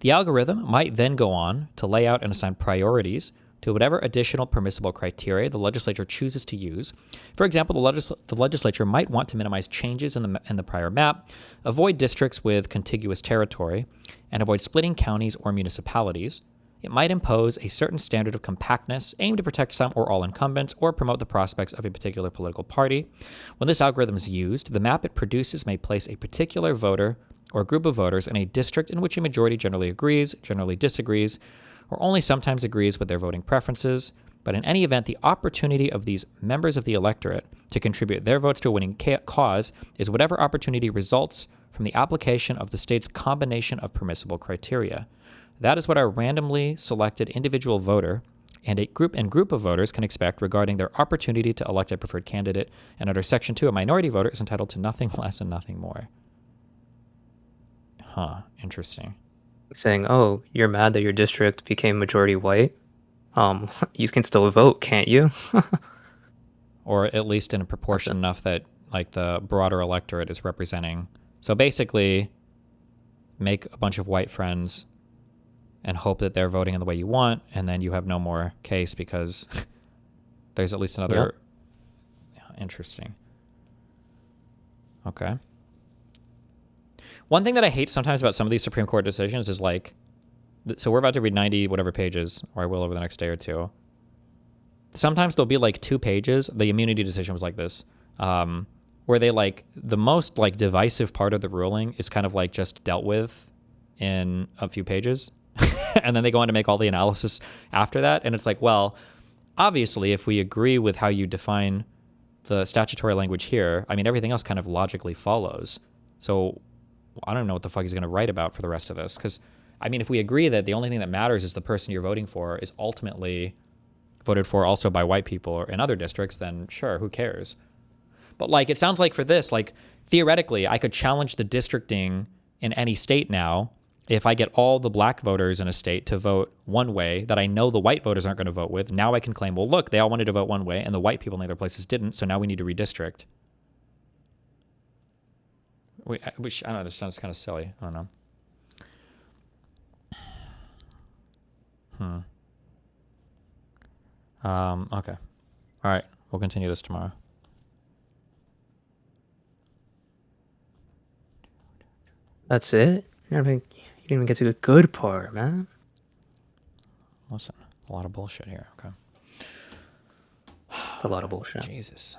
The algorithm might then go on to lay out and assign priorities to whatever additional permissible criteria the legislature chooses to use. For example, the legislature might want to minimize changes in the prior map, avoid districts with contiguous territory, and avoid splitting counties or municipalities. It might impose a certain standard of compactness aimed to protect some or all incumbents or promote the prospects of a particular political party. When this algorithm is used, the map it produces may place a particular voter or group of voters in a district in which a majority generally agrees, generally disagrees, or only sometimes agrees with their voting preferences, but in any event, the opportunity of these members of the electorate to contribute their votes to a winning cause is whatever opportunity results from the application of the state's combination of permissible criteria. That is what our randomly selected individual voter and a group of voters can expect regarding their opportunity to elect a preferred candidate, and under Section 2, a minority voter is entitled to nothing less and nothing more. Interesting. Saying, oh, you're mad that your district became majority white? You can still vote, can't you? Or at least in a proportion enough that like the broader electorate is representing. So basically, make a bunch of white friends and hope that they're voting in the way you want, and then you have no more case because there's at least another... Yep. Interesting. Okay. One thing that I hate sometimes about some of these Supreme Court decisions is like, so we're about to read 90 whatever pages, or I will over the next day or two. Sometimes there'll be like 2 pages. The immunity decision was like this, where they like, the most like divisive part of the ruling is kind of like just dealt with in a few pages. And then they go on to make all the analysis after that. And it's like, well, obviously, if we agree with how you define the statutory language here, I mean, everything else kind of logically follows. So I don't know what the fuck he's going to write about for the rest of this. Because, I mean, if we agree that the only thing that matters is the person you're voting for is ultimately voted for also by white people or in other districts, then sure, who cares? But, like, it sounds like for this, like, theoretically, I could challenge the districting in any state now if I get all the black voters in a state to vote one way that I know the white voters aren't going to vote with. Now I can claim, well, look, they all wanted to vote one way and the white people in other places didn't, so now we need to redistrict. Which I don't know, this sounds kind of silly. I don't know. Okay. All right. We'll continue this tomorrow. That's it? You didn't even get to the good part, man. Listen, a lot of bullshit here. Okay. It's a lot of bullshit. Jesus.